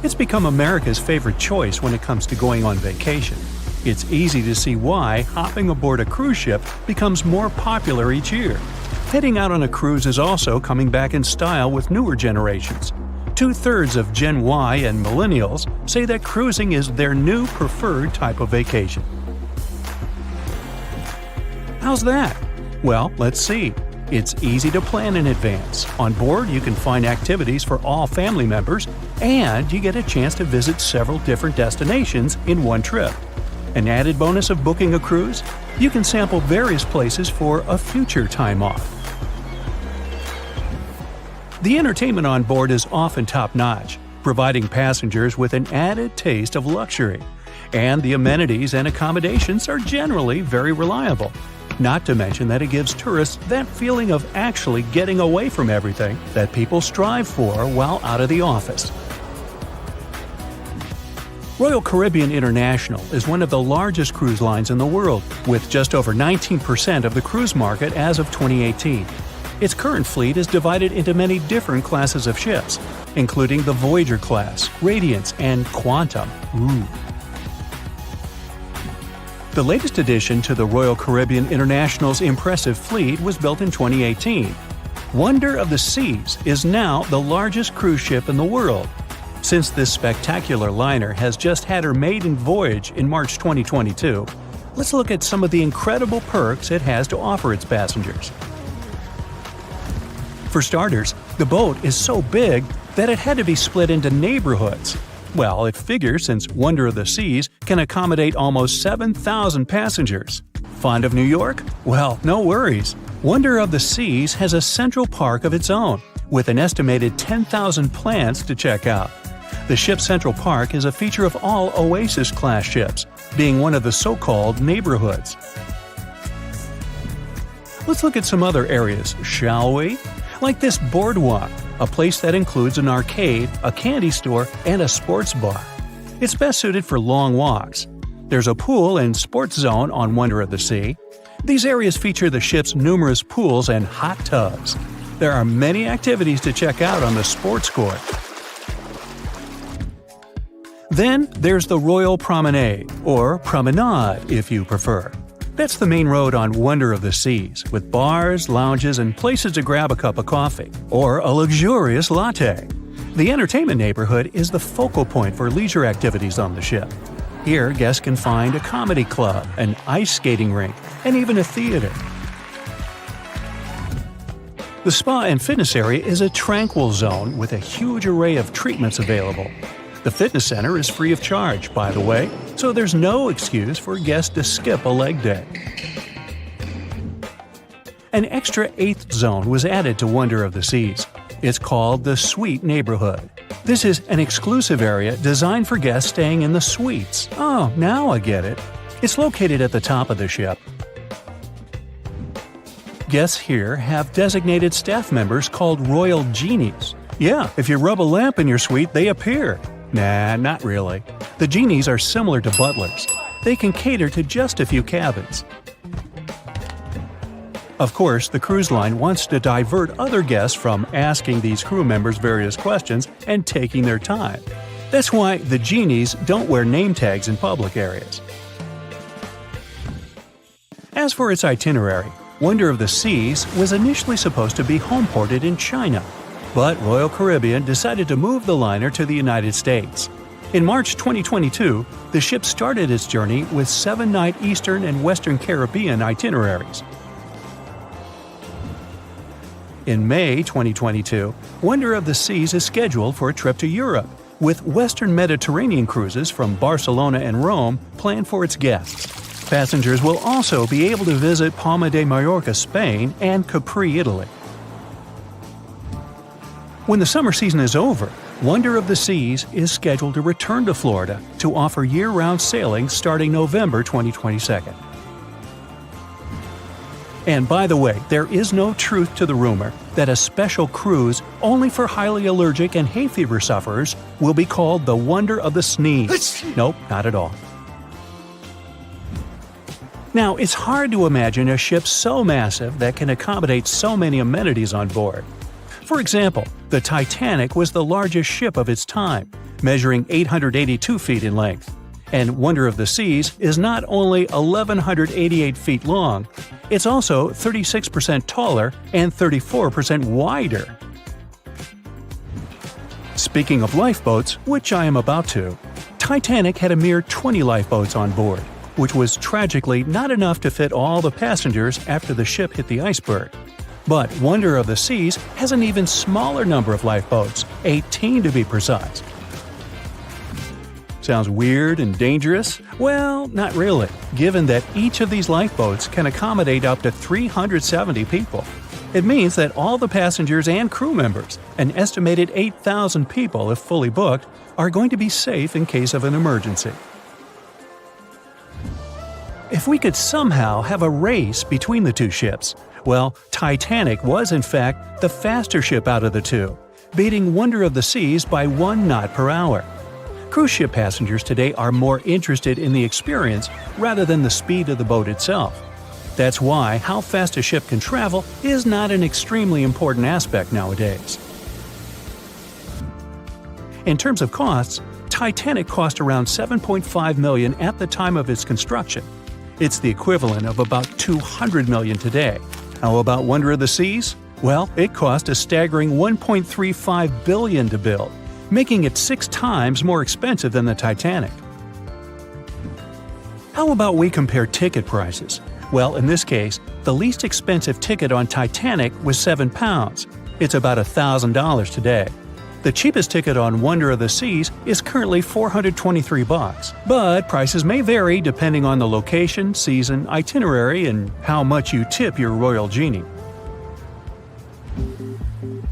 It's become America's favorite choice when it comes to going on vacation. It's easy to see why hopping aboard a cruise ship becomes more popular each year. Heading out on a cruise is also coming back in style with newer generations. 2/3 of Gen Y and millennials say that cruising is their new preferred type of vacation. How's that? Well, let's see. It's easy to plan in advance. On board, you can find activities for all family members, and you get a chance to visit several different destinations in one trip. An added bonus of booking a cruise? You can sample various places for a future time off. The entertainment on board is often top-notch, providing passengers with an added taste of luxury. And the amenities and accommodations are generally very reliable. Not to mention that it gives tourists that feeling of actually getting away from everything that people strive for while out of the office. Royal Caribbean International is one of the largest cruise lines in the world, with just over 19% of the cruise market as of 2018. Its current fleet is divided into many different classes of ships, including the Voyager class, Radiance, and Quantum. The latest addition to the Royal Caribbean International's impressive fleet was built in 2018. Wonder of the Seas is now the largest cruise ship in the world. Since this spectacular liner has just had her maiden voyage in March 2022, let's look at some of the incredible perks it has to offer its passengers. For starters, the boat is so big that it had to be split into neighborhoods. Well, it figures since Wonder of the Seas can accommodate almost 7,000 passengers. Fond of New York? Well, no worries. Wonder of the Seas has a central park of its own, with an estimated 10,000 plants to check out. The ship's central park is a feature of all Oasis-class ships, being one of the so-called neighborhoods. Let's look at some other areas, shall we? Like this boardwalk, a place that includes an arcade, a candy store, and a sports bar. It's best suited for long walks. There's a pool and sports zone on Wonder of the Sea. These areas feature the ship's numerous pools and hot tubs. There are many activities to check out on the sports court. Then there's the Royal Promenade, or Promenade if you prefer. That's the main road on Wonder of the Seas, with bars, lounges, and places to grab a cup of coffee, or a luxurious latte. The entertainment neighborhood is the focal point for leisure activities on the ship. Here, guests can find a comedy club, an ice skating rink, and even a theater. The spa and fitness area is a tranquil zone with a huge array of treatments available. The fitness center is free of charge, by the way, so there's no excuse for guests to skip a leg day. An extra eighth zone was added to Wonder of the Seas. It's called the Suite Neighborhood. This is an exclusive area designed for guests staying in the suites. Oh, now I get it. It's located at the top of the ship. Guests here have designated staff members called Royal Genies. Yeah, if you rub a lamp in your suite, they appear. Nah, not really. The genies are similar to butlers. They can cater to just a few cabins. Of course, the cruise line wants to divert other guests from asking these crew members various questions and taking their time. That's why the genies don't wear name tags in public areas. As for its itinerary, Wonder of the Seas was initially supposed to be homeported in China, but Royal Caribbean decided to move the liner to the United States. In March 2022, the ship started its journey with 7-night Eastern and Western Caribbean itineraries. In May 2022, Wonder of the Seas is scheduled for a trip to Europe, with Western Mediterranean cruises from Barcelona and Rome planned for its guests. Passengers will also be able to visit Palma de Mallorca, Spain, and Capri, Italy. When the summer season is over, Wonder of the Seas is scheduled to return to Florida to offer year-round sailing starting November 2022. And by the way, there is no truth to the rumor that a special cruise only for highly allergic and hay fever sufferers will be called the Wonder of the Sneeze. Nope, not at all. Now, it's hard to imagine a ship so massive that can accommodate so many amenities on board. For example, the Titanic was the largest ship of its time, measuring 882 feet in length. And Wonder of the Seas is not only 1,188 feet long, it's also 36% taller and 34% wider. Speaking of lifeboats, which I am about to, Titanic had a mere 20 lifeboats on board, which was tragically not enough to fit all the passengers after the ship hit the iceberg. But Wonder of the Seas has an even smaller number of lifeboats, 18 to be precise. Sounds weird and dangerous? Well, not really, given that each of these lifeboats can accommodate up to 370 people. It means that all the passengers and crew members, an estimated 8,000 people if fully booked, are going to be safe in case of an emergency. If we could somehow have a race between the two ships, well, Titanic was in fact the faster ship out of the two, beating Wonder of the Seas by 1 knot per hour. Cruise ship passengers today are more interested in the experience rather than the speed of the boat itself. That's why how fast a ship can travel is not an extremely important aspect nowadays. In terms of costs, Titanic cost around $7.5 million at the time of its construction. It's the equivalent of about $200 million today. How about Wonder of the Seas? Well, it cost a staggering $1.35 billion to build, making it 6 times more expensive than the Titanic. How about we compare ticket prices? Well, in this case, the least expensive ticket on Titanic was £7. It's about $1,000 today. The cheapest ticket on Wonder of the Seas is currently $423, but prices may vary depending on the location, season, itinerary, and how much you tip your royal genie.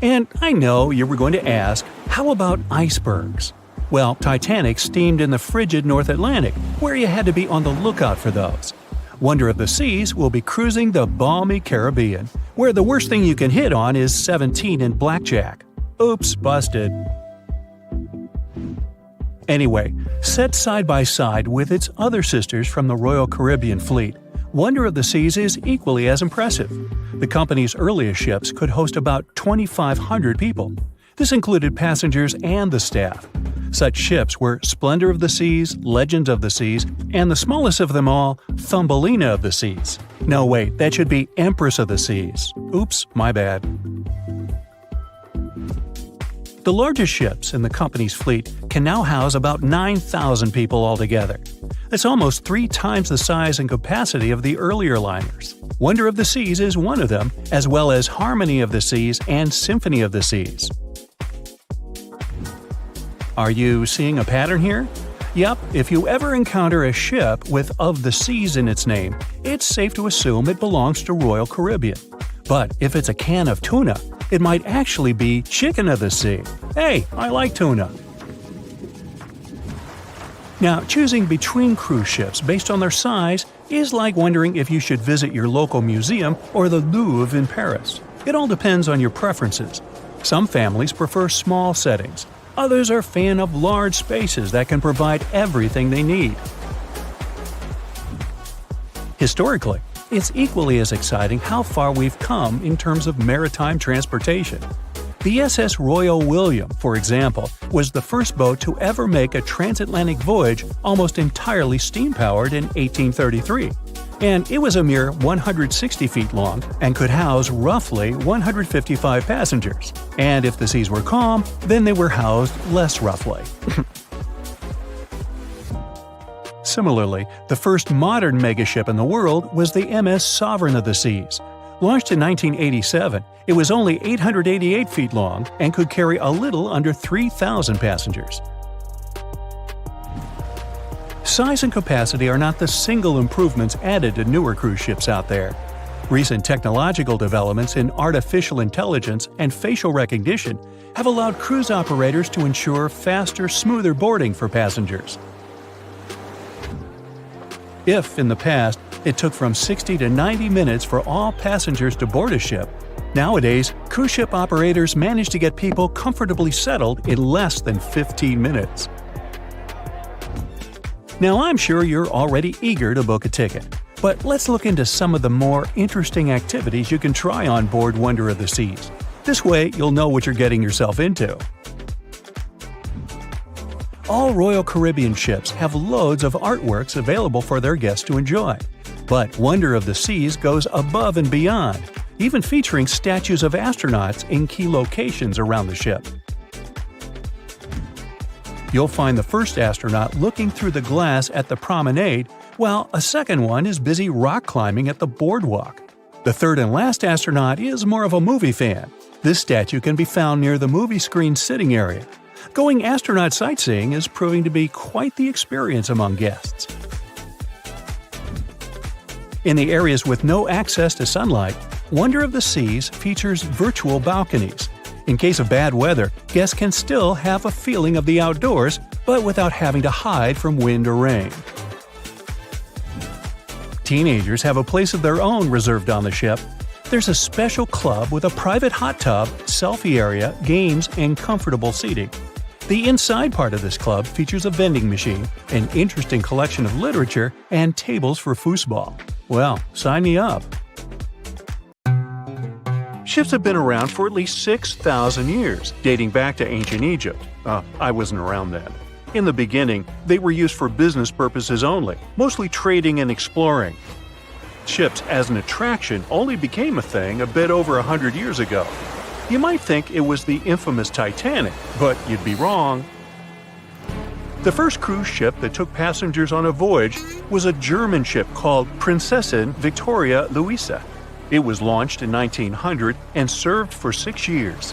And I know you were going to ask, how about icebergs? Well, Titanic steamed in the frigid North Atlantic, where you had to be on the lookout for those. Wonder of the Seas will be cruising the balmy Caribbean, where the worst thing you can hit on is 17 in blackjack. Oops, busted. Anyway, set side by side with its other sisters from the Royal Caribbean Fleet, Wonder of the Seas is equally as impressive. The company's earliest ships could host about 2,500 people. This included passengers and the staff. Such ships were Splendor of the Seas, Legend of the Seas, and the smallest of them all, Thumbelina of the Seas. No, wait, that should be Empress of the Seas. Oops, my bad. The largest ships in the company's fleet can now house about 9,000 people altogether. That's almost 3 times the size and capacity of the earlier liners. Wonder of the Seas is one of them, as well as Harmony of the Seas and Symphony of the Seas. Are you seeing a pattern here? Yep, if you ever encounter a ship with Of the Seas in its name, it's safe to assume it belongs to Royal Caribbean. But if it's a can of tuna, it might actually be Chicken of the Sea. Hey, I like tuna. Now, choosing between cruise ships based on their size is like wondering if you should visit your local museum or the Louvre in Paris. It all depends on your preferences. Some families prefer small settings. Others are fan of large spaces that can provide everything they need. Historically, it's equally as exciting how far we've come in terms of maritime transportation. The SS Royal William, for example, was the first boat to ever make a transatlantic voyage almost entirely steam-powered in 1833. And it was a mere 160 feet long and could house roughly 155 passengers. And if the seas were calm, then they were housed less roughly. Similarly, the first modern megaship in the world was the MS Sovereign of the Seas. Launched in 1987, it was only 888 feet long and could carry a little under 3,000 passengers. Size and capacity are not the single improvements added to newer cruise ships out there. Recent technological developments in artificial intelligence and facial recognition have allowed cruise operators to ensure faster, smoother boarding for passengers. If, in the past, it took from 60 to 90 minutes for all passengers to board a ship, nowadays, cruise ship operators manage to get people comfortably settled in less than 15 minutes. Now, I'm sure you're already eager to book a ticket, but let's look into some of the more interesting activities you can try on board Wonder of the Seas. This way, you'll know what you're getting yourself into. All Royal Caribbean ships have loads of artworks available for their guests to enjoy. But Wonder of the Seas goes above and beyond, even featuring statues of astronauts in key locations around the ship. You'll find the first astronaut looking through the glass at the promenade, while a second one is busy rock climbing at the boardwalk. The third and last astronaut is more of a movie fan. This statue can be found near the movie screen sitting area. Going astronaut sightseeing is proving to be quite the experience among guests. In the areas with no access to sunlight, Wonder of the Seas features virtual balconies. In case of bad weather, guests can still have a feeling of the outdoors, but without having to hide from wind or rain. Teenagers have a place of their own reserved on the ship. There's a special club with a private hot tub, selfie area, games, and comfortable seating. The inside part of this club features a vending machine, an interesting collection of literature, and tables for foosball. Well, sign me up! Ships have been around for at least 6,000 years, dating back to ancient Egypt. I wasn't around then. In the beginning, they were used for business purposes only, mostly trading and exploring. Ships as an attraction only became a thing a bit over 100 years ago. You might think it was the infamous Titanic, but you'd be wrong. The first cruise ship that took passengers on a voyage was a German ship called Prinzessin Victoria Luisa. It was launched in 1900 and served for 6 years.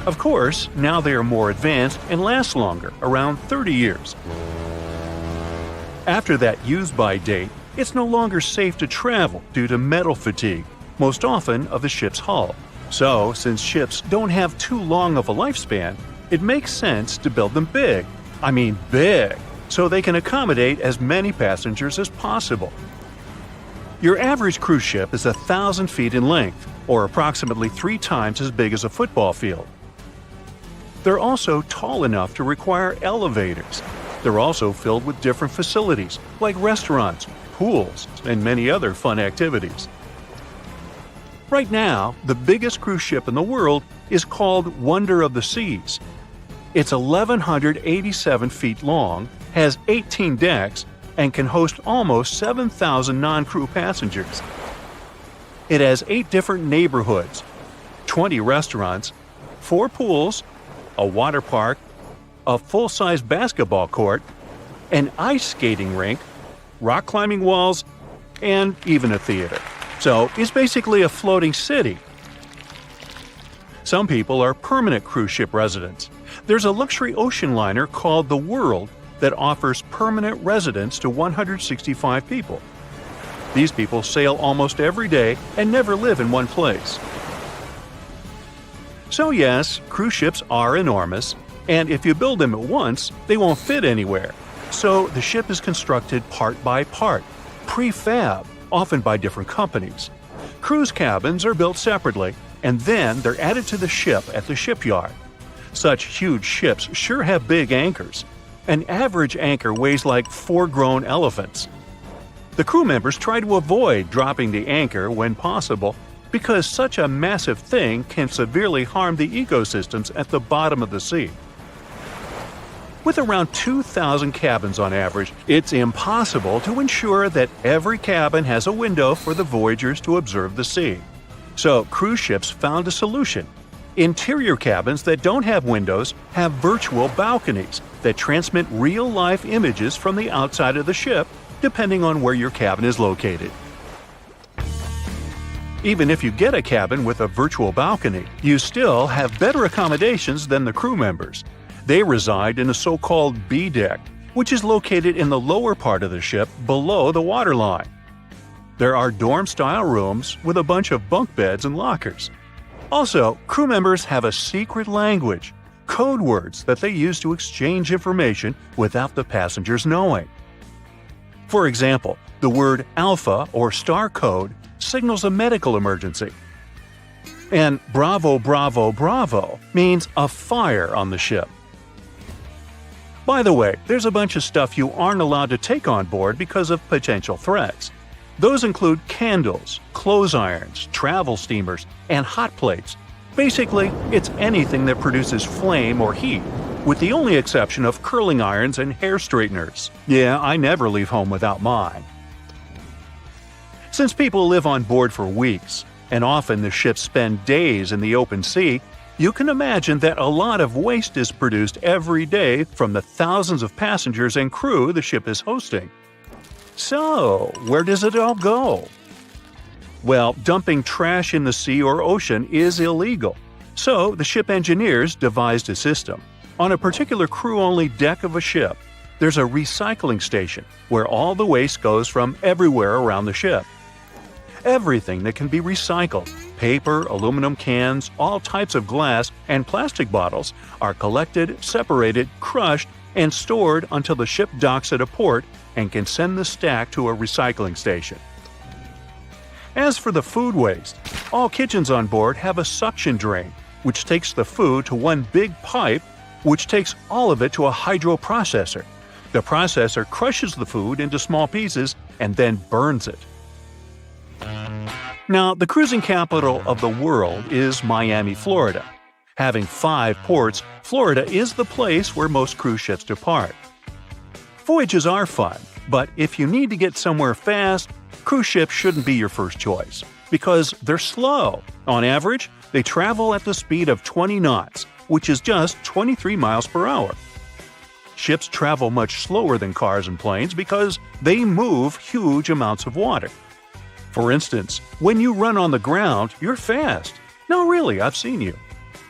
Of course, now they are more advanced and last longer, around 30 years. After that use-by date, it's no longer safe to travel due to metal fatigue, most often of the ship's hull. So, since ships don't have too long of a lifespan, it makes sense to build them big. I mean big, so they can accommodate as many passengers as possible. Your average cruise ship is 1,000 feet in length, or approximately 3 times as big as a football field. They're also tall enough to require elevators. They're also filled with different facilities, like restaurants, pools, and many other fun activities. Right now, the biggest cruise ship in the world is called Wonder of the Seas. It's 1,187 feet long, has 18 decks, and can host almost 7,000 non-crew passengers. It has 8 different neighborhoods, 20 restaurants, 4 pools, a water park, a full-size basketball court, an ice skating rink, rock climbing walls, and even a theater. So it's basically a floating city. Some people are permanent cruise ship residents. There's a luxury ocean liner called the World that offers permanent residence to 165 people. These people sail almost every day and never live in one place. So yes, cruise ships are enormous, and if you build them at once, they won't fit anywhere. So the ship is constructed part by part, prefab, often by different companies. Cruise cabins are built separately, and then they're added to the ship at the shipyard. Such huge ships sure have big anchors. An average anchor weighs like 4 grown elephants. The crew members try to avoid dropping the anchor when possible because such a massive thing can severely harm the ecosystems at the bottom of the sea. With around 2,000 cabins on average, it's impossible to ensure that every cabin has a window for the voyagers to observe the sea. So cruise ships found a solution. Interior cabins that don't have windows have virtual balconies that transmit real-life images from the outside of the ship, depending on where your cabin is located. Even if you get a cabin with a virtual balcony, you still have better accommodations than the crew members. They reside in a so-called B deck, which is located in the lower part of the ship below the waterline. There are dorm-style rooms with a bunch of bunk beds and lockers. Also, crew members have a secret language, code words that they use to exchange information without the passengers knowing. For example, the word Alpha or star code signals a medical emergency. And Bravo, Bravo, Bravo means a fire on the ship. By the way, there's a bunch of stuff you aren't allowed to take on board because of potential threats. Those include candles, clothes irons, travel steamers, and hot plates. Basically, it's anything that produces flame or heat, with the only exception of curling irons and hair straighteners. Yeah, I never leave home without mine. Since people live on board for weeks, and often the ships spend days in the open sea, you can imagine that a lot of waste is produced every day from the thousands of passengers and crew the ship is hosting. So, where does it all go? Well, dumping trash in the sea or ocean is illegal, so the ship engineers devised a system. On a particular crew-only deck of a ship, there's a recycling station where all the waste goes from everywhere around the ship. Everything that can be recycled, paper, aluminum cans, all types of glass, and plastic bottles are collected, separated, crushed, and stored until the ship docks at a port and can send the stack to a recycling station. As for the food waste, all kitchens on board have a suction drain, which takes the food to one big pipe, which takes all of it to a hydroprocessor. The processor crushes the food into small pieces and then burns it. Now, the cruising capital of the world is Miami, Florida. Having 5 ports, Florida is the place where most cruise ships depart. Voyages are fun, but if you need to get somewhere fast, cruise ships shouldn't be your first choice, because they're slow. On average, they travel at the speed of 20 knots, which is just 23 miles per hour. Ships travel much slower than cars and planes because they move huge amounts of water. For instance, when you run on the ground, you're fast. No, really, I've seen you.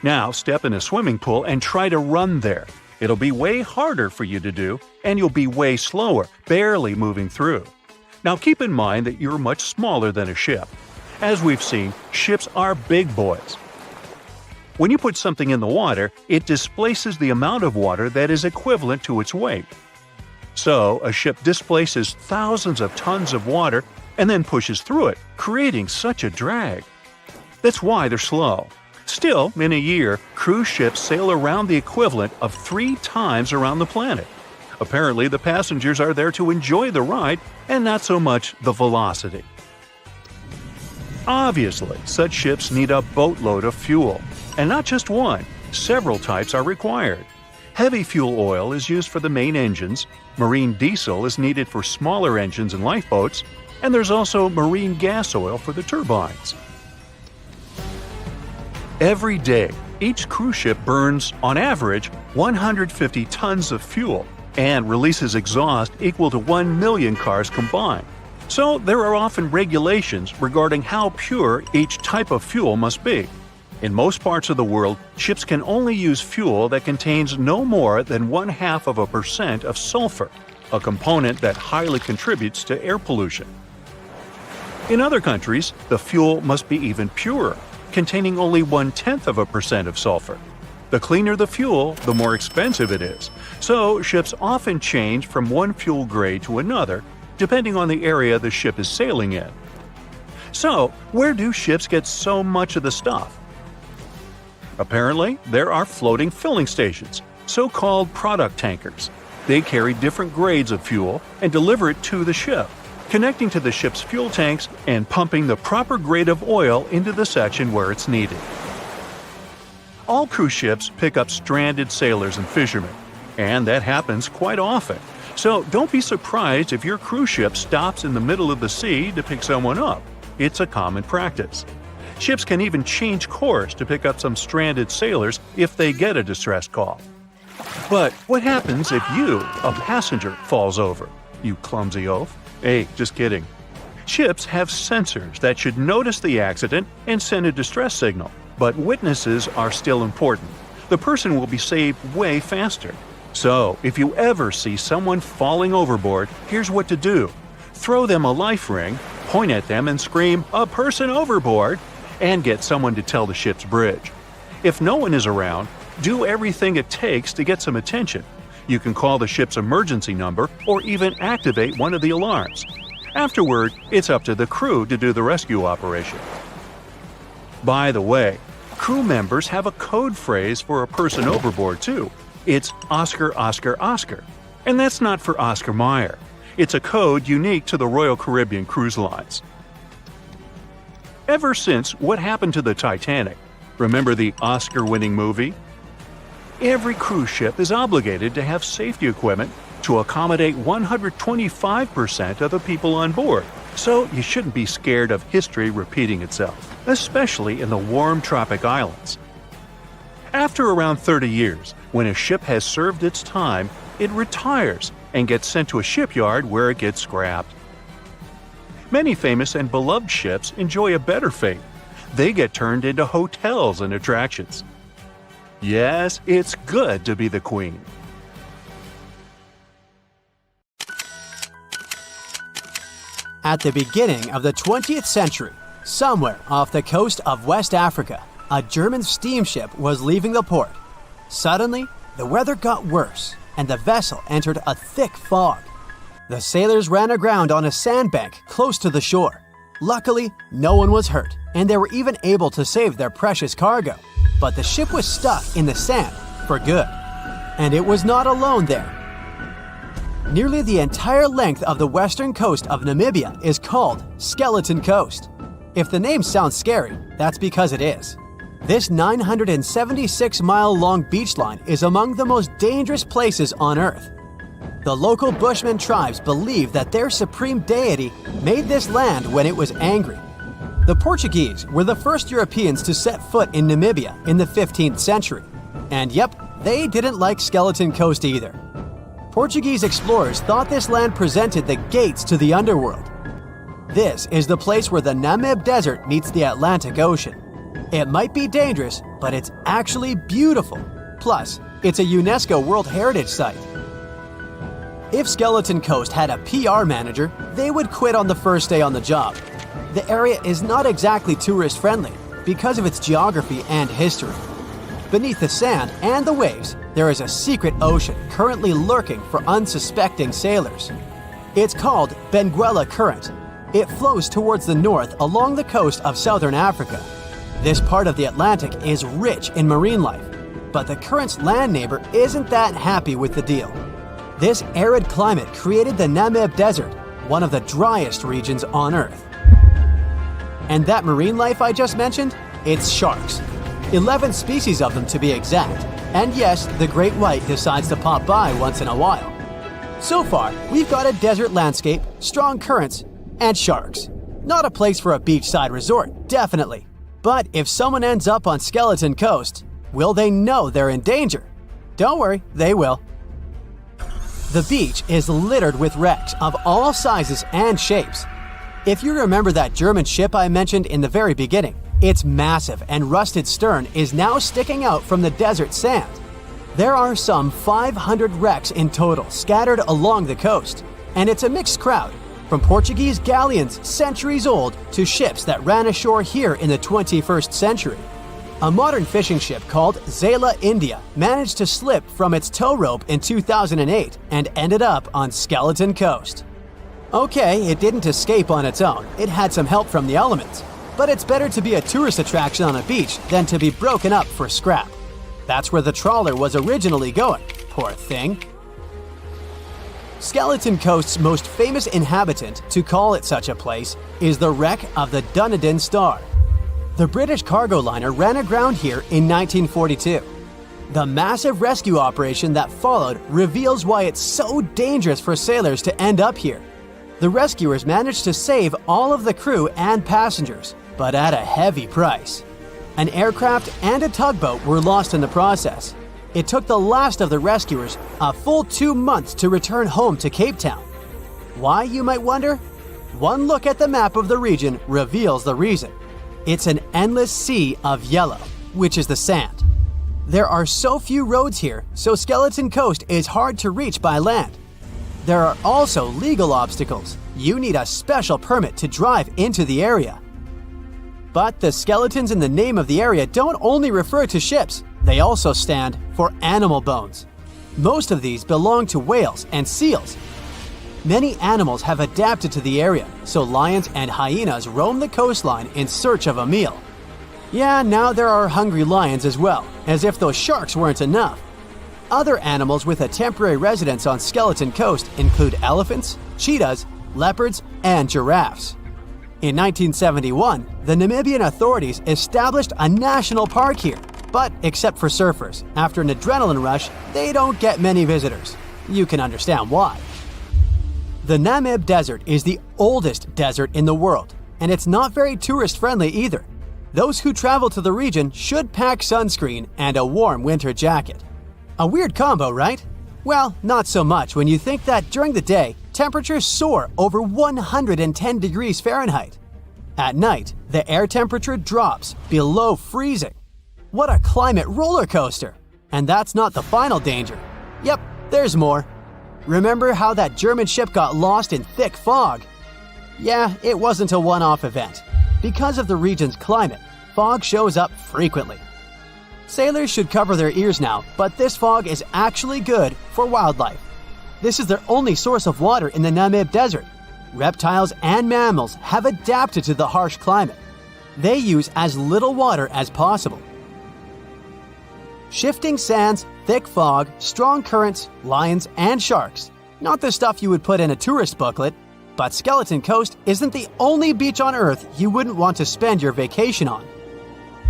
Now step in a swimming pool and try to run there. It'll be way harder for you to do, and you'll be way slower, barely moving through. Now keep in mind that you're much smaller than a ship. As we've seen, ships are big boys. When you put something in the water, it displaces the amount of water that is equivalent to its weight. So, a ship displaces thousands of tons of water and then pushes through it, creating such a drag. That's why they're slow. Still, in a year, cruise ships sail around the equivalent of 3 times around the planet. Apparently, the passengers are there to enjoy the ride and not so much the velocity. Obviously, such ships need a boatload of fuel. And not just one, several types are required. Heavy fuel oil is used for the main engines, marine diesel is needed for smaller engines and lifeboats, and there's also marine gas oil for the turbines. Every day, each cruise ship burns, on average, 150 tons of fuel and releases exhaust equal to 1 million cars combined. So there are often regulations regarding how pure each type of fuel must be. In most parts of the world, ships can only use fuel that contains no more than 0.5% of sulfur, a component that highly contributes to air pollution. In other countries, the fuel must be even purer, containing only 0.1% of sulfur. The cleaner the fuel, the more expensive it is, so ships often change from one fuel grade to another, depending on the area the ship is sailing in. So, where do ships get so much of the stuff? Apparently, there are floating filling stations, so-called product tankers. They carry different grades of fuel and deliver it to the ship, connecting to the ship's fuel tanks and pumping the proper grade of oil into the section where it's needed. All cruise ships pick up stranded sailors and fishermen, and that happens quite often. So don't be surprised if your cruise ship stops in the middle of the sea to pick someone up. It's a common practice. Ships can even change course to pick up some stranded sailors if they get a distress call. But what happens if you, a passenger, falls over? You clumsy oaf. Hey, just kidding. Ships have sensors that should notice the accident and send a distress signal, but witnesses are still important. The person will be saved way faster. So, if you ever see someone falling overboard, here's what to do. Throw them a life ring, point at them and scream, "A person overboard!" and get someone to tell the ship's bridge. If no one is around, do everything it takes to get some attention. You can call the ship's emergency number or even activate one of the alarms. Afterward, it's up to the crew to do the rescue operation. By the way, crew members have a code phrase for a person overboard too. It's Oscar, Oscar, Oscar. And that's not for Oscar Mayer. It's a code unique to the Royal Caribbean Cruise Lines. Ever since What Happened to the Titanic, remember the Oscar-winning movie? Every cruise ship is obligated to have safety equipment to accommodate 125% of the people on board, so you shouldn't be scared of history repeating itself, especially in the warm tropic islands. After around 30 years, when a ship has served its time, it retires and gets sent to a shipyard where it gets scrapped. Many famous and beloved ships enjoy a better fate. They get turned into hotels and attractions. Yes, it's good to be the queen. At the beginning of the 20th century, somewhere off the coast of West Africa, a German steamship was leaving the port. Suddenly, the weather got worse, and the vessel entered a thick fog. The sailors ran aground on a sandbank close to the shore. Luckily, no one was hurt, and they were even able to save their precious cargo. But the ship was stuck in the sand for good. And it was not alone there. Nearly the entire length of the western coast of Namibia is called Skeleton Coast. If the name sounds scary, that's because it is. This 976-mile-long beach line is among the most dangerous places on Earth. The local Bushman tribes believe that their supreme deity made this land when it was angry. The Portuguese were the first Europeans to set foot in Namibia in the 15th century. And yep, they didn't like Skeleton Coast either. Portuguese explorers thought this land presented the gates to the underworld. This is the place where the Namib Desert meets the Atlantic Ocean. It might be dangerous, but it's actually beautiful. Plus, it's a UNESCO World Heritage Site. If Skeleton Coast had a PR manager, they would quit on the first day on the job. The area is not exactly tourist-friendly because of its geography and history. Beneath the sand and the waves, there is a secret ocean currently lurking for unsuspecting sailors. It's called Benguela Current. It flows towards the north along the coast of southern Africa. This part of the Atlantic is rich in marine life, but the current's land neighbor isn't that happy with the deal. This arid climate created the Namib Desert, one of the driest regions on Earth. And that marine life I just mentioned? It's sharks. 11 species of them to be exact. And yes, the great white decides to pop by once in a while. So far, we've got a desert landscape, strong currents, and sharks. Not a place for a beachside resort, definitely. But if someone ends up on Skeleton Coast, will they know they're in danger? Don't worry, they will. The beach is littered with wrecks of all sizes and shapes. If you remember that German ship I mentioned in the very beginning, its massive and rusted stern is now sticking out from the desert sand. There are some 500 wrecks in total scattered along the coast, and it's a mixed crowd, from Portuguese galleons centuries old to ships that ran ashore here in the 21st century. A modern fishing ship called Zela India managed to slip from its tow rope in 2008 and ended up on Skeleton Coast. Okay, it didn't escape on its own, it had some help from the elements. But it's better to be a tourist attraction on a beach than to be broken up for scrap. That's where the trawler was originally going, poor thing. Skeleton Coast's most famous inhabitant, to call it such a place, is the wreck of the Dunedin Star. The British cargo liner ran aground here in 1942. The massive rescue operation that followed reveals why it's so dangerous for sailors to end up here. The rescuers managed to save all of the crew and passengers, but at a heavy price. An aircraft and a tugboat were lost in the process. It took the last of the rescuers a full 2 months to return home to Cape Town. Why, you might wonder? One look at the map of the region reveals the reason. It's an endless sea of yellow, which is the sand. There are so few roads here, so Skeleton Coast is hard to reach by land. There are also legal obstacles. You need a special permit to drive into the area. But the skeletons in the name of the area don't only refer to ships, they also stand for animal bones. Most of these belong to whales and seals. Many animals have adapted to the area, so lions and hyenas roam the coastline in search of a meal. Yeah, now there are hungry lions as well, as if those sharks weren't enough. Other animals with a temporary residence on Skeleton Coast include elephants, cheetahs, leopards, and giraffes. In 1971, the Namibian authorities established a national park here, but except for surfers, after an adrenaline rush, they don't get many visitors. You can understand why. The Namib Desert is the oldest desert in the world, and it's not very tourist-friendly either. Those who travel to the region should pack sunscreen and a warm winter jacket. A weird combo, right? Well, not so much when you think that during the day, temperatures soar over 110 degrees Fahrenheit. At night, the air temperature drops below freezing. What a climate roller coaster! And that's not the final danger. Yep, there's more. Remember how that German ship got lost in thick fog? Yeah, it wasn't a one-off event. Because of the region's climate, fog shows up frequently. Sailors should cover their ears now, but this fog is actually good for wildlife. This is their only source of water in the Namib Desert. Reptiles and mammals have adapted to the harsh climate. They use as little water as possible. Shifting sands, thick fog, strong currents, lions, and sharks. Not the stuff you would put in a tourist booklet, but Skeleton Coast isn't the only beach on Earth you wouldn't want to spend your vacation on.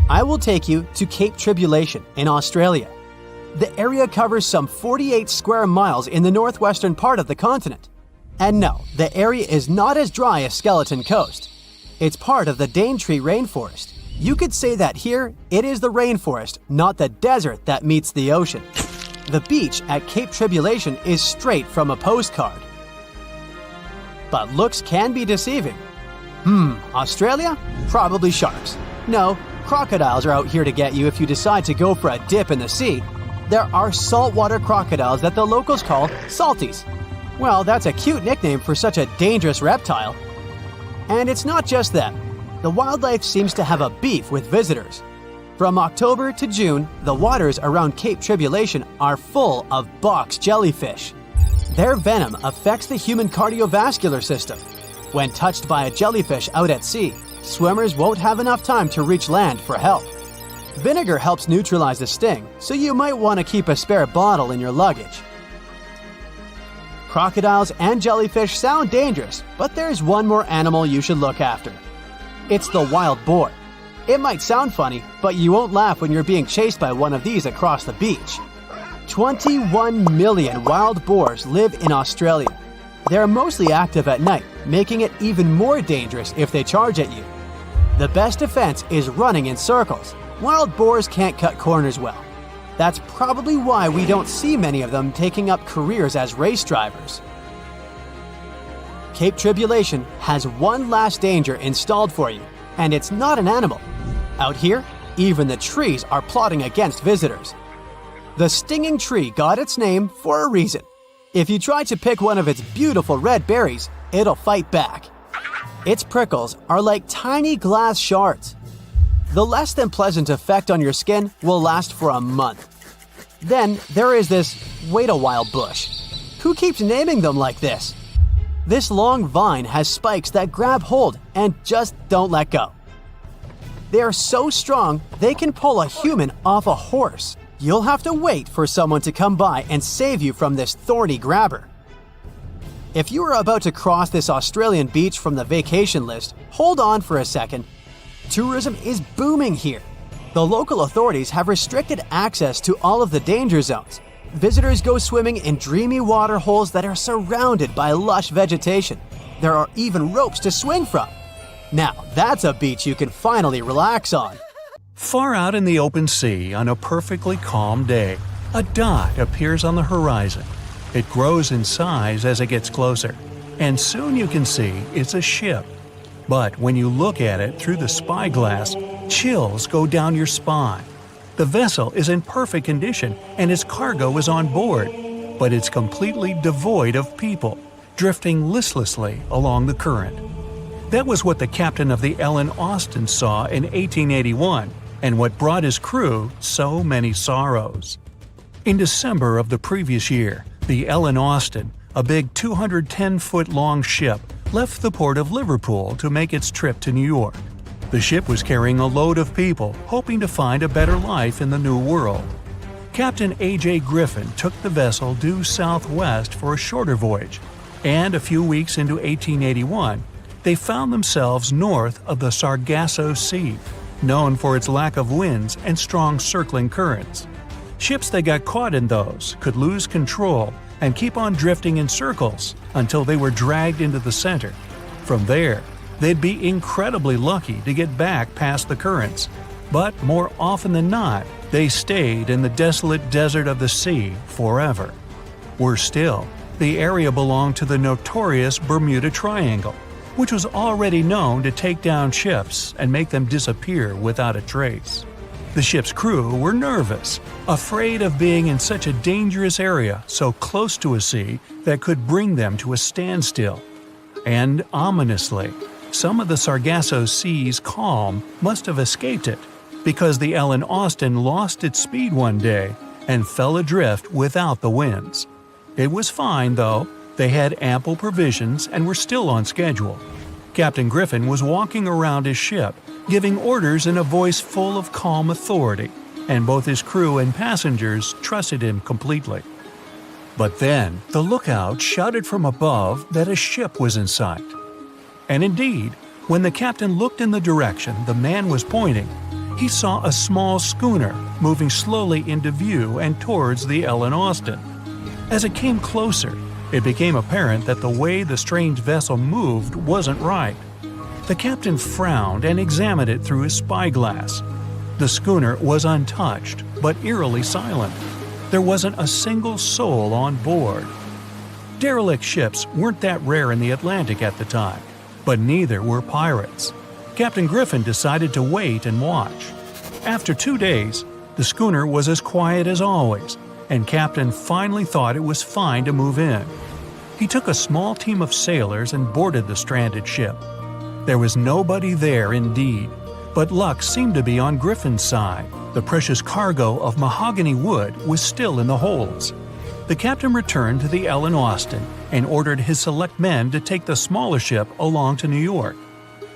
I will take you to Cape Tribulation in Australia. The area covers some 48 square miles in the northwestern part of the continent. And no, the area is not as dry as Skeleton Coast. It's part of the Daintree rainforest. You could say that here, it is the rainforest, not the desert that meets the ocean. The beach at Cape Tribulation is straight from a postcard. But looks can be deceiving. Australia? Probably sharks. No, crocodiles are out here to get you if you decide to go for a dip in the sea. There are saltwater crocodiles that the locals call salties. Well, that's a cute nickname for such a dangerous reptile. And it's not just them. The wildlife seems to have a beef with visitors. From October to June, the waters around Cape Tribulation are full of box jellyfish. Their venom affects the human cardiovascular system. When touched by a jellyfish out at sea, swimmers won't have enough time to reach land for help. Vinegar helps neutralize the sting, so you might want to keep a spare bottle in your luggage. Crocodiles and jellyfish sound dangerous, but there's one more animal you should look after. It's the wild boar. It might sound funny, but you won't laugh when you're being chased by one of these across the beach. 21 million wild boars live in Australia. They're mostly active at night, making it even more dangerous if they charge at you. The best defense is running in circles. Wild boars can't cut corners well. That's probably why we don't see many of them taking up careers as race drivers. Cape Tribulation has one last danger installed for you, and it's not an animal. Out here, even the trees are plotting against visitors. The stinging tree got its name for a reason. If you try to pick one of its beautiful red berries, it'll fight back. Its prickles are like tiny glass shards. The less than pleasant effect on your skin will last for a month. Then there is this wait-a-while bush. Who keeps naming them like this? This long vine has spikes that grab hold and just don't let go. They are so strong, they can pull a human off a horse. You'll have to wait for someone to come by and save you from this thorny grabber. If you are about to cross this Australian beach from the vacation list, hold on for a second. Tourism is booming here. The local authorities have restricted access to all of the danger zones. Visitors go swimming in dreamy water holes that are surrounded by lush vegetation. There are even ropes to swing from. Now, that's a beach you can finally relax on. Far out in the open sea on a perfectly calm day, a dot appears on the horizon. It grows in size as it gets closer. and soon you can see it's a ship. But when you look at it through the spyglass, chills go down your spine. The vessel is in perfect condition and its cargo is on board, but it's completely devoid of people, drifting listlessly along the current. That was what the captain of the Ellen Austin saw in 1881, and what brought his crew so many sorrows. In December of the previous year, the Ellen Austin, a big 210-foot-long ship, left the port of Liverpool to make its trip to New York. The ship was carrying a load of people hoping to find a better life in the New World. Captain A.J. Griffin took the vessel due southwest for a shorter voyage, and a few weeks into 1881, they found themselves north of the Sargasso Sea, known for its lack of winds and strong circling currents. Ships that got caught in those could lose control and keep on drifting in circles until they were dragged into the center. From there, they'd be incredibly lucky to get back past the currents, but more often than not, they stayed in the desolate desert of the sea forever. Worse still, the area belonged to the notorious Bermuda Triangle, which was already known to take down ships and make them disappear without a trace. The ship's crew were nervous, afraid of being in such a dangerous area so close to a sea that could bring them to a standstill. And ominously, some of the Sargasso Sea's calm must have escaped it, because the Ellen Austin lost its speed one day and fell adrift without the winds. It was fine, though. They had ample provisions and were still on schedule. Captain Griffin was walking around his ship, giving orders in a voice full of calm authority, and both his crew and passengers trusted him completely. But then, the lookout shouted from above that a ship was in sight. And indeed, when the captain looked in the direction the man was pointing, he saw a small schooner moving slowly into view and towards the Ellen Austin. As it came closer, it became apparent that the way the strange vessel moved wasn't right. The captain frowned and examined it through his spyglass. The schooner was untouched, but eerily silent. There wasn't a single soul on board. Derelict ships weren't that rare in the Atlantic at the time, but neither were pirates. Captain Griffin decided to wait and watch. After 2 days, the schooner was as quiet as always, and Captain finally thought it was fine to move in. He took a small team of sailors and boarded the stranded ship. There was nobody there indeed, but luck seemed to be on Griffin's side. The precious cargo of mahogany wood was still in the holds. The captain returned to the Ellen Austin and ordered his select men to take the smaller ship along to New York.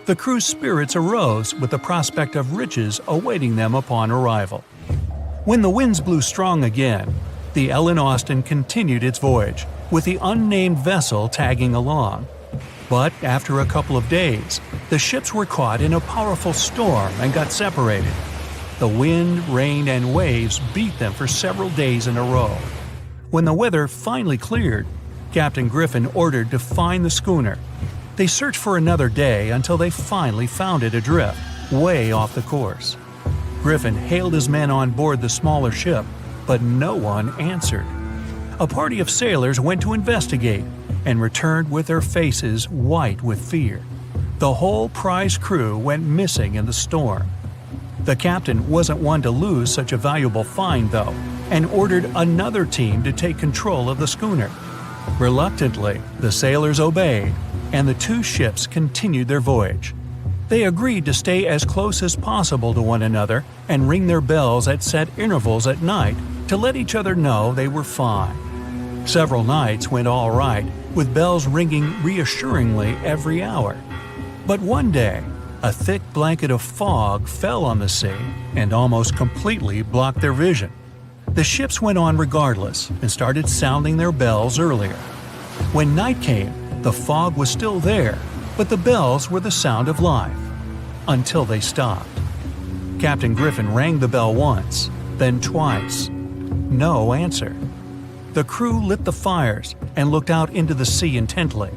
The crew's spirits arose with the prospect of riches awaiting them upon arrival. When the winds blew strong again, the Ellen Austin continued its voyage, with the unnamed vessel tagging along. But after a couple of days, the ships were caught in a powerful storm and got separated. The wind, rain, and waves beat them for several days in a row. When the weather finally cleared, Captain Griffin ordered to find the schooner. They searched for another day until they finally found it adrift, way off the course. Griffin hailed his men on board the smaller ship, but no one answered. A party of sailors went to investigate and returned with their faces white with fear. The whole prize crew went missing in the storm. The captain wasn't one to lose such a valuable find, though, and ordered another team to take control of the schooner. Reluctantly, the sailors obeyed, and the two ships continued their voyage. They agreed to stay as close as possible to one another and ring their bells at set intervals at night to let each other know they were fine. Several nights went all right, with bells ringing reassuringly every hour. But one day, a thick blanket of fog fell on the sea and almost completely blocked their vision. The ships went on regardless and started sounding their bells earlier. When night came, the fog was still there, but the bells were the sound of life. Until they stopped. Captain Griffin rang the bell once, then twice. No answer. The crew lit the fires and looked out into the sea intently,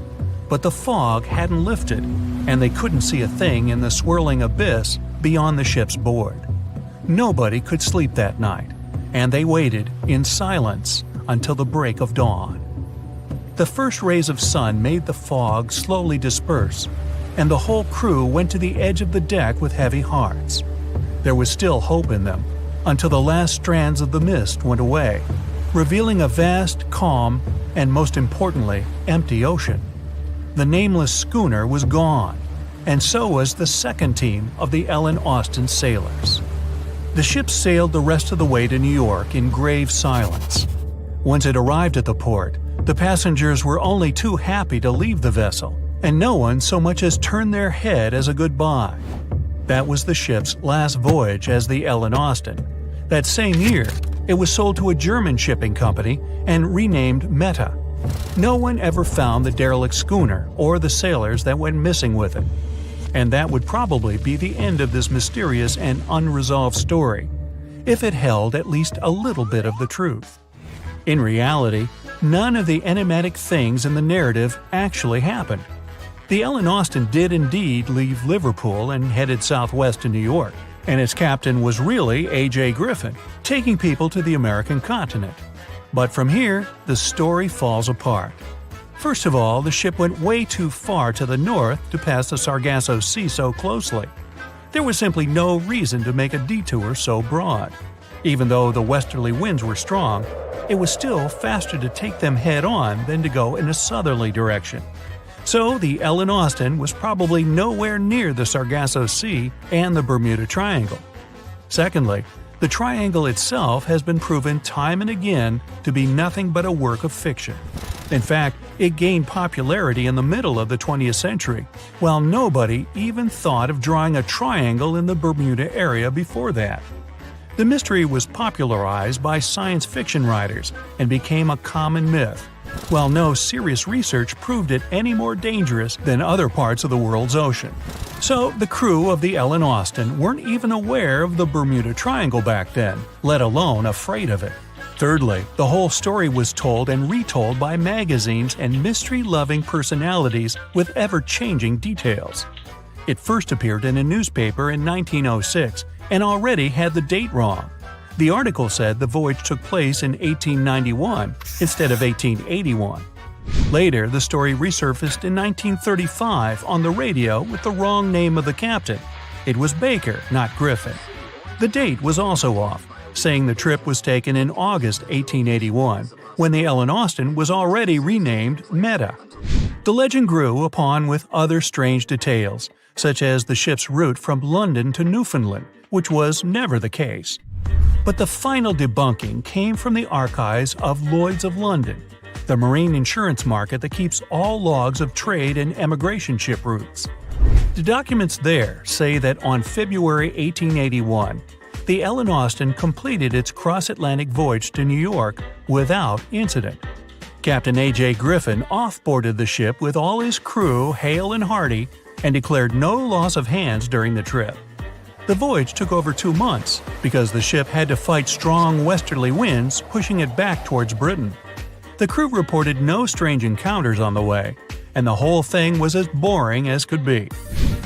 but the fog hadn't lifted, and they couldn't see a thing in the swirling abyss beyond the ship's board. Nobody could sleep that night, and they waited in silence until the break of dawn. The first rays of sun made the fog slowly disperse, and the whole crew went to the edge of the deck with heavy hearts. There was still hope in them, until the last strands of the mist went away, revealing a vast, calm, and most importantly, empty ocean. The nameless schooner was gone, and so was the second team of the Ellen Austin sailors. The ship sailed the rest of the way to New York in grave silence. Once it arrived at the port, the passengers were only too happy to leave the vessel, and no one so much as turned their head as a goodbye. That was the ship's last voyage as the Ellen Austin. That same year, it was sold to a German shipping company and renamed Meta. No one ever found the derelict schooner or the sailors that went missing with it. And that would probably be the end of this mysterious and unresolved story, if it held at least a little bit of the truth. In reality, none of the enigmatic things in the narrative actually happened. The Ellen Austin did indeed leave Liverpool and headed southwest to New York, and its captain was really A.J. Griffin, taking people to the American continent. But from here, the story falls apart. First of all, the ship went way too far to the north to pass the Sargasso Sea so closely. There was simply no reason to make a detour so broad. Even though the westerly winds were strong, it was still faster to take them head-on than to go in a southerly direction. So the Ellen Austin was probably nowhere near the Sargasso Sea and the Bermuda Triangle. Secondly, the triangle itself has been proven time and again to be nothing but a work of fiction. In fact, it gained popularity in the middle of the 20th century, while nobody even thought of drawing a triangle in the Bermuda area before that. The mystery was popularized by science fiction writers and became a common myth, while no serious research proved it any more dangerous than other parts of the world's ocean. So the crew of the Ellen Austin weren't even aware of the Bermuda Triangle back then, let alone afraid of it. Thirdly, the whole story was told and retold by magazines and mystery-loving personalities with ever-changing details. It first appeared in a newspaper in 1906 and already had the date wrong. The article said the voyage took place in 1891 instead of 1881. Later, the story resurfaced in 1935 on the radio with the wrong name of the captain. It was Baker, not Griffin. The date was also off, saying the trip was taken in August 1881, when the Ellen Austin was already renamed Meta. The legend grew upon with other strange details, such as the ship's route from London to Newfoundland, which was never the case. But the final debunking came from the archives of Lloyd's of London, the marine insurance market that keeps all logs of trade and emigration ship routes. The documents there say that on February 1881, the Ellen Austin completed its cross-Atlantic voyage to New York without incident. Captain A.J. Griffin off-boarded the ship with all his crew hale and hearty and declared no loss of hands during the trip. The voyage took over 2 months because the ship had to fight strong westerly winds pushing it back towards Britain. The crew reported no strange encounters on the way, and the whole thing was as boring as could be.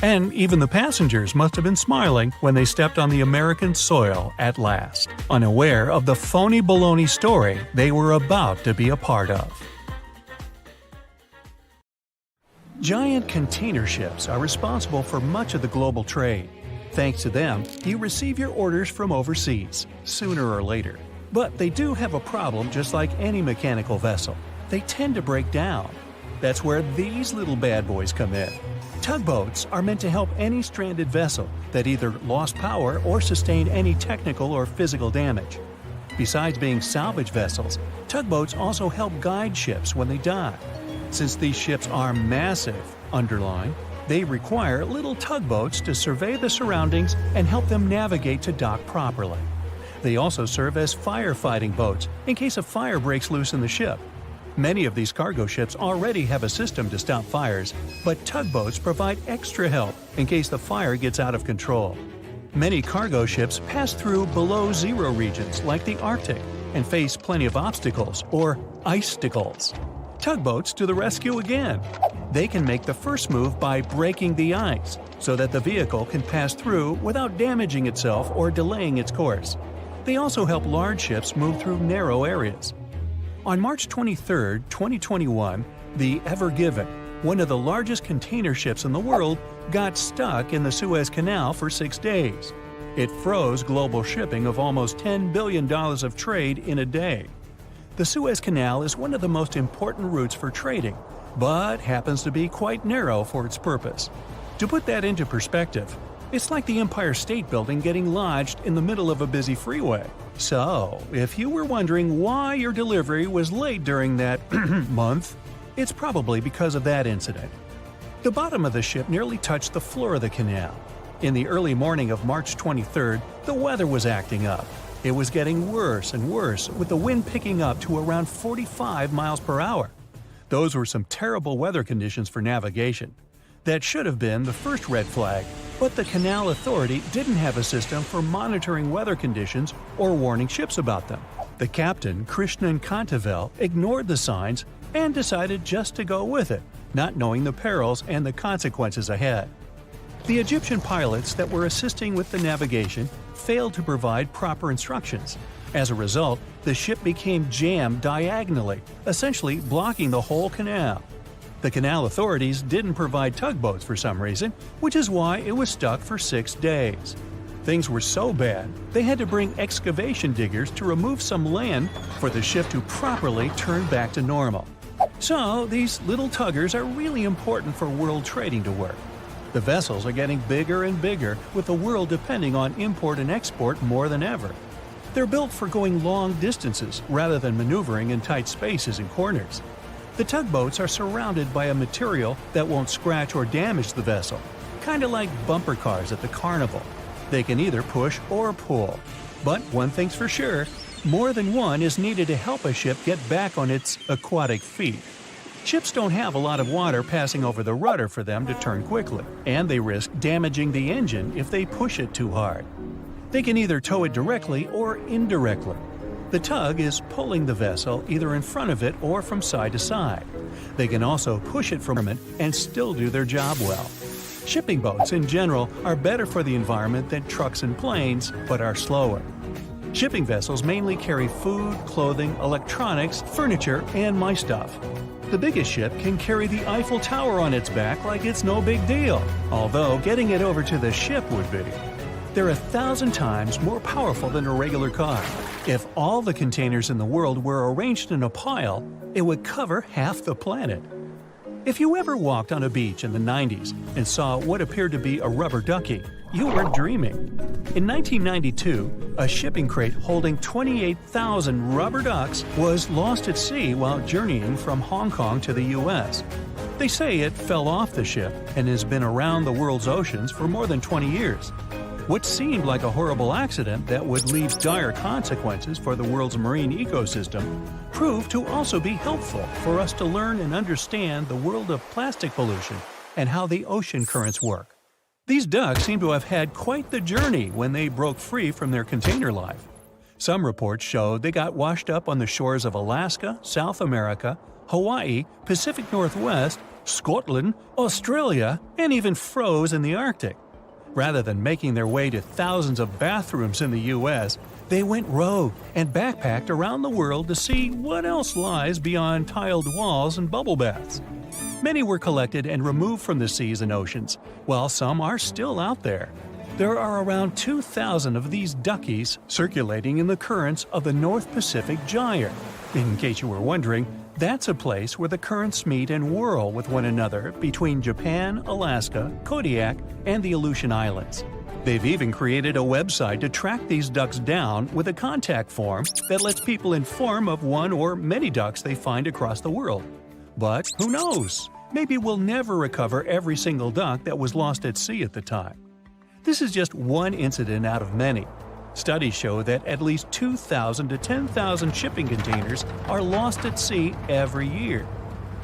And even the passengers must have been smiling when they stepped on the American soil at last, unaware of the phony baloney story they were about to be a part of. Giant container ships are responsible for much of the global trade. Thanks to them, you receive your orders from overseas, sooner or later. But they do have a problem just like any mechanical vessel. They tend to break down. That's where these little bad boys come in. Tugboats are meant to help any stranded vessel that either lost power or sustained any technical or physical damage. Besides being salvage vessels, tugboats also help guide ships when they dock. Since these ships are massive, underline, they require little tugboats to survey the surroundings and help them navigate to dock properly. They also serve as firefighting boats in case a fire breaks loose in the ship. Many of these cargo ships already have a system to stop fires, but tugboats provide extra help in case the fire gets out of control. Many cargo ships pass through below-zero regions like the Arctic and face plenty of obstacles, or icicles. Tugboats to the rescue again! They can make the first move by breaking the ice, so that the vehicle can pass through without damaging itself or delaying its course. They also help large ships move through narrow areas. On March 23, 2021, the Ever Given, one of the largest container ships in the world, got stuck in the Suez Canal for 6 days. It froze global shipping of almost $10 billion of trade in a day. The Suez Canal is one of the most important routes for trading, but happens to be quite narrow for its purpose. To put that into perspective, it's like the Empire State Building getting lodged in the middle of a busy freeway. So, if you were wondering why your delivery was late during that month, it's probably because of that incident. The bottom of the ship nearly touched the floor of the canal. In the early morning of March 23rd, the weather was acting up. It was getting worse and worse, with the wind picking up to around 45 miles per hour. Those were some terrible weather conditions for navigation. That should have been the first red flag, but the Canal Authority didn't have a system for monitoring weather conditions or warning ships about them. The captain, Krishnan Kantavel, ignored the signs and decided just to go with it, not knowing the perils and the consequences ahead. The Egyptian pilots that were assisting with the navigation failed to provide proper instructions. As a result, the ship became jammed diagonally, essentially blocking the whole canal. The canal authorities didn't provide tugboats for some reason, which is why it was stuck for 6 days. Things were so bad, they had to bring excavation diggers to remove some land for the ship to properly turn back to normal. So, these little tuggers are really important for world trading to work. The vessels are getting bigger and bigger, with the world depending on import and export more than ever. They're built for going long distances rather than maneuvering in tight spaces and corners. The tugboats are surrounded by a material that won't scratch or damage the vessel, kind of like bumper cars at the carnival. They can either push or pull. But one thing's for sure, more than one is needed to help a ship get back on its aquatic feet. Ships don't have a lot of water passing over the rudder for them to turn quickly, and they risk damaging the engine if they push it too hard. They can either tow it directly or indirectly. The tug is pulling the vessel either in front of it or from side to side. They can also push it from it and still do their job well. Shipping boats in general are better for the environment than trucks and planes, but are slower. Shipping vessels mainly carry food, clothing, electronics, furniture, and my stuff. The biggest ship can carry the Eiffel Tower on its back like it's no big deal, although getting it over to the ship would be. They're 1,000 times more powerful than a regular car. If all the containers in the world were arranged in a pile, it would cover half the planet. If you ever walked on a beach in the 90s and saw what appeared to be a rubber ducky, you weren't dreaming. In 1992, a shipping crate holding 28,000 rubber ducks was lost at sea while journeying from Hong Kong to the U.S. They say it fell off the ship and has been around the world's oceans for more than 20 years. What seemed like a horrible accident that would leave dire consequences for the world's marine ecosystem proved to also be helpful for us to learn and understand the world of plastic pollution and how the ocean currents work. These ducks seem to have had quite the journey when they broke free from their container life. Some reports showed they got washed up on the shores of Alaska, South America, Hawaii, Pacific Northwest, Scotland, Australia, and even froze in the Arctic. Rather than making their way to thousands of bathrooms in the U.S., they went rogue and backpacked around the world to see what else lies beyond tiled walls and bubble baths. Many were collected and removed from the seas and oceans, while some are still out there. There are around 2,000 of these duckies circulating in the currents of the North Pacific Gyre. In case you were wondering, that's a place where the currents meet and whirl with one another between Japan, Alaska, Kodiak, and the Aleutian Islands. They've even created a website to track these ducks down with a contact form that lets people inform of one or many ducks they find across the world. But who knows? Maybe we'll never recover every single duck that was lost at sea at the time. This is just one incident out of many. Studies show that at least 2,000 to 10,000 shipping containers are lost at sea every year.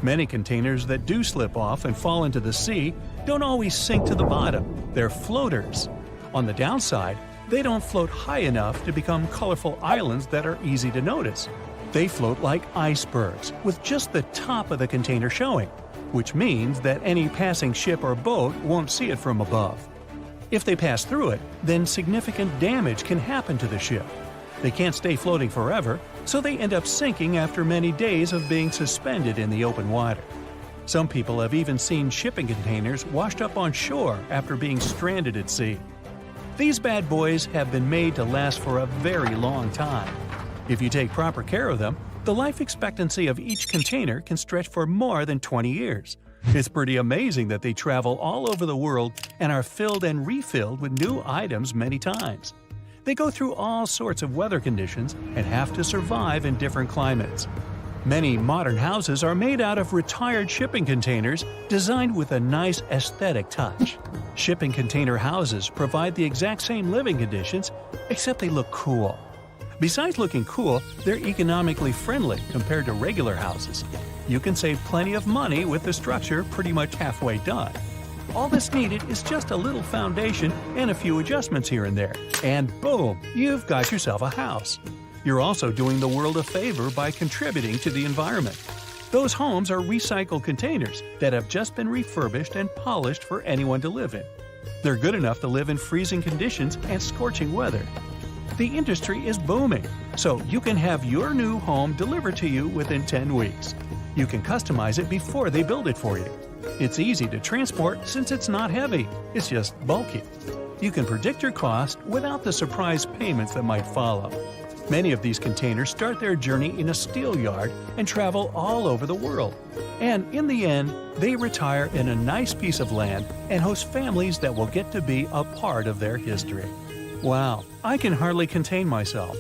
Many containers that do slip off and fall into the sea don't always sink to the bottom. They're floaters. On the downside, they don't float high enough to become colorful islands that are easy to notice. They float like icebergs, with just the top of the container showing, which means that any passing ship or boat won't see it from above. If they pass through it, then significant damage can happen to the ship. They can't stay floating forever, so they end up sinking after many days of being suspended in the open water. Some people have even seen shipping containers washed up on shore after being stranded at sea. These bad boys have been made to last for a very long time. If you take proper care of them, the life expectancy of each container can stretch for more than 20 years. It's pretty amazing that they travel all over the world and are filled and refilled with new items many times. They go through all sorts of weather conditions and have to survive in different climates. Many modern houses are made out of retired shipping containers designed with a nice aesthetic touch. Shipping container houses provide the exact same living conditions, except they look cool. Besides looking cool, they're economically friendly compared to regular houses. You can save plenty of money with the structure pretty much halfway done. All that's needed is just a little foundation and a few adjustments here and there, and boom, you've got yourself a house. You're also doing the world a favor by contributing to the environment. Those homes are recycled containers that have just been refurbished and polished for anyone to live in. They're good enough to live in freezing conditions and scorching weather. The industry is booming, so you can have your new home delivered to you within 10 weeks. You can customize it before they build it for you. It's easy to transport since it's not heavy, it's just bulky. You can predict your cost without the surprise payments that might follow. Many of these containers start their journey in a steel yard and travel all over the world. And in the end, they retire in a nice piece of land and host families that will get to be a part of their history. Wow, I can hardly contain myself.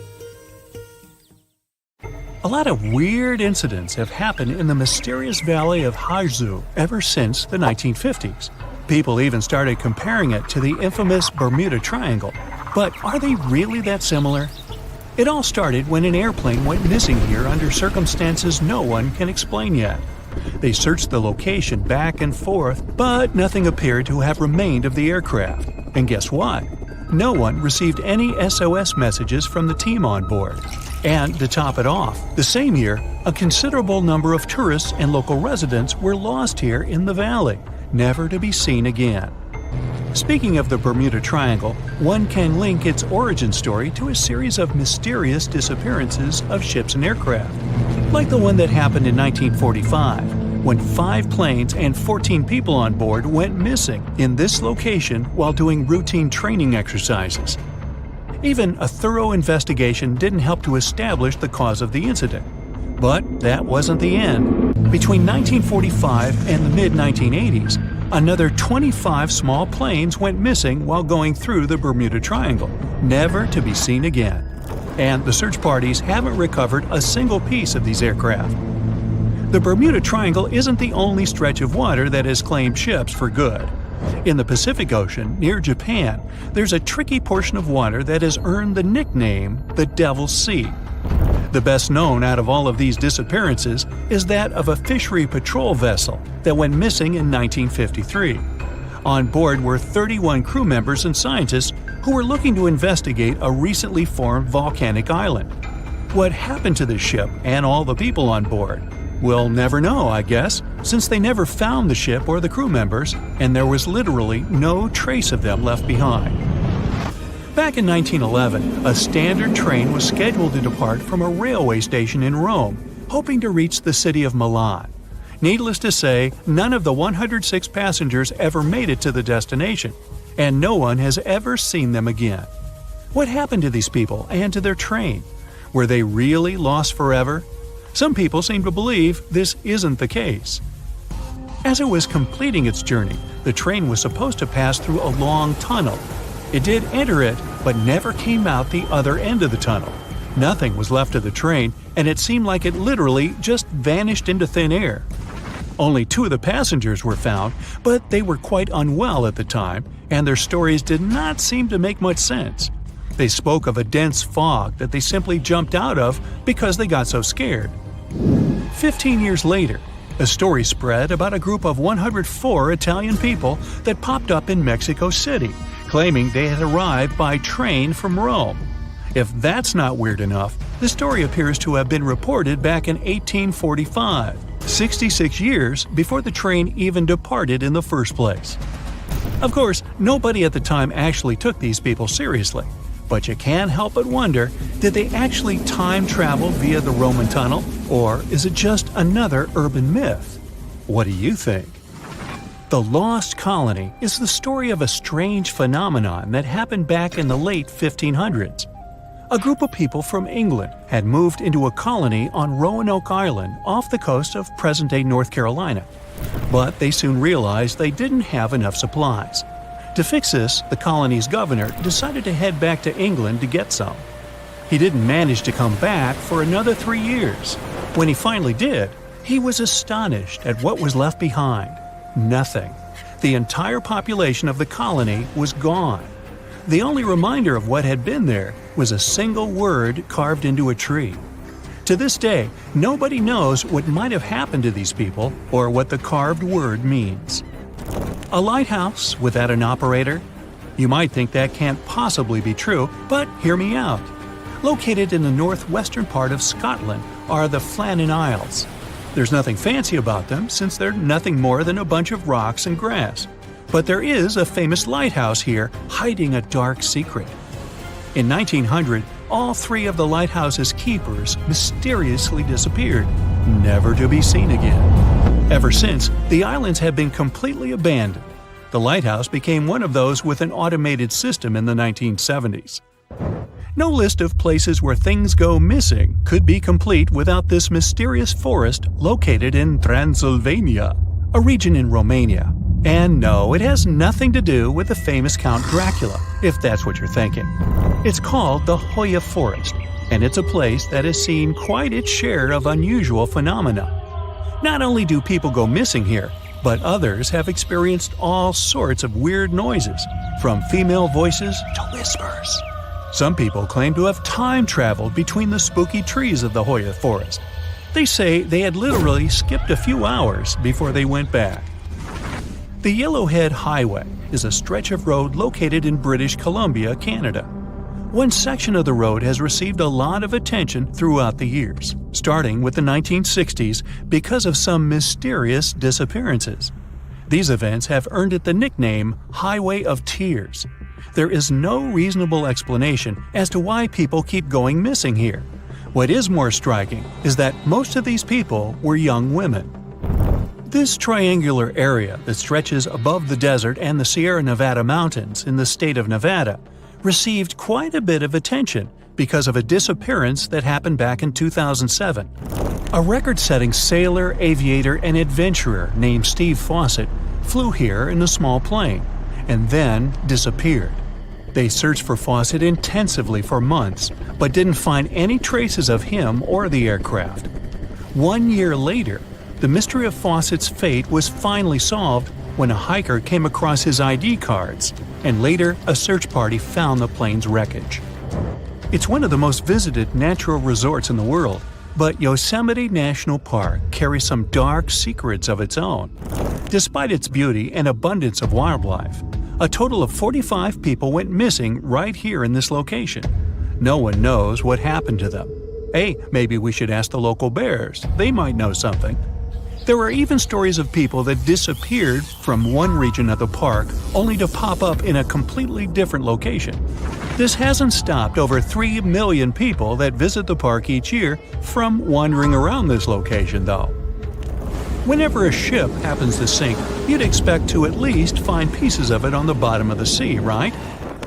A lot of weird incidents have happened in the mysterious valley of Hazu ever since the 1950s. People even started comparing it to the infamous Bermuda Triangle. But are they really that similar? It all started when an airplane went missing here under circumstances no one can explain yet. They searched the location back and forth, but nothing appeared to have remained of the aircraft. And guess what? No one received any SOS messages from the team on board. And to top it off, the same year, a considerable number of tourists and local residents were lost here in the valley, never to be seen again. Speaking of the Bermuda Triangle, one can link its origin story to a series of mysterious disappearances of ships and aircraft, like the one that happened in 1945, when 5 planes and 14 people on board went missing in this location while doing routine training exercises. Even a thorough investigation didn't help to establish the cause of the incident. But that wasn't the end. Between 1945 and the mid-1980s, another 25 small planes went missing while going through the Bermuda Triangle, never to be seen again. And the search parties haven't recovered a single piece of these aircraft. The Bermuda Triangle isn't the only stretch of water that has claimed ships for good. In the Pacific Ocean, near Japan, there's a tricky portion of water that has earned the nickname the Devil's Sea. The best known out of all of these disappearances is that of a fishery patrol vessel that went missing in 1953. On board were 31 crew members and scientists who were looking to investigate a recently formed volcanic island. What happened to the ship and all the people on board? We'll never know, I guess, since they never found the ship or the crew members, and there was literally no trace of them left behind. Back in 1911, a standard train was scheduled to depart from a railway station in Rome, hoping to reach the city of Milan. Needless to say, none of the 106 passengers ever made it to the destination, and no one has ever seen them again. What happened to these people and to their train? Were they really lost forever? Some people seem to believe this isn't the case. As it was completing its journey, the train was supposed to pass through a long tunnel. It did enter it, but never came out the other end of the tunnel. Nothing was left of the train, and it seemed like it literally just vanished into thin air. Only 2 of the passengers were found, but they were quite unwell at the time, and their stories did not seem to make much sense. They spoke of a dense fog that they simply jumped out of because they got so scared. 15 years later, a story spread about a group of 104 Italian people that popped up in Mexico City, claiming they had arrived by train from Rome. If that's not weird enough, the story appears to have been reported back in 1845, 66 years before the train even departed in the first place. Of course, nobody at the time actually took these people seriously, But you can't help but wonder, did they actually time travel via the Roman tunnel? Or is it just another urban myth? What do you think? The Lost Colony is the story of a strange phenomenon that happened back in the late 1500s. A group of people from England had moved into a colony on Roanoke Island off the coast of present-day North Carolina. But they soon realized they didn't have enough supplies. To fix this, the colony's governor decided to head back to England to get some. He didn't manage to come back for another 3 years. When he finally did, he was astonished at what was left behind. Nothing. The entire population of the colony was gone. The only reminder of what had been there was a single word carved into a tree. To this day, nobody knows what might have happened to these people or what the carved word means. A lighthouse without an operator? You might think that can't possibly be true, but hear me out. Located in the northwestern part of Scotland are the Flannan Isles. There's nothing fancy about them since they're nothing more than a bunch of rocks and grass. But there is a famous lighthouse here hiding a dark secret. In 1900, all 3 of the lighthouse's keepers mysteriously disappeared, never to be seen again. Ever since, the islands have been completely abandoned. The lighthouse became one of those with an automated system in the 1970s. No list of places where things go missing could be complete without this mysterious forest located in Transylvania, a region in Romania. And no, it has nothing to do with the famous Count Dracula, if that's what you're thinking. It's called the Hoya Forest, and it's a place that has seen quite its share of unusual phenomena. Not only do people go missing here, but others have experienced all sorts of weird noises, from female voices to whispers. Some people claim to have time traveled between the spooky trees of the Hoya Forest. They say they had literally skipped a few hours before they went back. The Yellowhead Highway is a stretch of road located in British Columbia, Canada. One section of the road has received a lot of attention throughout the years, starting with the 1960s because of some mysterious disappearances. These events have earned it the nickname Highway of Tears. There is no reasonable explanation as to why people keep going missing here. What is more striking is that most of these people were young women. This triangular area that stretches above the desert and the Sierra Nevada mountains in the state of Nevada received quite a bit of attention because of a disappearance that happened back in 2007. A record-setting sailor, aviator, and adventurer named Steve Fawcett flew here in a small plane and then disappeared. They searched for Fawcett intensively for months, but didn't find any traces of him or the aircraft. 1 year later, the mystery of Fawcett's fate was finally solved when a hiker came across his ID cards, and later a search party found the plane's wreckage. It's one of the most visited natural resorts in the world, but Yosemite National Park carries some dark secrets of its own. Despite its beauty and abundance of wildlife, a total of 45 people went missing right here in this location. No one knows what happened to them. Hey, maybe we should ask the local bears. They might know something. There are even stories of people that disappeared from one region of the park only to pop up in a completely different location. This hasn't stopped over 3 million people that visit the park each year from wandering around this location, though. Whenever a ship happens to sink, you'd expect to at least find pieces of it on the bottom of the sea, right?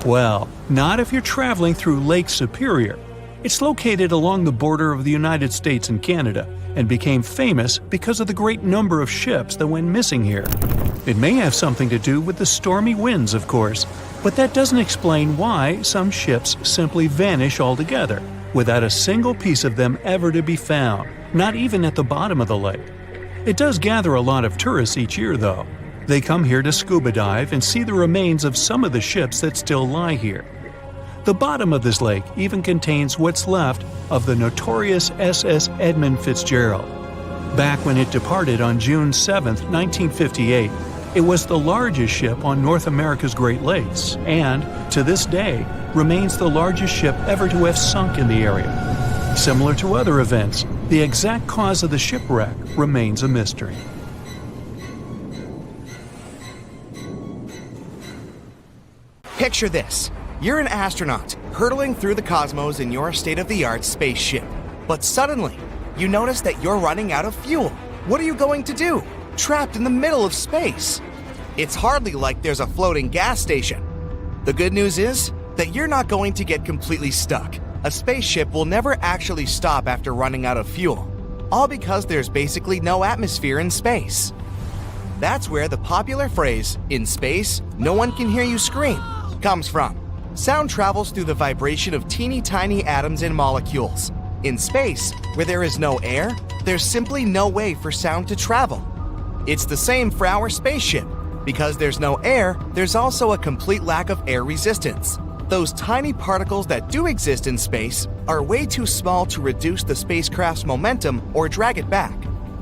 Well, not if you're traveling through Lake Superior. It's located along the border of the United States and Canada, and became famous because of the great number of ships that went missing here. It may have something to do with the stormy winds, of course, but that doesn't explain why some ships simply vanish altogether, without a single piece of them ever to be found, not even at the bottom of the lake. It does gather a lot of tourists each year, though. They come here to scuba dive and see the remains of some of the ships that still lie here. The bottom of this lake even contains what's left of the notorious SS Edmund Fitzgerald. Back when it departed on June 7, 1958, it was the largest ship on North America's Great Lakes and, to this day, remains the largest ship ever to have sunk in the area. Similar to other events, the exact cause of the shipwreck remains a mystery. Picture this. You're an astronaut, hurtling through the cosmos in your state-of-the-art spaceship. But suddenly, you notice that you're running out of fuel. What are you going to do? Trapped in the middle of space. It's hardly like there's a floating gas station. The good news is that you're not going to get completely stuck. A spaceship will never actually stop after running out of fuel, all because there's basically no atmosphere in space. That's where the popular phrase, "in space, no one can hear you scream," comes from. Sound travels through the vibration of teeny tiny atoms and molecules. In space, where there is no air, there's simply no way for sound to travel. It's the same for our spaceship. Because there's no air, there's also a complete lack of air resistance. Those tiny particles that do exist in space are way too small to reduce the spacecraft's momentum or drag it back.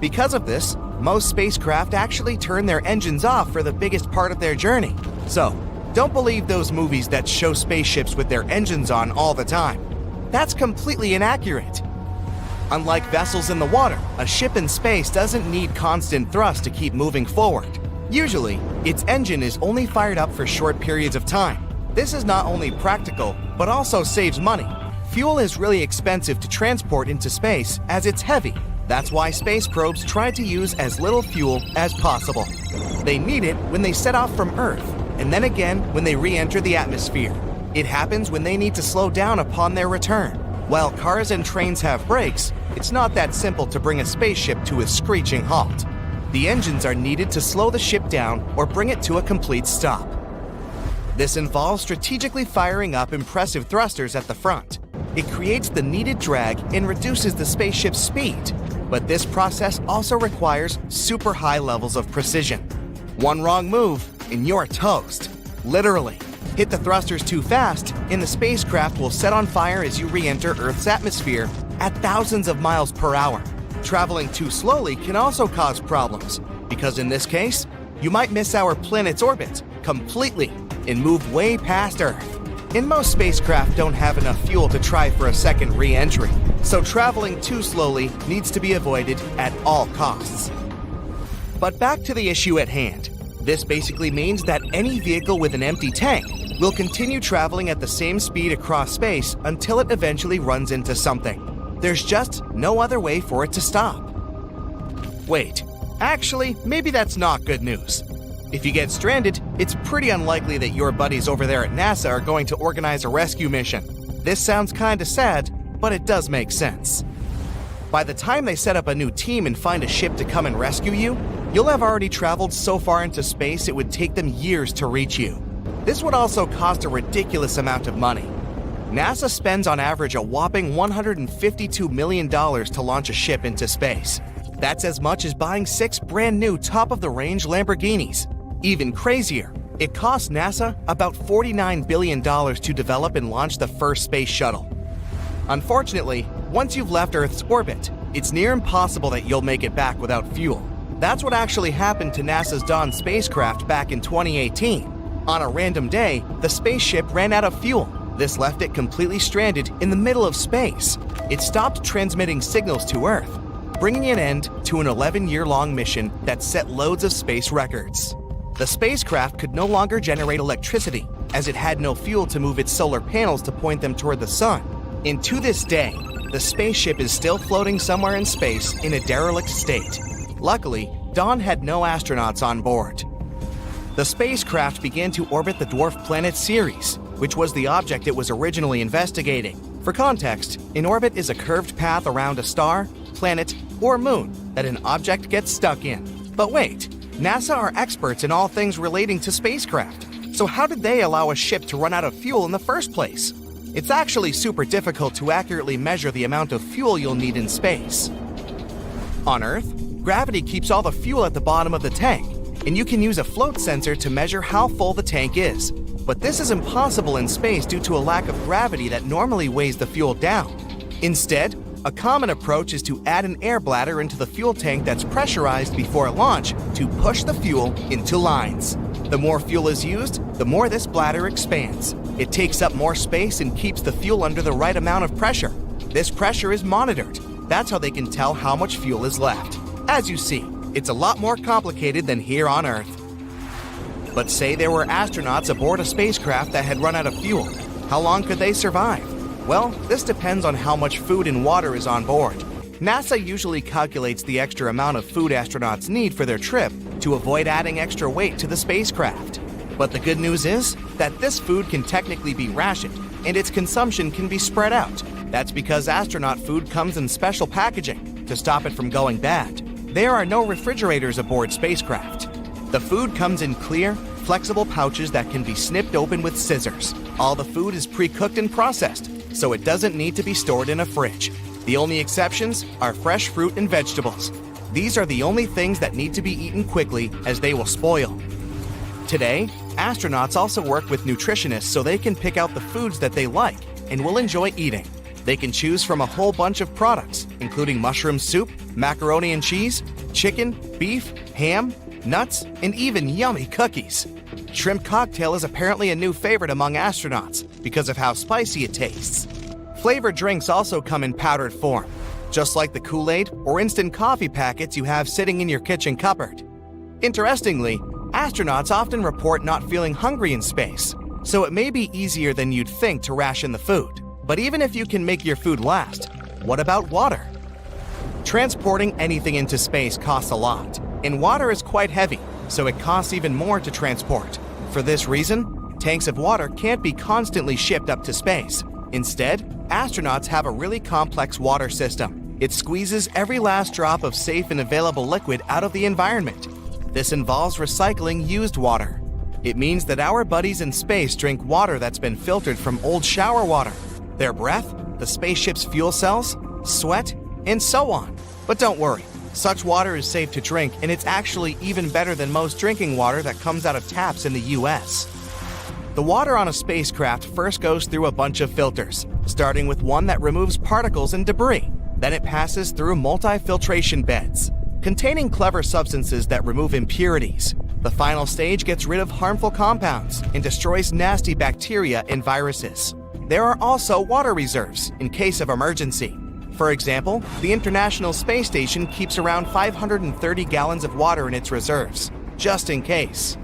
Because of this, most spacecraft actually turn their engines off for the biggest part of their journey. So, don't believe those movies that show spaceships with their engines on all the time. That's completely inaccurate. Unlike vessels in the water, a ship in space doesn't need constant thrust to keep moving forward. Usually, its engine is only fired up for short periods of time. This is not only practical, but also saves money. Fuel is really expensive to transport into space as it's heavy. That's why space probes try to use as little fuel as possible. They need it when they set off from Earth, and then again when they re-enter the atmosphere. It happens when they need to slow down upon their return. While cars and trains have brakes, it's not that simple to bring a spaceship to a screeching halt. The engines are needed to slow the ship down or bring it to a complete stop. This involves strategically firing up impressive thrusters at the front. It creates the needed drag and reduces the spaceship's speed. But this process also requires super high levels of precision. One wrong move and you're toast. Literally. Hit the thrusters too fast and the spacecraft will set on fire as you re-enter Earth's atmosphere at thousands of miles per hour. Traveling too slowly can also cause problems, because in this case, you might miss our planet's orbit completely and move way past Earth. And most spacecraft don't have enough fuel to try for a second re-entry, so traveling too slowly needs to be avoided at all costs. But back to the issue at hand. This basically means that any vehicle with an empty tank will continue traveling at the same speed across space until it eventually runs into something. There's just no other way for it to stop. Wait, actually, maybe that's not good news. If you get stranded, it's pretty unlikely that your buddies over there at NASA are going to organize a rescue mission. This sounds kinda sad, but it does make sense. By the time they set up a new team and find a ship to come and rescue you, you'll have already traveled so far into space it would take them years to reach you. This would also cost a ridiculous amount of money. NASA spends on average a whopping $152 million to launch a ship into space. That's as much as buying 6 brand new top-of-the-range Lamborghinis. Even crazier, it cost NASA about $49 billion to develop and launch the first space shuttle. Unfortunately, once you've left Earth's orbit, it's near impossible that you'll make it back without fuel. That's what actually happened to NASA's Dawn spacecraft back in 2018. On a random day, the spaceship ran out of fuel. This left it completely stranded in the middle of space. It stopped transmitting signals to Earth, bringing an end to an 11-year-long mission that set loads of space records. The spacecraft could no longer generate electricity, as it had no fuel to move its solar panels to point them toward the sun. And to this day, the spaceship is still floating somewhere in space in a derelict state. Luckily, Dawn had no astronauts on board. The spacecraft began to orbit the dwarf planet Ceres, which was the object it was originally investigating. For context, an orbit is a curved path around a star, planet, or moon that an object gets stuck in. But wait, NASA are experts in all things relating to spacecraft. So how did they allow a ship to run out of fuel in the first place? It's actually super difficult to accurately measure the amount of fuel you'll need in space. On Earth, gravity keeps all the fuel at the bottom of the tank, and you can use a float sensor to measure how full the tank is. But this is impossible in space due to a lack of gravity that normally weighs the fuel down. Instead, a common approach is to add an air bladder into the fuel tank that's pressurized before launch to push the fuel into lines. The more fuel is used, the more this bladder expands. It takes up more space and keeps the fuel under the right amount of pressure. This pressure is monitored. That's how they can tell how much fuel is left. As you see, it's a lot more complicated than here on Earth. But say there were astronauts aboard a spacecraft that had run out of fuel. How long could they survive? Well, this depends on how much food and water is on board. NASA usually calculates the extra amount of food astronauts need for their trip to avoid adding extra weight to the spacecraft. But the good news is that this food can technically be rationed, and its consumption can be spread out. That's because astronaut food comes in special packaging to stop it from going bad. There are no refrigerators aboard spacecraft. The food comes in clear, flexible pouches that can be snipped open with scissors. All the food is pre-cooked and processed, so it doesn't need to be stored in a fridge. The only exceptions are fresh fruit and vegetables. These are the only things that need to be eaten quickly, as they will spoil. Today, astronauts also work with nutritionists so they can pick out the foods that they like and will enjoy eating. They can choose from a whole bunch of products, including mushroom soup, macaroni and cheese, chicken, beef, ham, nuts, and even yummy cookies. Shrimp cocktail is apparently a new favorite among astronauts because of how spicy it tastes. Flavored drinks also come in powdered form, just like the Kool-Aid or instant coffee packets you have sitting in your kitchen cupboard. Interestingly, astronauts often report not feeling hungry in space, so it may be easier than you'd think to ration the food. But even if you can make your food last, what about water? Transporting anything into space costs a lot, and water is quite heavy, so it costs even more to transport. For this reason, tanks of water can't be constantly shipped up to space. Instead, astronauts have a really complex water system. It squeezes every last drop of safe and available liquid out of the environment. This involves recycling used water. It means that our buddies in space drink water that's been filtered from old shower water, their breath, the spaceship's fuel cells, sweat, and so on. But don't worry, such water is safe to drink, and it's actually even better than most drinking water that comes out of taps in the US. The water on a spacecraft first goes through a bunch of filters, starting with one that removes particles and debris. Then it passes through multi-filtration beds, containing clever substances that remove impurities. The final stage gets rid of harmful compounds and destroys nasty bacteria and viruses. There are also water reserves in case of emergency. For example, the International Space Station keeps around 530 gallons of water in its reserves, just in case.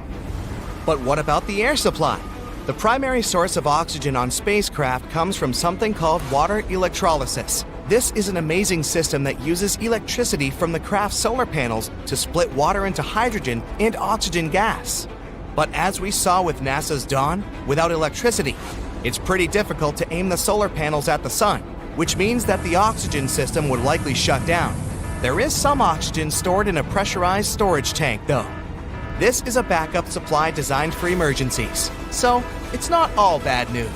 But what about the air supply? The primary source of oxygen on spacecraft comes from something called water electrolysis. This is an amazing system that uses electricity from the craft's solar panels to split water into hydrogen and oxygen gas. But as we saw with NASA's Dawn, without electricity, it's pretty difficult to aim the solar panels at the sun, which means that the oxygen system would likely shut down. There is some oxygen stored in a pressurized storage tank, though. This is a backup supply designed for emergencies, so it's not all bad news.